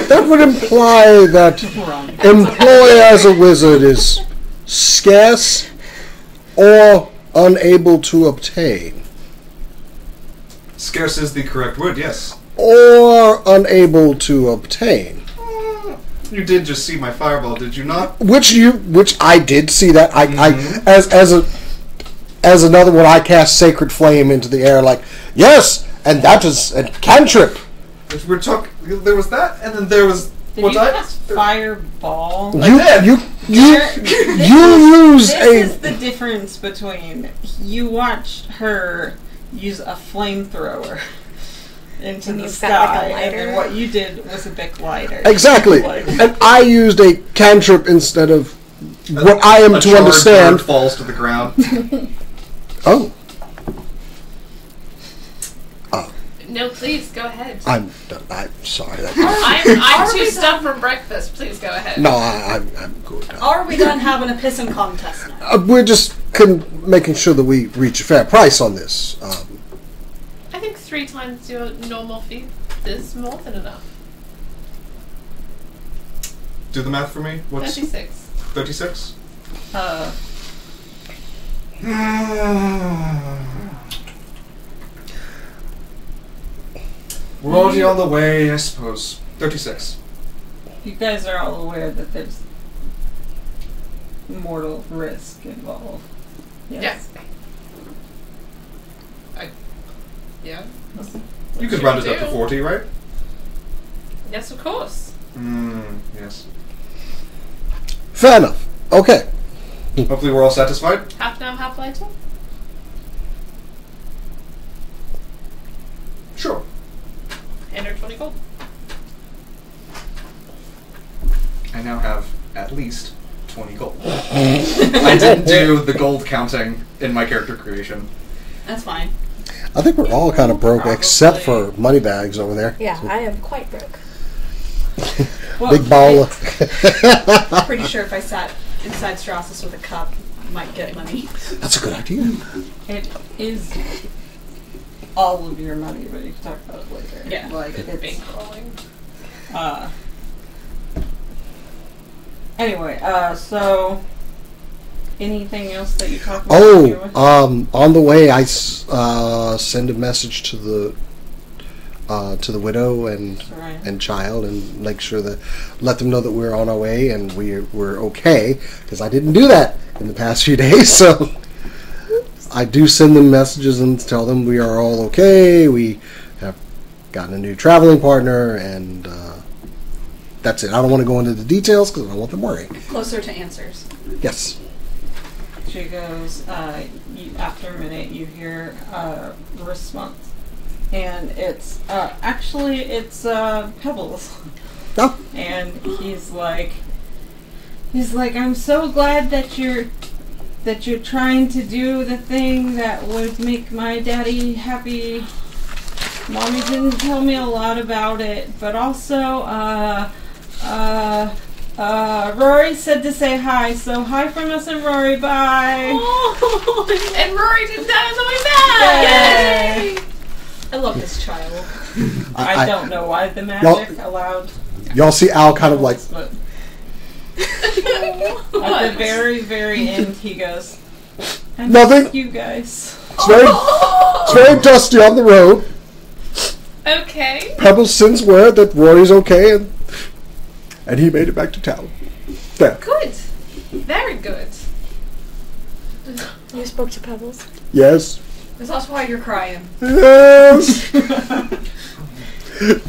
That would imply that
Wrong.
employ as a wizard is scarce or unable to obtain.
Scarce is the correct word, yes.
Or unable to obtain.
You did just see my fireball, did you not?
Which I did see that. I as another one, I cast Sacred Flame into the air, like, yes, and that is a cantrip.
If we're talking, there was that, and then there was
Did
what
you
I.
cast fireball?
I did.
You use
This
a
is the difference between you watched her use a flamethrower into
And
the
you've got, like, a
sky, and
lighter.
then what you did was a bit lighter.
exactly,
Like-
and I used a cantrip instead of what I am
a
to
charred
understand.
bird falls to the ground.
Oh,
No, please go ahead.
I'm sorry.
I'm too stuffed from breakfast. Please go ahead.
No, I'm good.
Are we done having a pissing contest now?
We're just making sure that we reach a fair price on this.
I think 3 times your normal fee is more than enough.
Do the math for me. What's
36.
36? We're already on the way, I suppose. 36.
You guys are all aware that there's mortal risk involved.
Yes. Yeah.
You could round it up to 40, right?
Yes, of course.
Yes.
Fair enough. Okay.
Hopefully we're all satisfied.
Half now, half later.
Sure.
120 gold.
I now have at least 20 gold. I didn't do the gold counting in my character creation.
That's fine.
I think we're all kind of broke,
Probably.
except for Moneybags over there.
Yeah, I am quite broke.
Well,
Big ball.
Pretty sure if I sat inside Strassus with a cup, I might get money.
That's a good idea.
It is all of your money, but you can talk about it later.
Yeah.
Like, it's...
Bankrolling.
Anyway, so... Anything else that you talk about?
On the way, I send a message to the widow and child, and make sure that let them know that we're on our way and we're okay, because I didn't do that in the past few days. So I do send them messages and tell them we are all okay. We have gotten a new traveling partner, and that's it. I don't want to go into the details because I don't want them worrying.
Closer to answers.
Yes.
She goes, after a minute, you hear a response. And it's, actually, it's Pebbles.
Oh.
And he's like, I'm so glad that you're trying to do the thing that would make my daddy happy. Mommy didn't tell me a lot about it, but also, Rory said to say hi, so hi from us and Rory, bye.
Oh, and Rory didn't die on the way back.
Yay.
I love this child.
I don't know why the magic allowed.
Y'all see Al kind of like...
But at the very, very end, he goes, I
Nothing.
miss you guys.
It's very dusty on the road.
Okay.
Pebbles sends word that Rory's okay, and he made it back to town. There.
Good. Very good.
You spoke to Pebbles?
Yes.
Is that why you're crying?
Yes.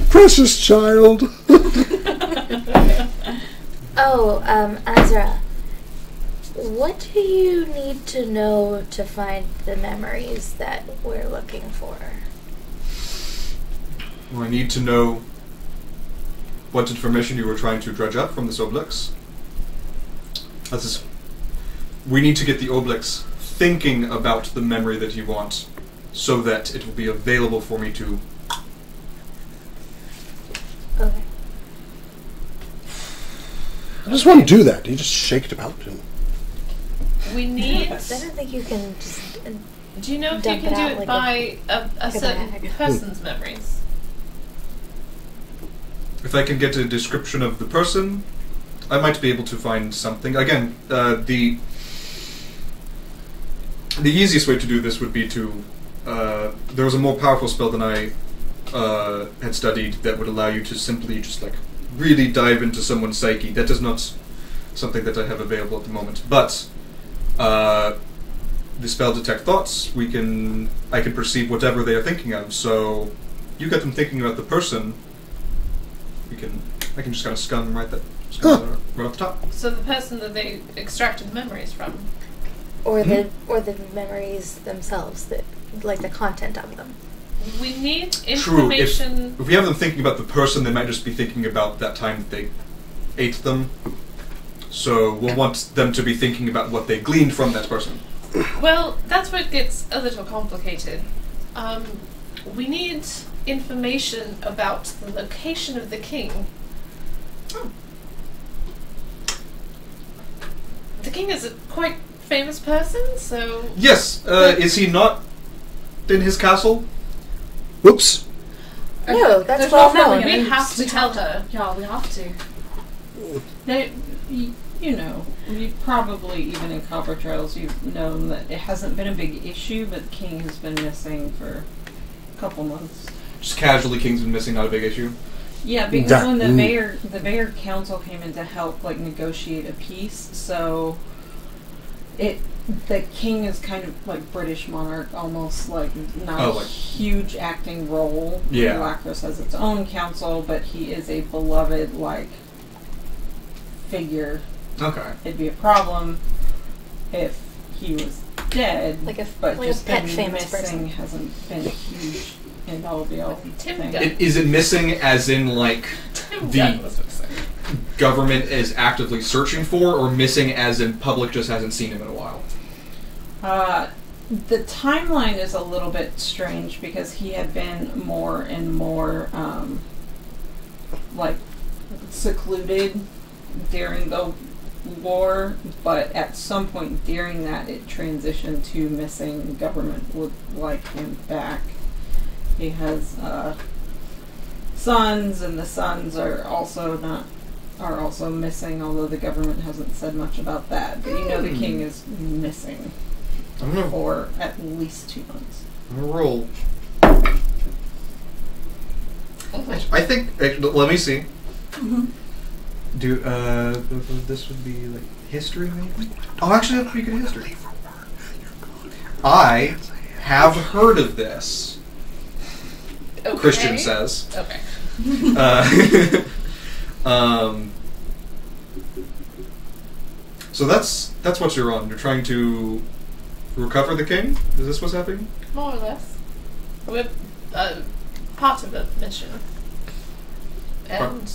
Precious child.
Azra. What do you need to know to find the memories that we're looking for?
Well, I need to know what information you were trying to dredge up from this Obelix. We need to get the Obelix thinking about the memory that you want, so that it will be available for me to...
Okay.
I just want to do that. You just shake it about. And...
We need...
I don't think you can just...
Do you know if you
dump
can
it
do
out
it
like
by a
a
certain
bag.
person's memories?
If I can get a description of the person, I might be able to find something. Again, the easiest way to do this would be to... there was a more powerful spell than I had studied that would allow you to simply just like really dive into someone's psyche. That is not something that I have available at the moment. But the spell Detect Thoughts, I can perceive whatever they are thinking of. So you get them thinking about the person, I can just kind of scan right off the top.
So the person that they extracted memories from.
Or the memories themselves, like the content of them.
We need
True.
information.
If we have them thinking about the person, they might just be thinking about that time that they ate them. So we'll want them to be thinking about what they gleaned from that person.
Well, that's where it gets a little complicated. We need information about the location of the king.
Oh.
The king is a quite famous person, so...
Yes, is he not in his castle?
Whoops.
No, that's
There's
well
no
known.
family.
We have to tell her.
Yeah, we have to.
You probably, even in Copper Trails, you've known that it hasn't been a big issue, but the king has been missing for a couple months.
Just casually, King's been missing, not a big issue.
Yeah, because when the mayor council came in to help negotiate a peace, so the king is kind of like British monarch, almost not a huge acting role.
Yeah.
Lacros has its own council, but he is a beloved figure.
Okay.
It'd be a problem if he was dead, but
like
just
a pet
been
famous
missing
person.
hasn't been a huge end all be all
Tim
thing.
Gunn.
Is it missing as in
Tim Gunn
the
was missing.
government is actively searching for, or missing as in public just hasn't seen him in a while?
The timeline is a little bit strange because he had been more and more secluded during the war, but at some point during that it transitioned to missing. Government would like him back. He has sons, and the sons are also missing, although the government hasn't said much about that. But you know the king is missing for at least 2 months.
I'm gonna roll. I think. Let me see. Do this would be like history, maybe? Oh, actually, that's pretty good history. I have heard of this.
Okay.
Christian says.
Okay.
So that's what you're on. You're trying to recover the king? Is this what's happening?
More or less. We're part of the mission. And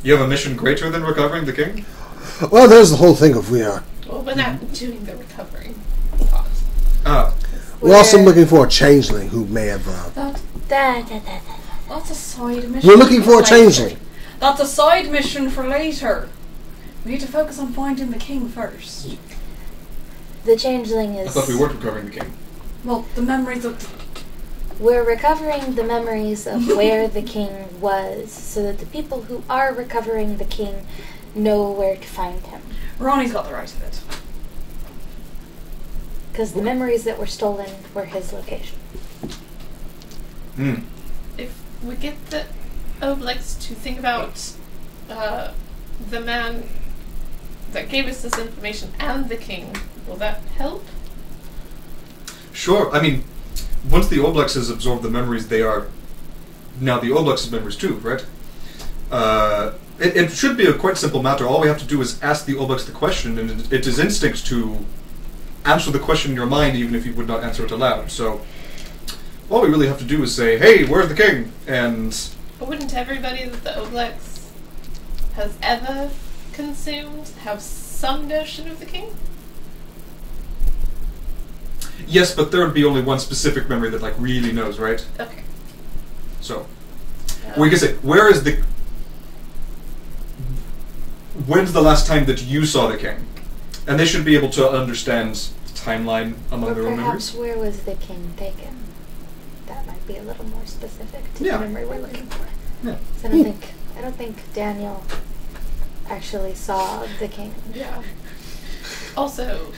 You have a mission greater than recovering the king?
Well, there's the whole thing of we are.
Well, we're not doing the recovering part.
Oh.
We're also looking for a changeling who may have.
That's a side mission.
We're looking for a changeling.
That's a side mission for later. We need to focus on finding the king first.
The changeling
I
is...
thought we weren't recovering the king.
Well, the memories of...
We're recovering the memories of where the king was, so that the people who are recovering the king know where to find him.
Ronnie's got the right of it.
Because the memories that were stolen were his location.
If we get the Obelix to think about the man that gave us this information and the king, will that help?
Sure. I mean, once the Oblexes absorb the memories, they are now the Oblex's memories too, right? It should be a quite simple matter. All we have to do is ask the Oblex the question, and it is instinct to answer the question in your mind, even if you would not answer it aloud. So, all we really have to do is say, "Hey, where's the king?" And
But wouldn't everybody that the Obelix has ever consumed have some notion of the king?
yes, but there would be only one specific memory that like really knows, right?
Okay.
So, we can say, when's the last time that you saw the king? And they should be able to understand the timeline among
Or
their own
perhaps
memories.
where was the king taken? That might be a little more specific to
Yeah.
the memory we're looking for.
Yeah.
So I don't think Daniel actually saw the king.
Yeah. Also,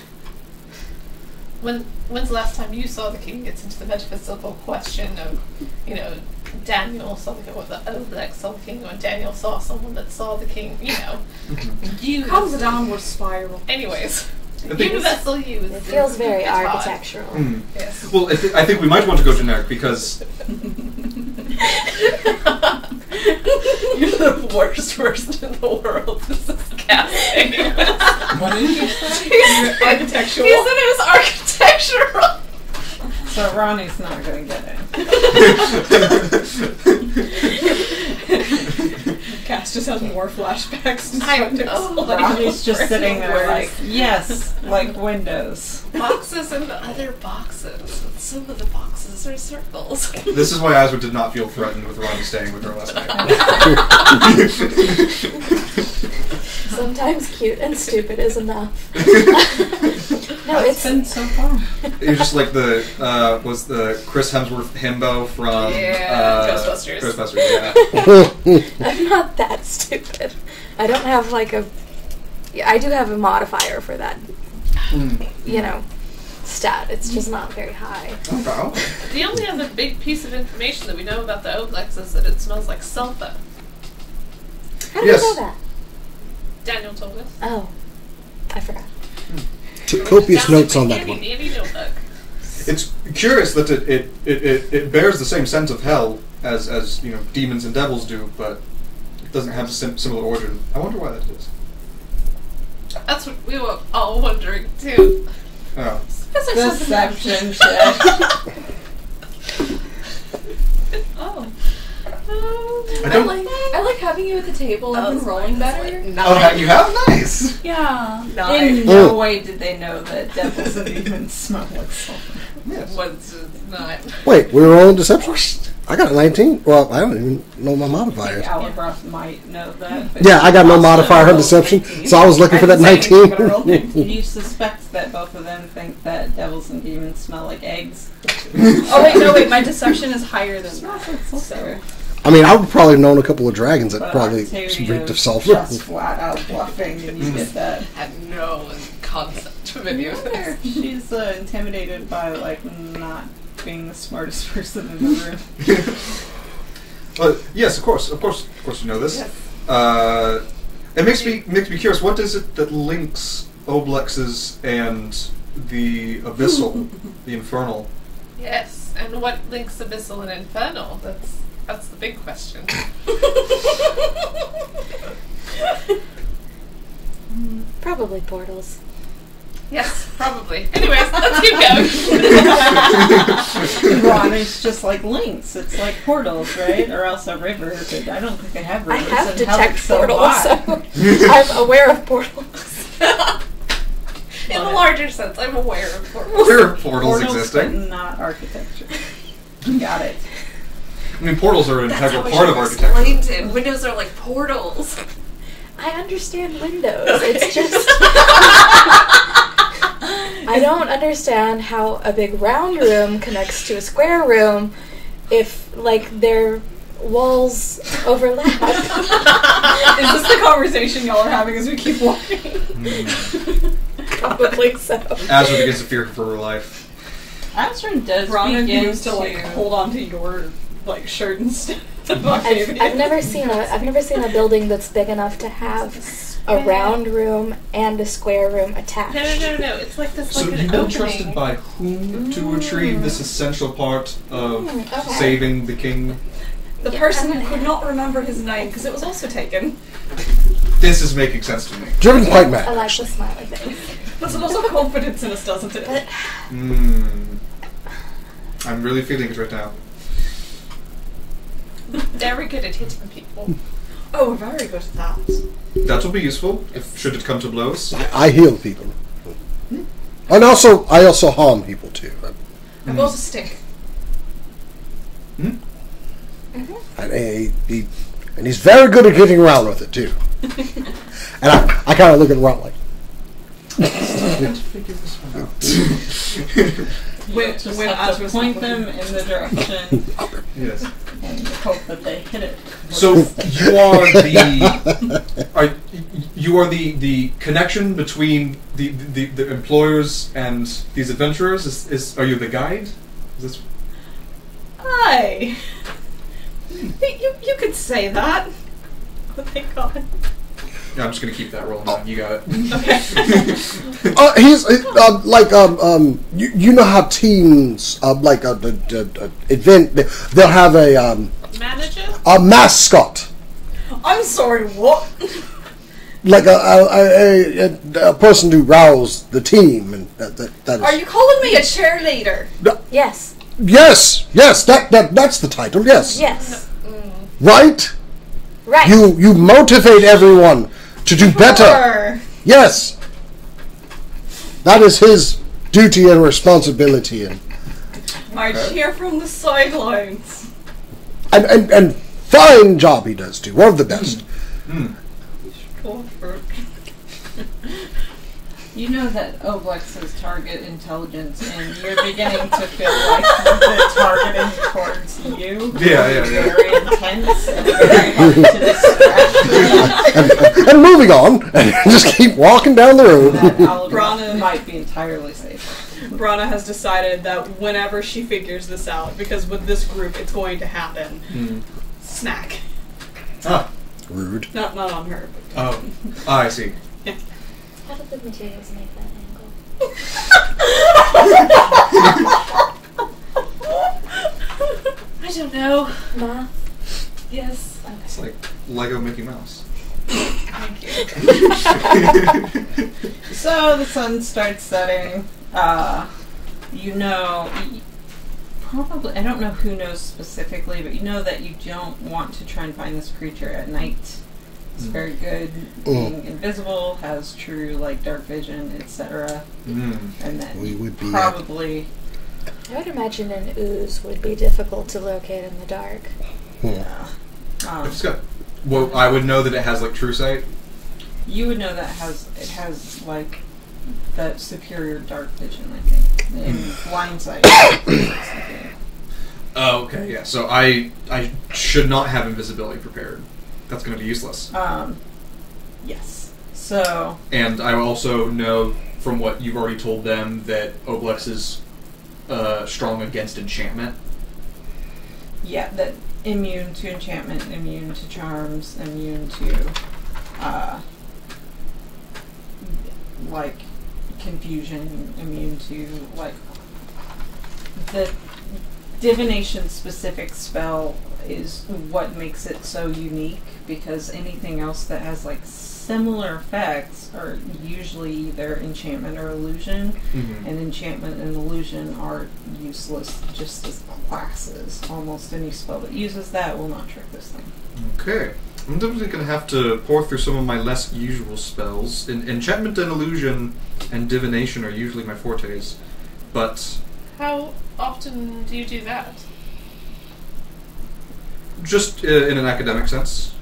when's the last time you saw the king gets into the metaphysical question of, Daniel saw the king, or the Obelix saw the king, or Daniel saw someone that saw the king, you.
Comes a downward spiral.
Anyways,
I think-
universal you.
It feels very
it's fine.
architectural.
Yes.
Well, I think we might want to go generic because
You're the worst person in the world. This is casting.
What did you say?
Architectural.
He said it was architectural.
So Ronnie's not going to get it.
Cass just has more flashbacks.
I know.
Ronnie's just sitting there like,
Words.
yes, like windows.
Boxes and other boxes. And some of the boxes are circles.
this is why Aswood did not feel threatened with Ronnie staying with her last night.
Sometimes cute and stupid is enough. No,
It's been so far.
You're just like was the Chris Hemsworth himbo from
Ghostbusters.
Ghostbusters, yeah.
I'm not that stupid. I don't have I do have a modifier for that, stat. It's just not very high.
Okay.
The only other big piece of information that we know about the Obelix is that it smells like sulfur.
How do
Yes.
you know that?
Daniel told us.
Oh, I forgot.
Copious notes on that
Andy,
one.
Andy notebook.
It's curious that it bears the same scent of hell as demons and devils do, but it doesn't have a similar origin. I wonder why that is.
That's what we were all wondering too.
Oh.
Deception check.
Oh.
I like having you at the table. I've been rolling better.
Oh, you have? Nice!
Yeah.
In no way did they know that devils and demons smell like sulfur.
Yes.
was not.
Wait, we were rolling deception? I got a 19. Well, I don't even know my modifier.
Alabroth might know that. but
Yeah, I got no
also
modifier on
rolled
deception,
19.
so I was looking for that
I didn't say anything, but I
19.
rolled 19.
You suspect that both of them think that devils and demons smell like eggs.
Oh wait, no wait, my deception is higher than that. So
I mean, I would probably have known a couple of dragons that
But
probably
Octavia
reeked of
is
sulfur.
just flat out bluffing, and you get that.
Had no concept of any of this.
She's intimidated by like not being the smartest person in the room.
Yes, of course, you know this. It makes me curious. What is it that links Oblex's and the abyssal, the infernal?
Yes, and what links Abyssal and Infernal? That's the big question.
Probably portals.
Yes, probably. Anyways, let's keep going.
Ron is just like links. It's like portals, right? Or else a river. But I don't think I have
I
rivers.
have
and hell,
detect
it's so
portals,
wide.
so I'm aware of portals.
In a larger sense, I'm aware of portals.
There are portals
But
existing.
not architecture. Got it.
I mean, portals are an integral
That's
part
how
of
I
architecture.
explained it. Windows are like portals.
I understand windows. It's just I don't understand how a big round room connects to a square room if like their walls overlap.
is this the conversation y'all are having as we keep walking?
Probably so.
Azra begins to fear for her life.
Astrid does
Ron
begin
begins to like hold on to your like shirt instead of Octavia.
I've never seen a building that's big enough to have a round room and a square room attached.
No. It's like this,
So
like
you've
an
been
opening.
trusted by whom to retrieve this essential part of
okay.
saving the king?
The person who could not remember his name because it was also taken.
This is making sense to me.
Driven quite
I
mad.
like the smiley face.
That's a lot of confidence in us, doesn't it?
But
I'm really feeling it right now.
Very good at hitting people.
Oh, we're very good at that.
That will be useful if should it come to blows.
I heal people. And also, I also harm people too.
I've got a stick.
And he's very good at getting around with it too. And I kind of look at Ron like,
When
as
I
was
point
happening.
them in the direction
Yes.
and hope that they hit it.
So you are the connection between the employers and these adventurers. Are you the guide? Is this?
Hi. You could say that. Oh, thank God.
Yeah, I'm just gonna keep that rolling down. You got it.
he's you know how teams event they'll have
Manager?
a mascot,
I'm sorry, what?
like a person to rouse the team, and that is.
Are you calling me a cheerleader?
yes.
Yes, that's the title. Yes,
Yes.
right.
Right.
You motivate everyone to do better.
Sure.
Yes, that is his duty and responsibility, and
I cheer from the sidelines.
and fine job he does too. One of the best.
You know that Oblex is target intelligence, and you're beginning to feel like the targeting towards you
Yeah.
very intense and very hard to distract.
And moving on, and just keep walking down the road.
That Alabroth
Brana-
might be entirely safe.
Brana has decided that whenever she figures this out, because with this group it's going to happen, snack.
Ah.
Rude.
Not on her. But
Oh. I see.
How did the materials make that angle?
I don't know.
Math?
Yes.
It's like Lego Mickey Mouse.
Thank you.
So the sun starts setting. Probably, I don't know who knows specifically, but you know that you don't want to try and find this creature at night. It's very good being invisible, has true like dark vision, etc. And that
We
you
would be
probably
I would imagine an ooze would be difficult to locate in the dark.
Yeah.
It's got. Well, I would know that it has like true sight.
You would know that it has like that superior dark vision, I think, in blind sight.
Oh, okay, yeah. So I should not have invisibility prepared. That's going to be useless.
Yes. So.
And I also know from what you've already told them that Oblex is strong against enchantment.
Yeah, that immune to enchantment, immune to charms, immune to like confusion, immune to like the divination specific spell is what makes it so unique, because anything else that has like similar effects are usually either enchantment or illusion, and enchantment and illusion are useless just as classes. Almost any spell that uses that will not trick this thing.
Okay. I'm definitely going to have to pour through some of my less usual spells. Enchantment and illusion and divination are usually my fortes, but...
How often do you do that?
Just in an academic sense.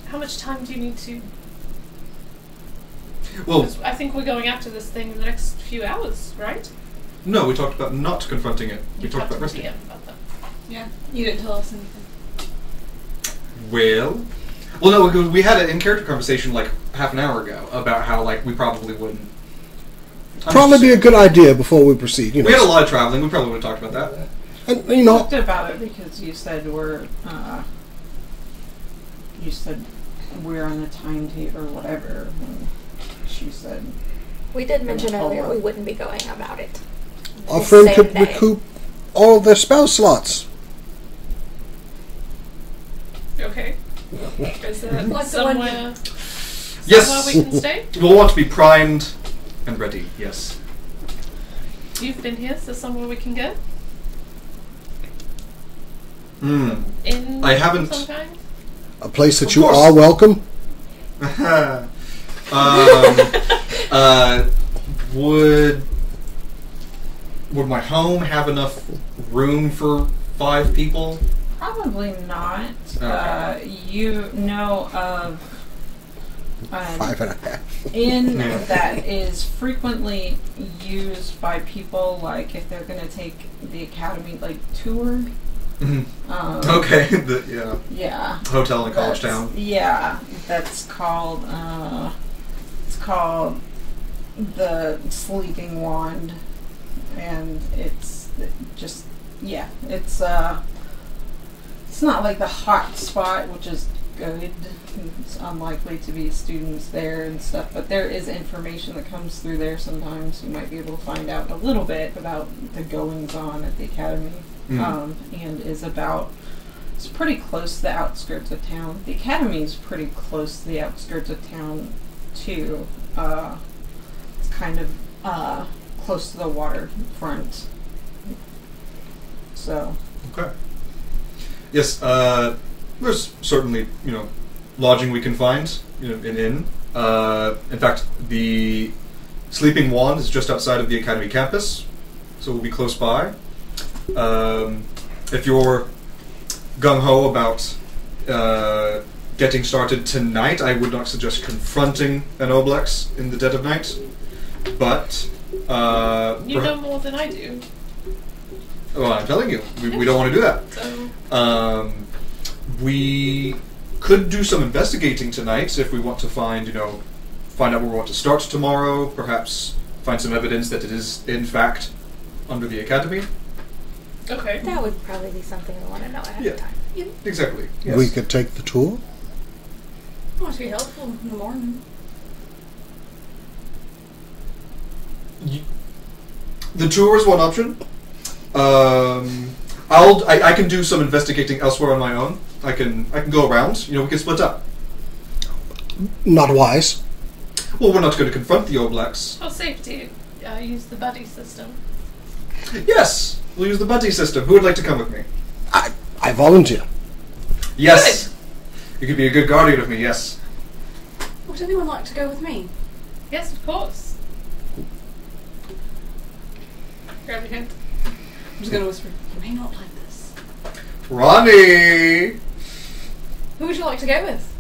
How much time do you need to...
Well,
'Cause I think we're going after this thing in the next few hours, right?
no, we talked about not confronting it. We
You
talked about
to
resting.
the end about that.
Yeah, you didn't tell us anything.
Well, no, because we had an in-character conversation like half an hour ago about how like we probably wouldn't.
Probably be a good idea before we proceed. You know,
We had a lot of traveling. We probably would have talked about that.
and, you
We
know,
talked about it because you said we're on a time tape or whatever. And she said
We did mention earlier we wouldn't be going about it.
our
the
friend
same
could
day.
recoup all their spell slots.
Okay. Is there
Like the one
somewhere
Yes,
we can stay?
we'll want to be primed and ready. Yes.
You've been here, so somewhere we can go?
Hmm.
In
I haven't-
some kind?
A place that
Of
you
course.
are welcome.
Would my home have enough room for 5 people?
probably not.
Okay.
You know of
5.5.
inn
Yeah.
that is frequently used by people, like if they're going to take the academy like tour.
Okay. Yeah.
Yeah.
Hotel in College
That's-
Town.
Yeah, that's called. It's called the Sleeping Wand, and it's just it's not like the hot spot, which is good. It's unlikely to be students there and stuff, but there is information that comes through there sometimes. You might be able to find out a little bit about the goings on at the academy, and it's pretty close to the outskirts of town. The academy is pretty close to the outskirts of town too. It's kind of close to the waterfront. So.
Okay. Yes, there's certainly, lodging we can find, an inn. In fact, the Sleeping Wand is just outside of the Academy campus, so we'll be close by. If you're gung-ho about getting started tonight, I would not suggest confronting an Oblex in the dead of night, but...
You know more than I do.
Well, I'm telling you, we don't want to do that.
So
We could do some investigating tonight if we want to find out where we want to start tomorrow, perhaps find some evidence that it is, in fact, under the academy.
okay.
That would probably be something we want to know ahead
Yeah.
of time.
Exactly. Yes.
We could take the tour.
Oh, it'd be helpful in the morning.
The tour is one option. I can do some investigating elsewhere on my own. I can go around. We can split up.
Not wise.
Well, we're not going to confront the Oblex.
For safety, use the buddy system.
Yes, we'll use the buddy system. Who would like to come with me?
I volunteer.
Yes. You could be a good guardian of me. Yes.
Would anyone like to go with me?
Yes, of course. Grab your hand.
I'm just gonna whisper, you may not like this.
Ronnie!
Who would you like to go with?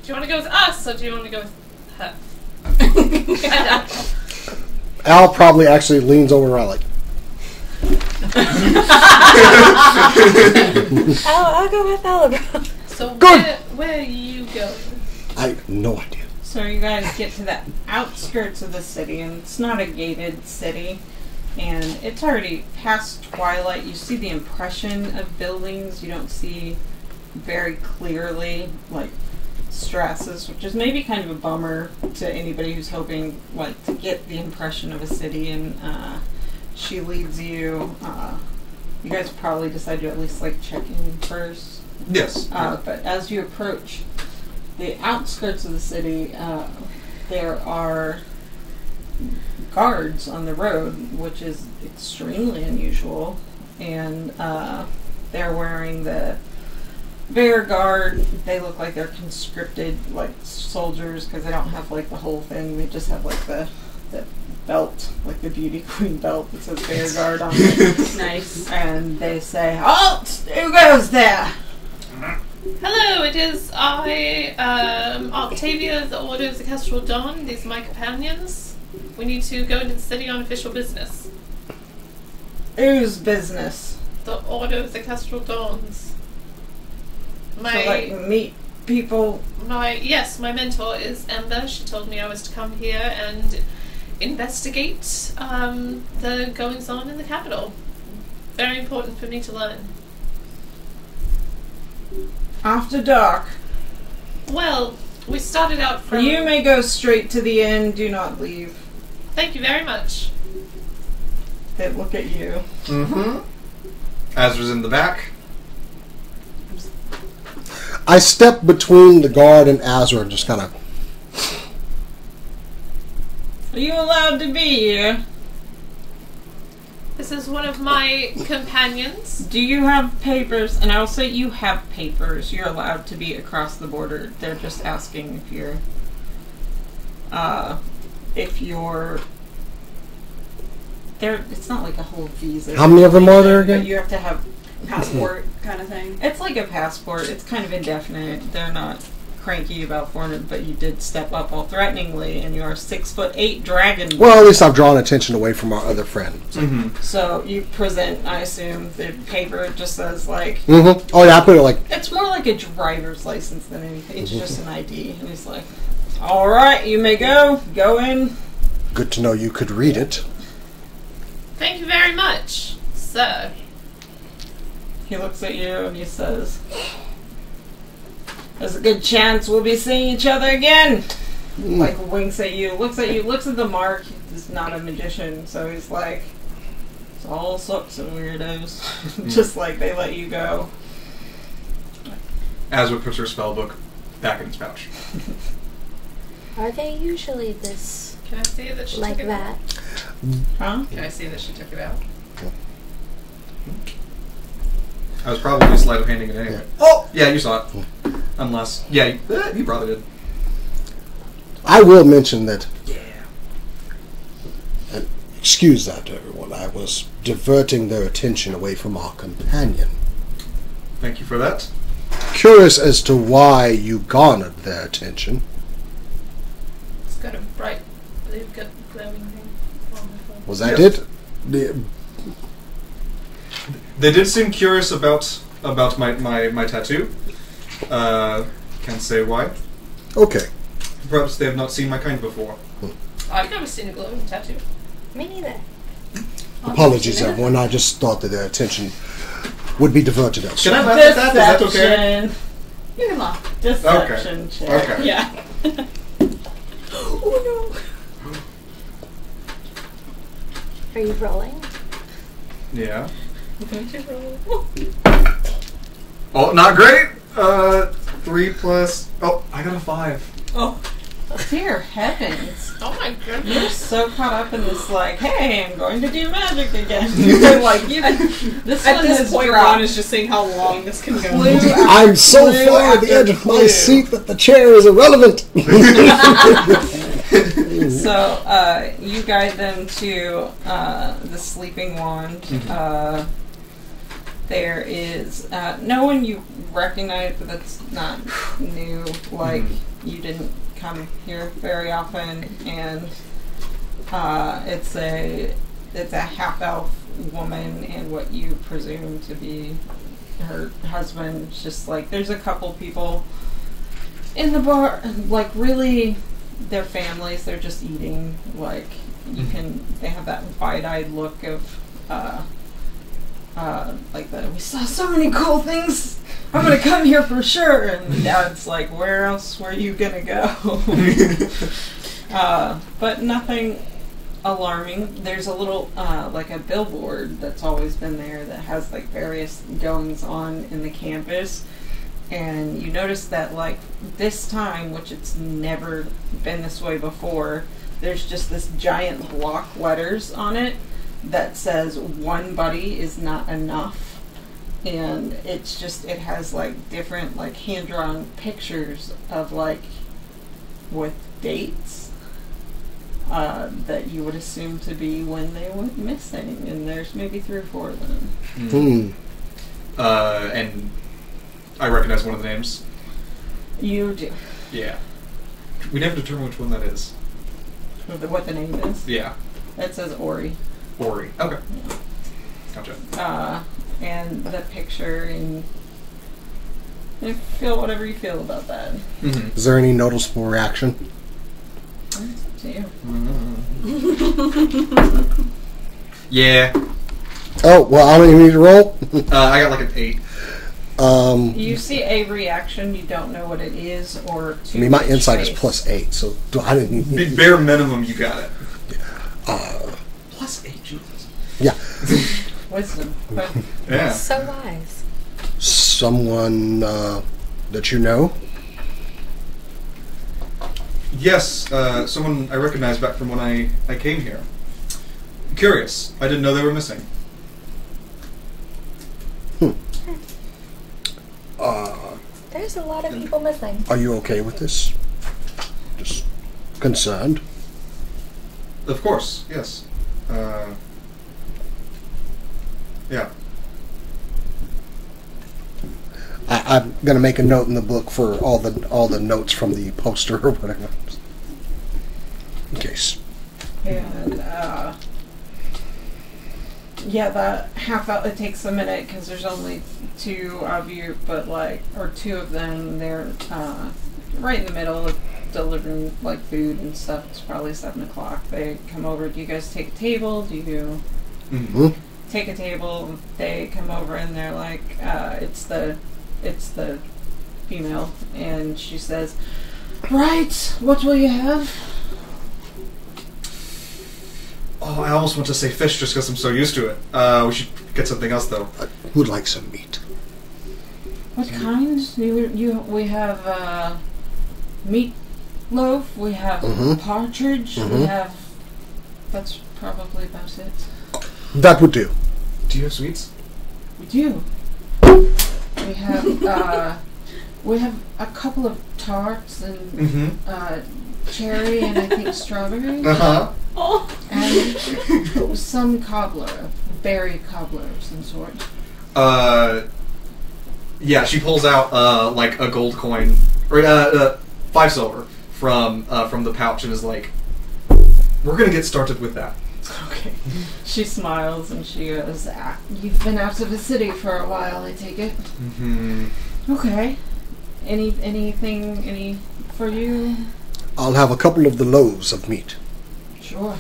Do you want to go with us, or do you want to go with her?
Al probably actually leans over and like,
I'll go with Alabama.
So
Good.
where are you going?
I have no idea.
So you guys get to the outskirts of the city, and it's not a gated city, and it's already past twilight. You see the impression of buildings. You don't see very clearly, like, Strasses, which is maybe kind of a bummer to anybody who's hoping, like, to get the impression of a city, and she leads you. You guys probably decide to at least, like, check in first.
Yes.
But as you approach the outskirts of the city, there are guards on the road, which is extremely unusual, and they're wearing the Bear Guard. They look like they're conscripted, like, soldiers, because they don't have, like, the whole thing. They just have, like, the belt, like the beauty queen belt that says Bear Guard on it.
Nice.
And they say, "Halt! Who goes there?"
Hello, it is I, Octavia of the Order of the Kestrel Dawn. These are my companions. We need to go into the city on official business.
Whose business?
The Order of the Kestrel Dawns.
So, like, meet people.
Yes, my mentor is Ember. She told me I was to come here and investigate the goings on in the capital. Very important for me to learn.
After dark.
Well, we started out from...
You may go straight to the inn. Do not leave.
Thank you very much.
They look at you.
Mm-hmm. Azra's in the back.
I step between the guard and Azra and just kind of...
Are you allowed to be here?
This is one of my companions.
Do you have papers? And I will say you have papers. You're allowed to be across the border. They're just asking if you're... It's not like a whole visa.
How many of them are there again?
But you have to have...
Passport kind of thing.
It's like a passport. It's kind of indefinite. They're not cranky about foreign, but you did step up all threateningly, and you are 6'8" dragon.
Well, at least I've drawn attention away from our other friend.
Mm-hmm.
So you present, I assume, the paper. It just says, like...
Mm-hmm. Oh, yeah, I put it like...
It's more like a driver's license than anything. It's just an ID. And he's like, "All right, you may go. Go in."
Good to know you could read it.
Thank you very much, sir.
He looks at you and he says, "There's a good chance we'll be seeing each other again." Like, winks at you, looks at the mark. He's not a magician, so he's like, "It's all sorts of weirdos." Just like they let you go.
Azra puts her spell book back in its pouch.
Are they usually this
Can I see that she
like
took it
that?
out?
Huh?
Can I see that she took it out?
I was probably sleight of handing it anyway. Oh! Yeah, you saw it. Unless... Yeah, you probably did.
I will mention that...
Yeah.
And excuse that, everyone. I was diverting their attention away from our companion.
Thank you for that.
Curious as to why you garnered their attention.
It's got a bright blue glowing thing. Wonderful.
Was that
Yes.
it? The-
They did seem curious about my tattoo. Can't say why.
Okay.
Perhaps they have not seen my kind before.
I've never seen a glowing tattoo.
Me neither.
Apologies, everyone. I just thought that their attention would be diverted
Can
elsewhere.
I laugh at that? Is that okay?
Deception.
You can laugh.
Deception check.
Okay.
Yeah. Oh
Are you rolling?
Yeah.
no.
Oh, not great! 3 plus... Oh, I got a 5.
Oh.
Dear heavens.
Oh my
You're
goodness.
so caught up in this, like, "Hey, I'm going to do magic again." You're like, this
At
one
this
has
point,
dropped
Ron is just seeing how long this can go.
clue after
I'm so
clue
far at the
after
edge of my
clue.
seat that the chair is irrelevant.
So you guide them to the sleeping wand. There is no one you recognize, but that's not new. Like you didn't come here very often, and it's a half elf woman and what you presume to be her husband. It's just like there's a couple people in the bar, like really their families. They're just eating. Like they have that wide-eyed look of like we saw so many cool things. I'm gonna come here for sure. And Dad's like, where else were you gonna go? But nothing alarming. There's a little like a billboard that's always been there that has like various goings on in the campus. And you notice that like this time, which it's never been this way before, there's just this giant block letters on it that says one buddy is not enough. And it has like different like hand-drawn pictures of like with dates that you would assume to be when they went missing, and there's maybe 3 or 4 of them.
And I recognize one of the names.
You do.
Yeah. We never determine which one that is.
What the name is?
Yeah.
It says Ori.
Ori. Okay.
Yeah.
Gotcha.
And the picture, and you feel whatever you feel about that.
Is there any noticeable reaction?
It's up to you.
Yeah.
Oh, well, I don't even need to roll.
I got like an 8.
You see a reaction, you don't know what it is, or
I mean, my insight is +8, so I didn't.
Bare minimum, you got it.
+8, Jesus.
Yeah.
Wisdom. But
Yeah.
So wise.
Someone that you know?
Yes, someone I recognize back from when I came here. Curious. I didn't know they were missing.
There's a lot of people missing.
Are you okay with this? Just concerned?
Of course, yes. Yeah.
I'm gonna make a note in the book for all the notes from the poster or whatever, in case.
And yeah, that half out. It takes a minute because there's only 2 of you, but like, or 2 of them. They're right in the middle of delivering like food and stuff. It's probably 7 o'clock. They come over. Do you guys take a table? Do you take a table? They come over and they're like, it's the female, and she says, "Right, what will you have?"
Oh, I almost want to say fish just because I'm so used to it. We should get something else, though.
Who would like some meat?
What kind? We have meat loaf. We have partridge. We have. That's probably about it.
That would do.
Do you have sweets?
We do. We have a couple of tarts and cherry and I think strawberry. And some cobbler, berry cobbler of some sort.
Yeah, she pulls out like a gold coin or 5 silver from the pouch and is like, "We're gonna get started with that."
Okay. She smiles and she goes, "You've been out of the city for a while, I take it." Okay. Any for you?
I'll have a couple of the loaves of meat.
Sure.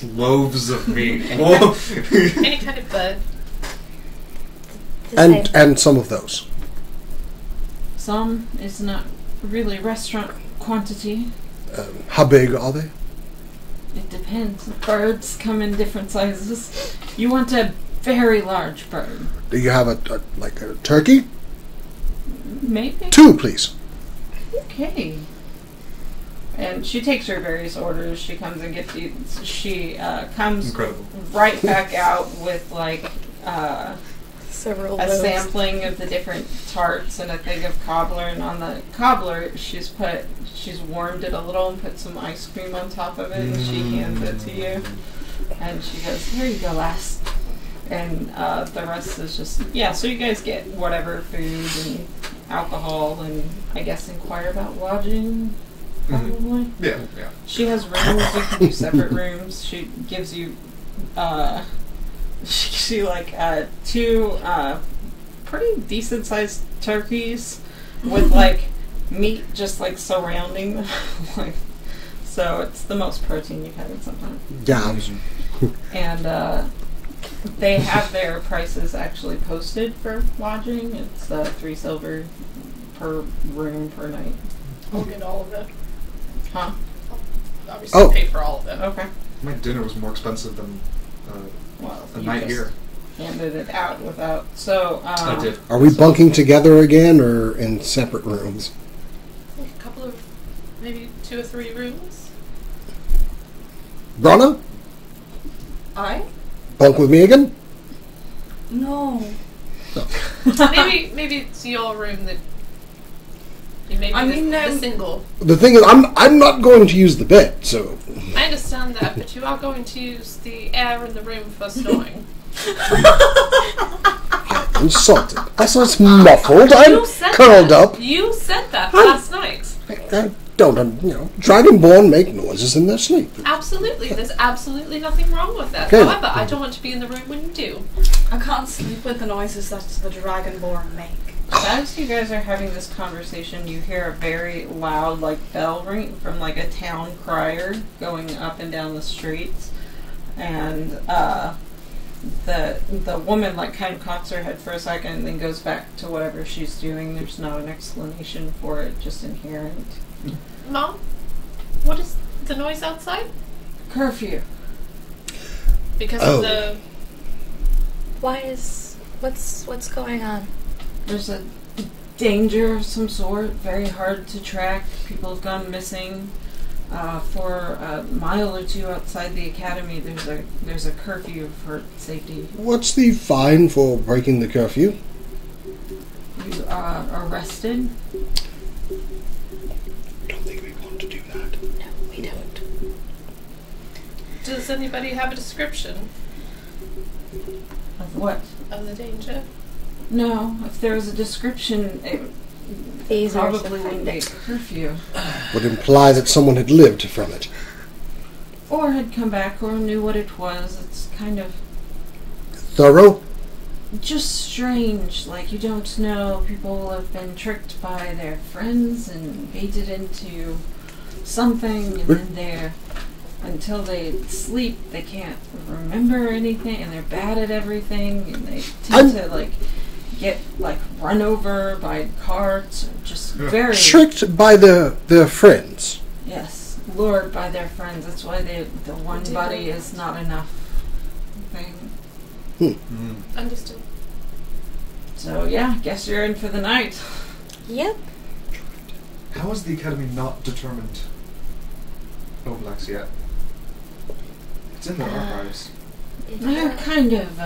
Loaves of meat.
Any kind of bud.
And some of those.
Some is not really restaurant quantity.
How big are they?
It depends. Birds come in different sizes. You want a very large bird.
Do you have a turkey?
Maybe.
2, please.
Okay. And she takes her various orders. She comes and gets you. She comes
Incredible.
right back out with like
Several
a
loaves.
sampling of the different tarts and a thing of cobbler. And on the cobbler, she she's warmed it a little and put some ice cream on top of it, and she hands it to you. And she goes, "Here you go, lass." And the rest is just, yeah, so you guys get whatever food and alcohol, and I guess inquire about lodging, probably.
Yeah.
She has rooms, you can do separate rooms. She gives you, she like, 2, pretty decent sized turkeys with like meat just like surrounding them. Like, so it's the most protein you've had in some time.
Yeah.
And they have their prices actually posted for lodging. It's 3 silver per room per night.
I'll get all of it.
Huh?
Obviously, pay for all of it.
Okay.
My dinner was more expensive than
Well,
a
you
night
just
here.
handed it out without. So
I did.
Are we bunking together again or in separate rooms?
A couple of, maybe 2 or 3 rooms.
Bronna?
I?
Bunk with me again?
No.
maybe it's your room that. Maybe
I mean,
the single.
The thing is, I'm not going to use the bed, so...
I understand that, but you are going to use the air in the room for snoring.
Insulted. That's why it's muffled. I'm curled up.
You said that last night.
I don't, Dragonborn make noises in their sleep.
Absolutely. There's absolutely nothing wrong with that.
Okay.
However, I don't want to be in the room when you do.
I can't sleep with the noises that the Dragonborn make.
as you guys are having this conversation, you hear a very loud like bell ring from like a town crier going up and down the streets, and the woman like kind of cocks her head for a second and then goes back to whatever she's doing. There's not an explanation for it, just inherent.
Mom, what is the noise outside?
Curfew.
Because
Oh.
of the...
What's going on?
There's a danger of some sort, very hard to track. People have gone missing. For a mile or two outside the academy, there's a curfew for safety.
What's the fine for breaking the curfew?
You are arrested.
I don't think we want to do that.
No, we don't.
Does anybody have a description
Of what?
of the danger?
No, if there was a description, it
These are
probably wouldn't be a curfew.
Would imply that someone had lived from it.
Or had come back or knew what it was. It's kind of
Thorough?
just strange. Like, you don't know. People have been tricked by their friends and baited into something, and then they're, until they sleep, they can't remember anything, and they're bad at everything, and they tend to, like, get, like, run over by carts, or just very...
Tricked by their friends.
Yes, lured by their friends. That's why the one buddy is not enough thing.
Understood.
So, yeah, guess you're in for the night.
Yep.
How is the Academy not determined Oblax yet? It's in their archives.
They're kind of,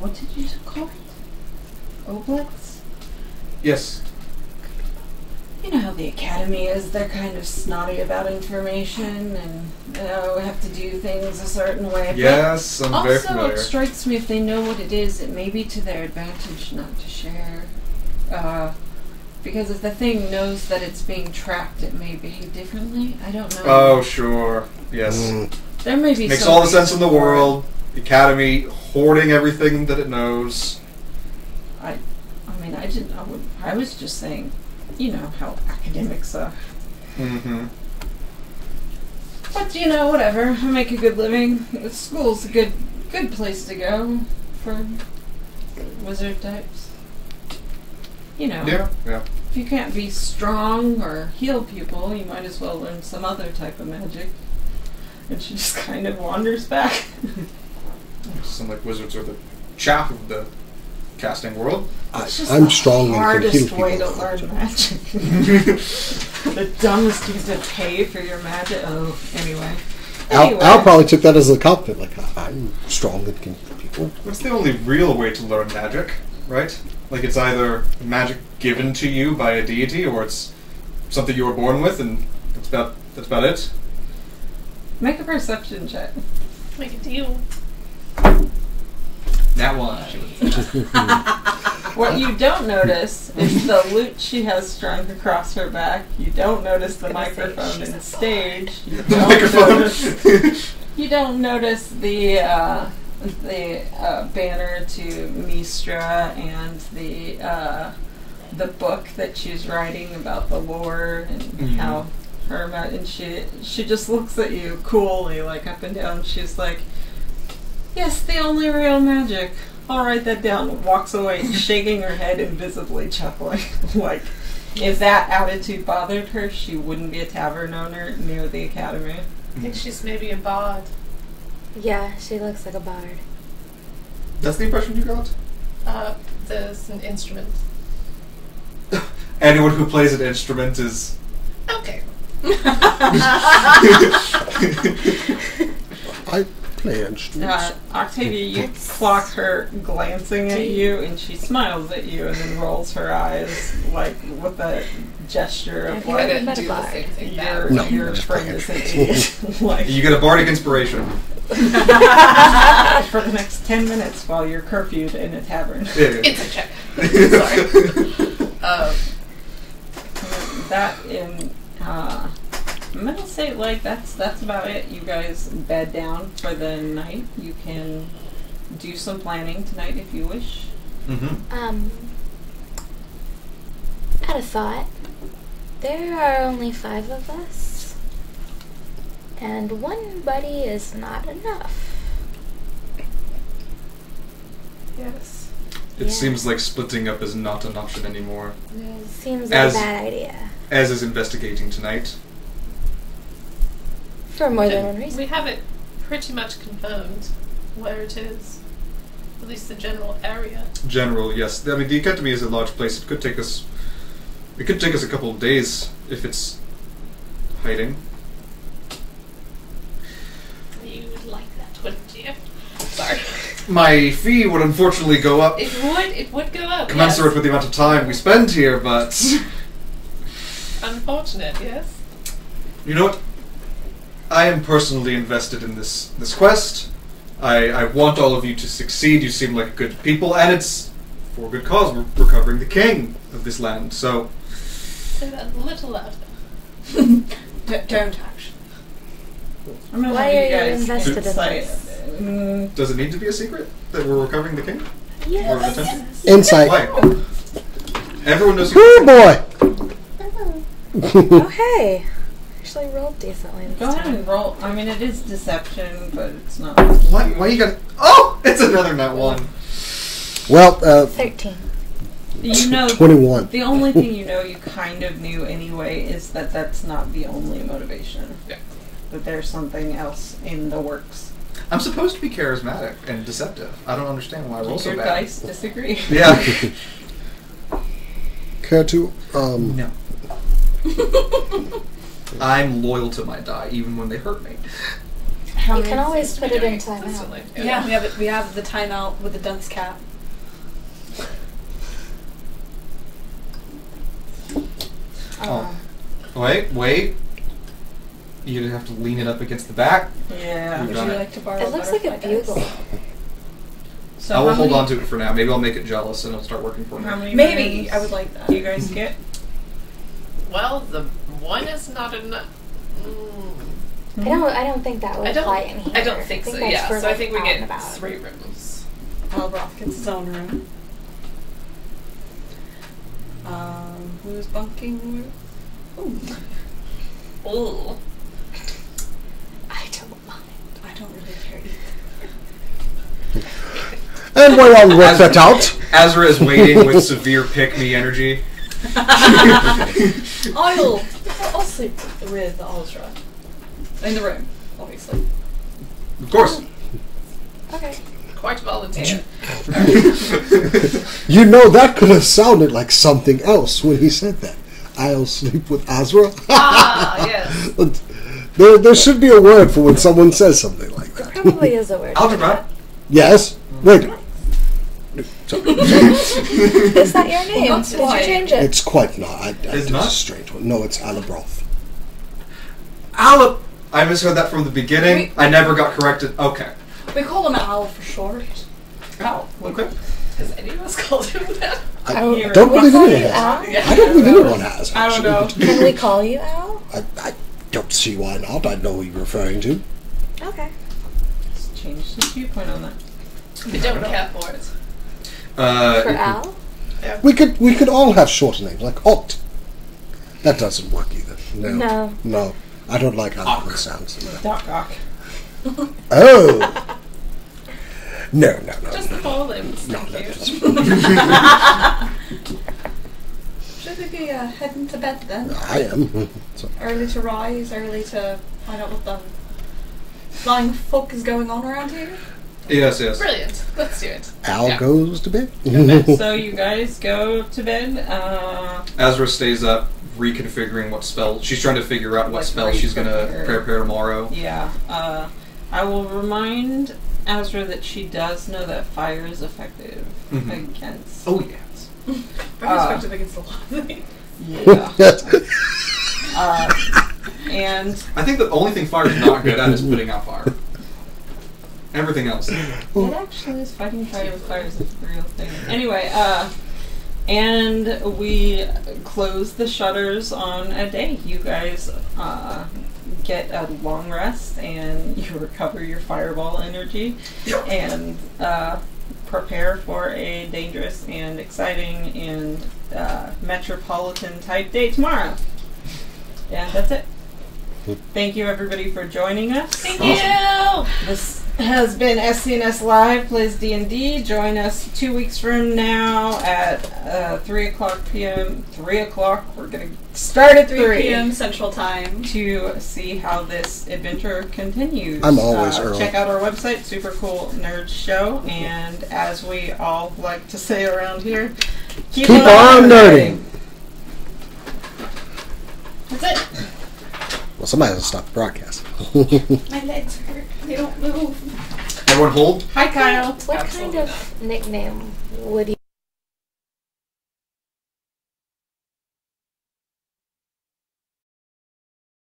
what did you call it? Oblax?
Yes.
You know how the Academy is. They're kind of snotty about information, and we have to do things a certain way.
Yes, I'm
But
very
also,
familiar.
it strikes me if they know what it is, it may be to their advantage not to share. Because if the thing knows that it's being tracked, it may behave differently. I don't know.
Oh, sure. Yes.
There may be
Makes
some
all the sense in the
reason for it.
world. The Academy hoarding everything that it knows.
I mean, I was just saying, you know how academics are.
Mm-hmm.
But whatever. I make a good living. School's a good place to go for wizard types.
Yeah.
If you can't be strong or heal people, you might as well learn some other type of magic. And she just kind of wanders back.
Some like wizards are the chaff of the casting world.
It's just
I'm
the
strong and can heal
hardest
people.
way to learn magic. The dumbest is to pay for your magic. Oh, anyway.
Al probably took that as a compliment. Like, I'm strong and can heal people.
What's the only real way to learn magic? right? Like it's either magic given to you by a deity, or it's something you were born with, and that's about it.
Make a perception check.
Make a deal.
That one.
What you don't notice is the lute she has strung across her back. You don't notice the microphone in the stage. You don't notice. You don't notice the banner to Mistra and the book that she's writing about the lore and how her and she just looks at you coolly, like up and down. She's like, "Yes, the only real magic. I'll write that down," and walks away, shaking her head and visibly chuckling. Like, if that attitude bothered her, she wouldn't be a tavern owner near the academy.
I think she's maybe a bard.
Yeah, she looks like a bard.
That's the impression you got?
There's an instrument.
Anyone who plays an instrument is...
Okay.
I play instruments.
Octavia, you clock her glancing at you, and she smiles at you and then rolls her eyes, like, with a gesture of,
Have you
I
like,
ever
didn't
met a
do the
bard?
same thing
your,
back.
your friend is an idiot. Like,
You get a bardic inspiration.
for the next 10 minutes while you're curfewed in a tavern.
Yeah.
It's a check. Sorry.
That in I'm gonna say like that's about it. You guys bed down for the night. You can do some planning tonight if you wish.
Mm-hmm.
I had a thought. There are only 5 of us, and one buddy is not enough.
Yes.
It
Yeah.
seems like splitting up is not an option anymore.
Seems like
As-
a bad idea.
As is investigating tonight.
For more than one reason.
We have it pretty much confirmed where it is. At least the general area.
General, yes. I mean, the academy is a large place. It could take us a couple of days if it's hiding.
You would like that, wouldn't you? Sorry.
My fee would unfortunately go up
It would go up.
commensurate with the amount of time we spend here, but
Yes. Unfortunate, yes.
you know what? I am personally invested in this quest. I want all of you to succeed. You seem like good people, and it's for a good cause. We're recovering the king of this land, so...
Say that a little louder.
Don't actually.
I'm gonna
Why
have
are you
guys
invested in
insight.
this?
Does it need to be a secret that we're recovering the king? Or
Yes.
attempting?
Insight.
Why? Everyone knows who...
Oh boy!
Oh, hey. Actually rolled decently this
Go ahead
time.
and roll. I mean, it is deception, but it's not.
Why you got... Oh! It's another nat 1.
Well,
13.
You know,
21.
the only thing you know you kind of knew anyway is that that's not the only motivation.
Yeah.
That there's something else in the works.
I'm supposed to be charismatic and deceptive. I don't understand why I roll so
Your
bad.
dice disagree.
Yeah.
Care to,
No. I'm loyal to my die, even when they hurt me.
How
You
many
can always
We've
put
been
it in
doing
timeout.
consistently.
Yeah, we have the timeout with the dunce cap.
Oh. Wait. You'd have to lean it up against the back.
Yeah.
Would you
Got it.
like to borrow?
It looks like a
butterfly dice?
bugle.
So
I will
how
hold
many-
on to it for now. Maybe I'll make it jealous and it'll start working for me.
How many
Maybe
minutes
I would like that.
do you guys get?
Well, the one is not enough.
I don't think that would
I don't.
apply in here.
I don't think so.
that's
Yeah.
for,
So I
like,
think we
out
get
and about.
3 rooms.
Albroth gets his own room. Who's bunking? Ooh,
Ooh.
I don't mind.
I don't really care either.
and while y'all work that out,
Azra is waiting with severe pick-me energy.
I'll sleep with Aldra. In the room, obviously.
Of course.
Okay.
Quite volunteer.
you know that could have sounded like something else when he said that. I'll sleep with Azra.
Ah, yes.
There should be a word for when someone says something like that.
Probably is a word. for
Algebra.
that.
Yes. Wait.
Is that your name?
that's
Did
why.
you change it?
It's quite not.
It's
it's
not?
a strange one. No, it's Alabroth.
I misheard that from the beginning. I never got corrected. Okay.
We call him Al for short.
Ow. Okay.
Has any of us called him that?
I
Oh,
don't believe
call
anyone
you
has.
Al?
I don't believe anyone has.
I don't know.
actually.
Can we call you Al?
I don't see why not. I know who you're referring to.
Okay.
Let's change the viewpoint on that.
We don't care for it.
For Al?
We could all have shorter names, like Ott. That doesn't work either. No. No. I don't like how that one sounds.
Doc Ock.
Oh. No.
Just the full names.
No,
Thank
that's
you.
Should we be heading to bed then?
I am. So,
Early to rise, early to find out what the flying fuck is going on around here?
Yes.
Brilliant. Let's do it.
Al
Yeah.
goes to bed.
So you guys go to bed.
Azra stays up, reconfiguring what spell. She's trying to figure out what
Like
spell she's going to
re-prepare.
prepare tomorrow.
Yeah. I will remind Azra that she does know that fire is effective
Mhm.
against.
Oh, yes.
Very effective against a lot of things.
Yeah. And
I think the only thing fire's not good at is putting out fire. Everything else.
it actually is fighting fire with fire is a real thing. Anyway, and we close the shutters on a day. You guys get a long rest and you recover your fireball energy and prepare for a dangerous and exciting and metropolitan type day tomorrow. And that's it. Thank you everybody for joining us.
Thank you.
This has been SCNS Live Plays D&D. Join us 2 weeks from now at 3 o'clock p.m. 3 o'clock. We're going to start at
3 p.m. Central Time.
to see how this adventure continues.
I'm always early.
Check out our website, Super Cool Nerds Show, and as we all like to say around here, keep
on nerding.
That's it.
Well, somebody has to stop the broadcast.
My legs hurt. They don't move.
Everyone hold.
Hi, Kyle.
What kind of nickname would you